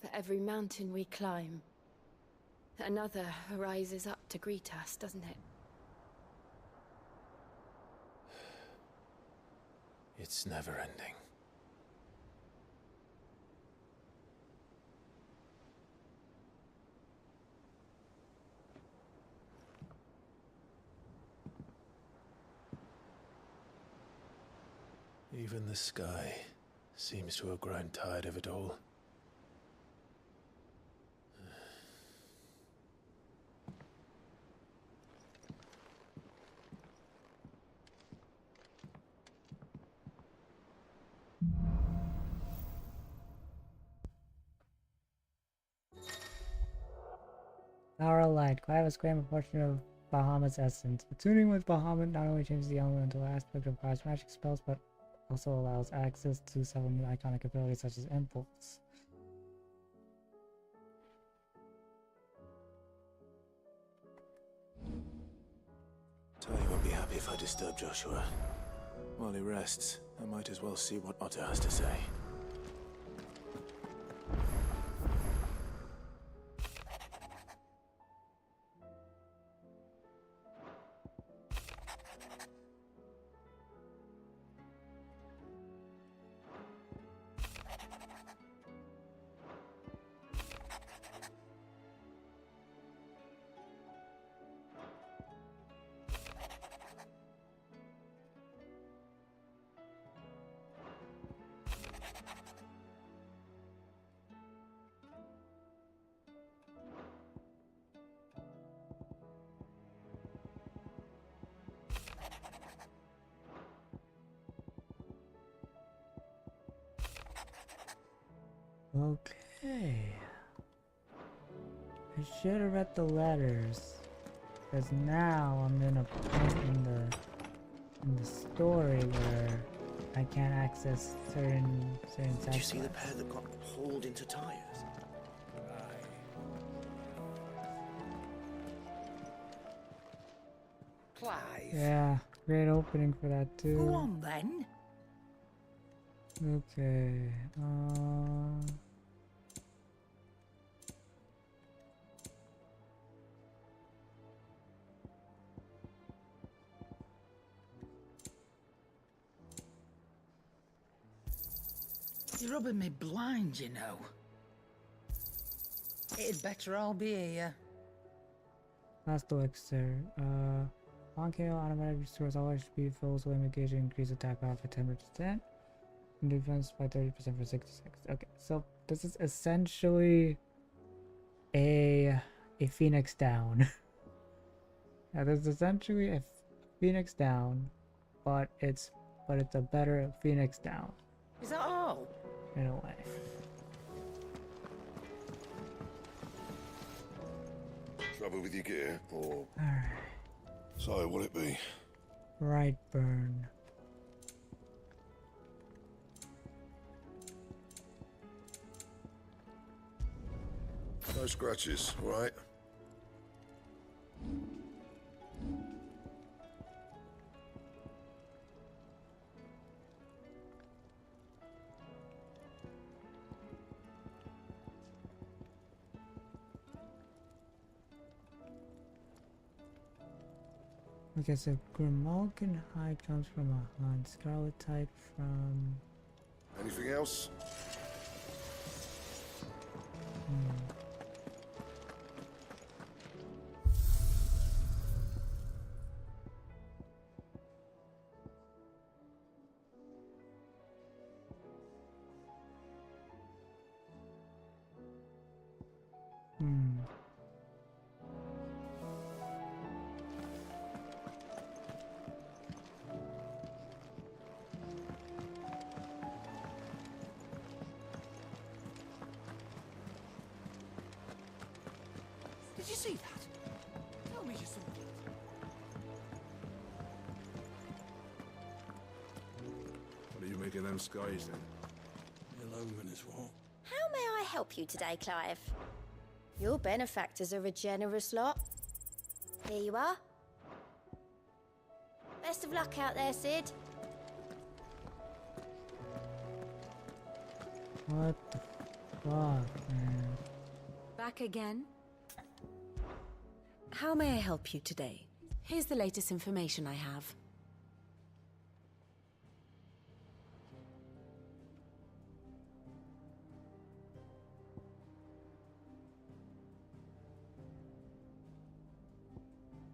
For every mountain we climb, another rises up to greet us, doesn't it? It's never ending. Even the sky seems to have grown tired of it all. Power Light. Clive claim a portion of Bahamut's essence. Attuning with Bahamut not only changes the elemental aspect of Clive's magic spells, but also allows access to several new iconic abilities such as Impulse. Taya won't be happy if I disturb Joshua. While he rests, I might as well see what Otter has to say. Okay. I should have read the letters, because now I'm in a point in the story where I can't access certain Did you see the sections. pair that got hauled into tires? Clive. Yeah, great opening for that too. Go on then. Okay. You're rubbing me blind, you know. It'd better all be here. Last elixir. On KO, automatic restores all HP full swing engaging, increase attack power for 10%, and defense by 30% for 66. Okay, so this is essentially a Phoenix down. Yeah, this is essentially a Phoenix down, but it's a better Phoenix down. Is that all? In a way. Trouble with your gear, or... Alright. So, what'll it be? Right burn. No scratches, right? Okay, so Grimalkin hide comes from a hunt. Scarlet type from... Anything else? Did you see that? Tell me you saw it. What are you making them skies then? Your omen is what? How may I help you today, Clive? Your benefactors are a generous lot. Here you are. Best of luck out there, Sid. What the fuck, man? Back again? How may I help you today? Here's the latest information I have.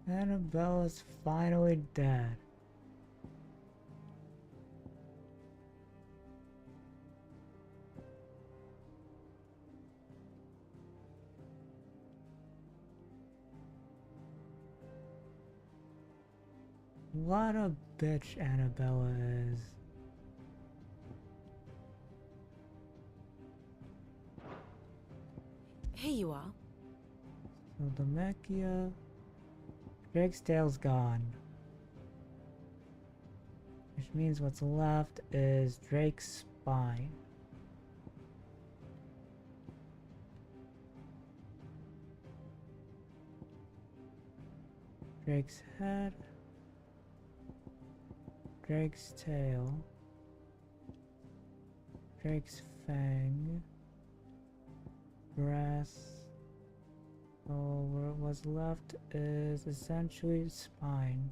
Annabella's finally dead. What a bitch Annabella is. Here you are. So the Mechia... Drake's tail's gone. Which means what's left is Drake's spine. Drake's head. Drake's tail. Drake's fang. Breast. So what's left is essentially spine.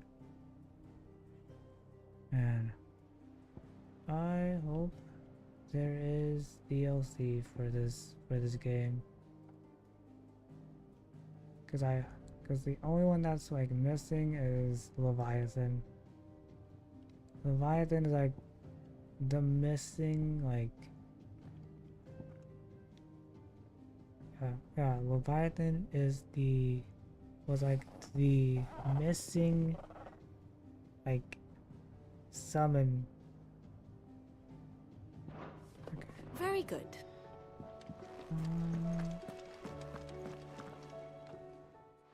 And I hope there is DLC for this game. Cause the only one that's like missing is Leviathan. Leviathan is like the missing like yeah, Leviathan was like the missing like summon. Okay. Very good.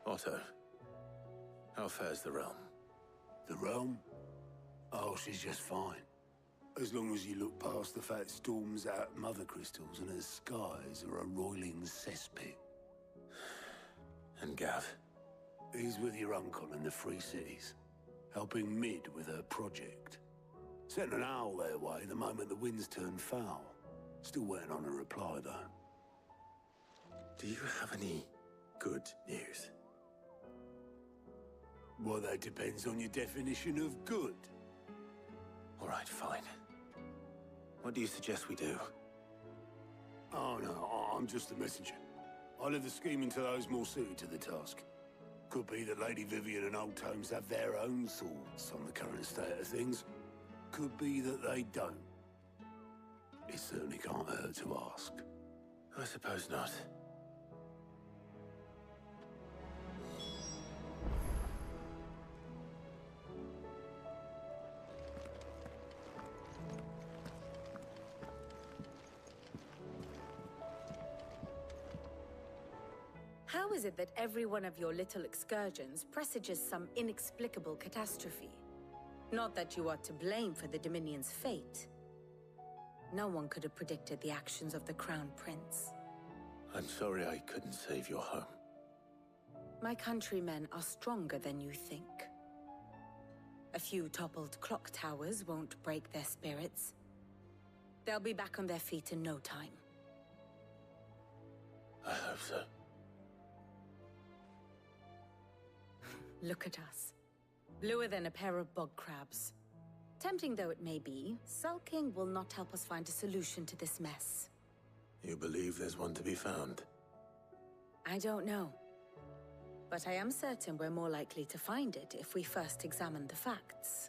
Otto, how fares the realm? The realm? Oh, she's just fine. As long as you look past the fact storms out mother crystals and her skies are a roiling cesspit. And Gav? He's with your uncle in the Free Cities, helping Mid with her project. Sent an owl their way the moment the winds turned foul. Still waiting on a reply, though. Do you have any good news? Well, that depends on your definition of good. All right, fine. What do you suggest we do? Oh no, I'm just a messenger. I leave the scheming to those more suited to the task. Could be that Lady Vivian and Old Tomes have their own thoughts on the current state of things. Could be that they don't. It certainly can't hurt to ask. I suppose not. How is it that every one of your little excursions presages some inexplicable catastrophe? Not that you are to blame for the Dominion's fate. No one could have predicted the actions of the Crown Prince. I'm sorry I couldn't save your home. My countrymen are stronger than you think. A few toppled clock towers won't break their spirits. They'll be back on their feet in no time. I hope so. Look at us. Bluer than a pair of bog crabs. Tempting though it may be, sulking will not help us find a solution to this mess. You believe there's one to be found? I don't know. But I am certain we're more likely to find it if we first examine the facts.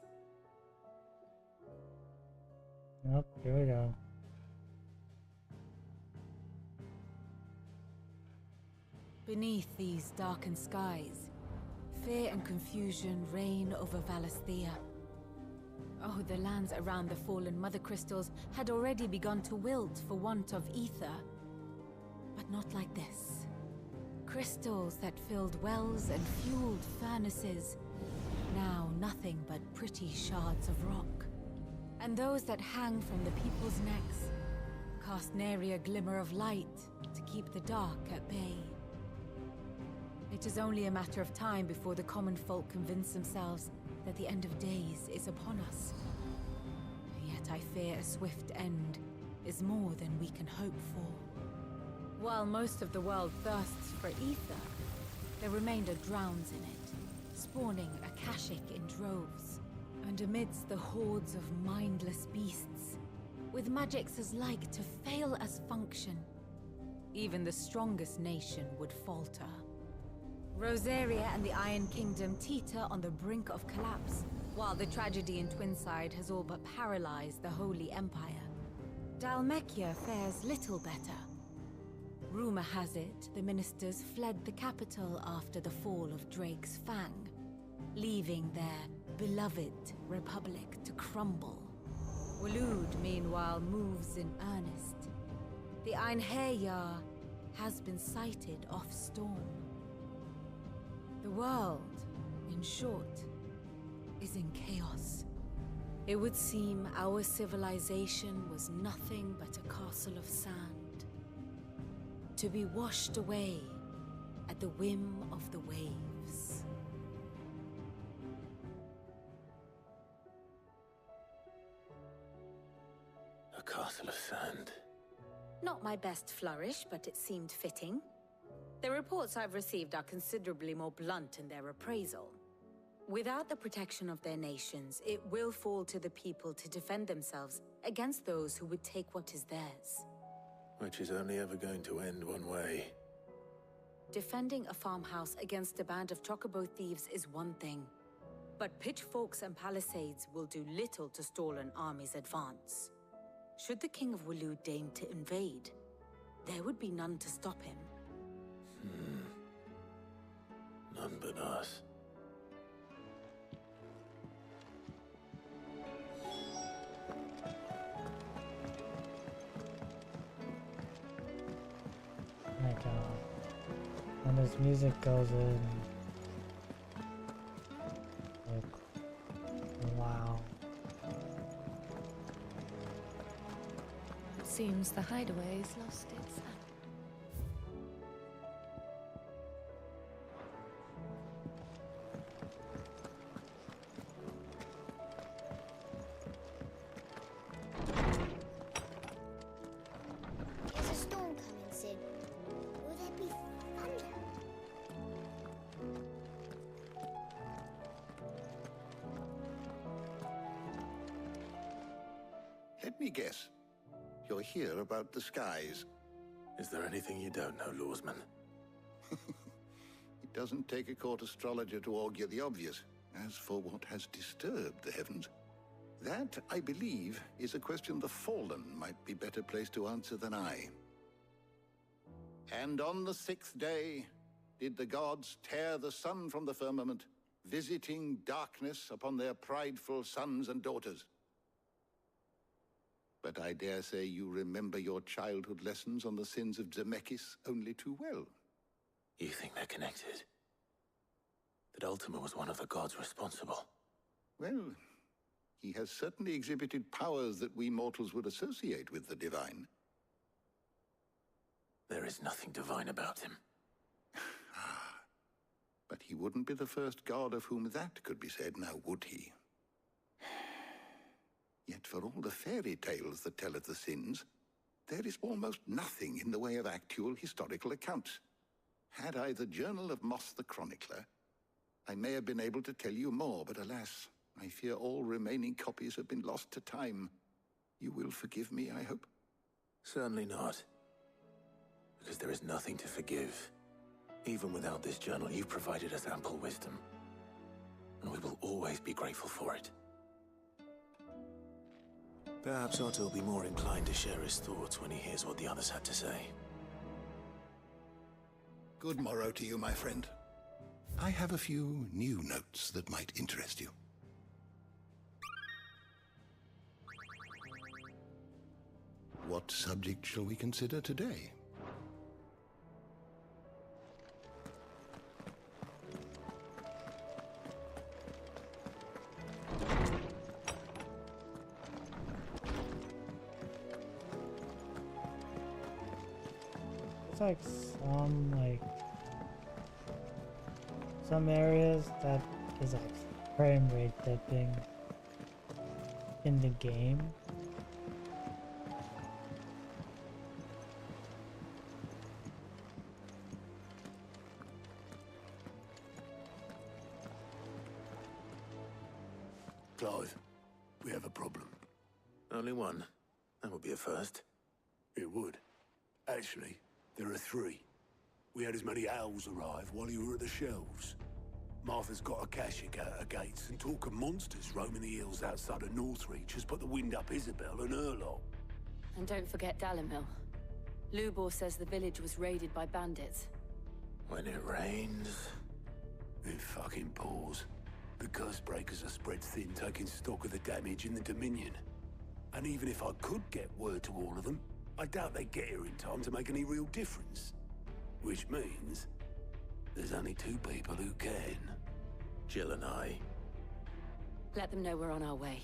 Yep, here we go. Beneath these darkened skies, fear and confusion reign over Valisthea. Oh, the lands around the fallen Mother Crystals had already begun to wilt for want of ether. But not like this. Crystals that filled wells and fueled furnaces, now nothing but pretty shards of rock. And those that hang from the people's necks cast nary a glimmer of light to keep the dark at bay. It is only a matter of time before the common folk convince themselves that the end of days is upon us. Yet I fear a swift end is more than we can hope for. While most of the world thirsts for ether, the remainder drowns in it, spawning Akashic in droves. And amidst the hordes of mindless beasts, with magics as like to fail as function, even the strongest nation would falter. Rosaria and the Iron Kingdom teeter on the brink of collapse, while the tragedy in Twinside has all but paralyzed the Holy Empire. Dhalmekia fares little better. Rumor has it the ministers fled the capital after the fall of Drake's Fang, leaving their beloved republic to crumble. Waloed, meanwhile, moves in earnest. The Einherjar has been sighted off Storm. The world, in short, is in chaos. It would seem our civilization was nothing but a castle of sand, to be washed away at the whim of the waves. A castle of sand. Not my best flourish, but it seemed fitting. The reports I've received are considerably more blunt in their appraisal. Without the protection of their nations, it will fall to the people to defend themselves against those who would take what is theirs. Which is only ever going to end one way. Defending a farmhouse against a band of chocobo thieves is one thing, but pitchforks and palisades will do little to stall an army's advance. Should the King of Waloed deign to invade, there would be none to stop him. None but us. My God. When this music goes in, like, wow. It seems the hideaway has lost its sound. There's a storm coming soon. Will there be thunder? Let me guess. You're here about the skies. Is there anything you don't know, Lawsman? It doesn't take a court astrologer to augur the obvious. As for what has disturbed the heavens, that, I believe, is a question the Fallen might be better placed to answer than I. And on the 6th day did the gods tear the sun from the firmament, visiting darkness upon their prideful sons and daughters. But I dare say you remember your childhood lessons on the sins of Zemeckis only too well. You think they're connected? That Ultima was one of the gods responsible? Well, he has certainly exhibited powers that we mortals would associate with the divine. There is nothing divine about him. But he wouldn't be the first god of whom that could be said, now would he? Yet for all the fairy tales that tell of the sins, there is almost nothing in the way of actual historical accounts. Had I the Journal of Moss the Chronicler, I may have been able to tell you more, but alas, I fear all remaining copies have been lost to time. You will forgive me, I hope? Certainly not. Because there is nothing to forgive. Even without this journal, you've provided us ample wisdom. And we will always be grateful for it. Perhaps Otto will be more inclined to share his thoughts when he hears what the others had to say. Good morrow to you, my friend. I have a few new notes that might interest you. What subject shall we consider today? It's like some areas that is like frame rate dipping in the game. Clive, we have a problem. Only one. That would be a first. It would. Actually, there are 3. We had as many owls arrive while you were at the shelves. Martha's got a Akashic at her gates, and talk of monsters roaming the hills outside of Northreach has put the wind up Isabel and her lot. And don't forget Dalimil. Lubor says the village was raided by bandits. When it rains... It fucking pours. The curse breakers are spread thin, taking stock of the damage in the Dominion. And even if I could get word to all of them, I doubt they'd get here in time to make any real difference. Which means there's only 2 people who can. Jill and I. Let them know we're on our way.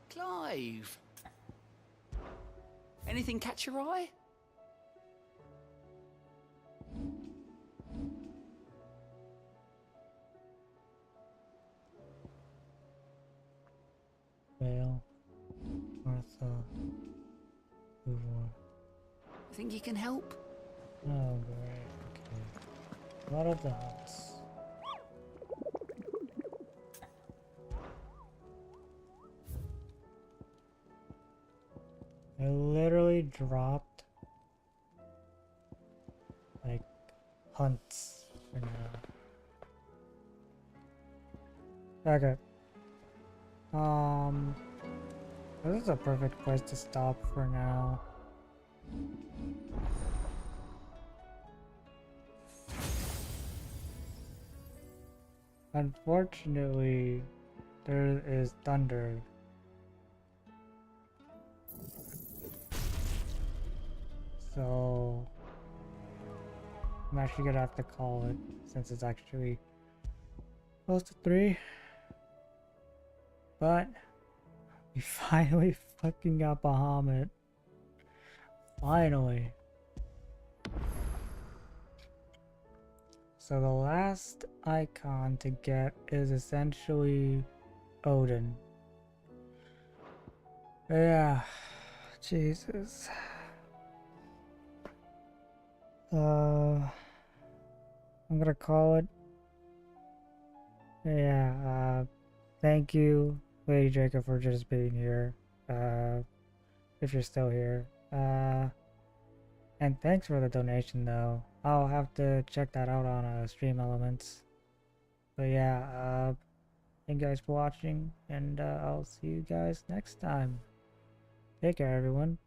Clive! Anything catch your eye? Vale, Martha, Uvor. Think you can help? Oh, great. Okay. A lot of dots. I literally dropped like hunts for now. Okay. This is a perfect place to stop for now. Unfortunately, there is thunder. So I'm actually gonna have to call it since it's actually close to 3. But we finally fucking got Bahamut. Finally. So the last icon to get is essentially Odin. Yeah, Jesus. I'm gonna call it Yeah, thank you, Lady Jacob, for just being here. If you're still here. And thanks for the donation, though. I'll have to check that out on Stream Elements. But yeah, thank you guys for watching, and I'll see you guys next time. Take care, everyone.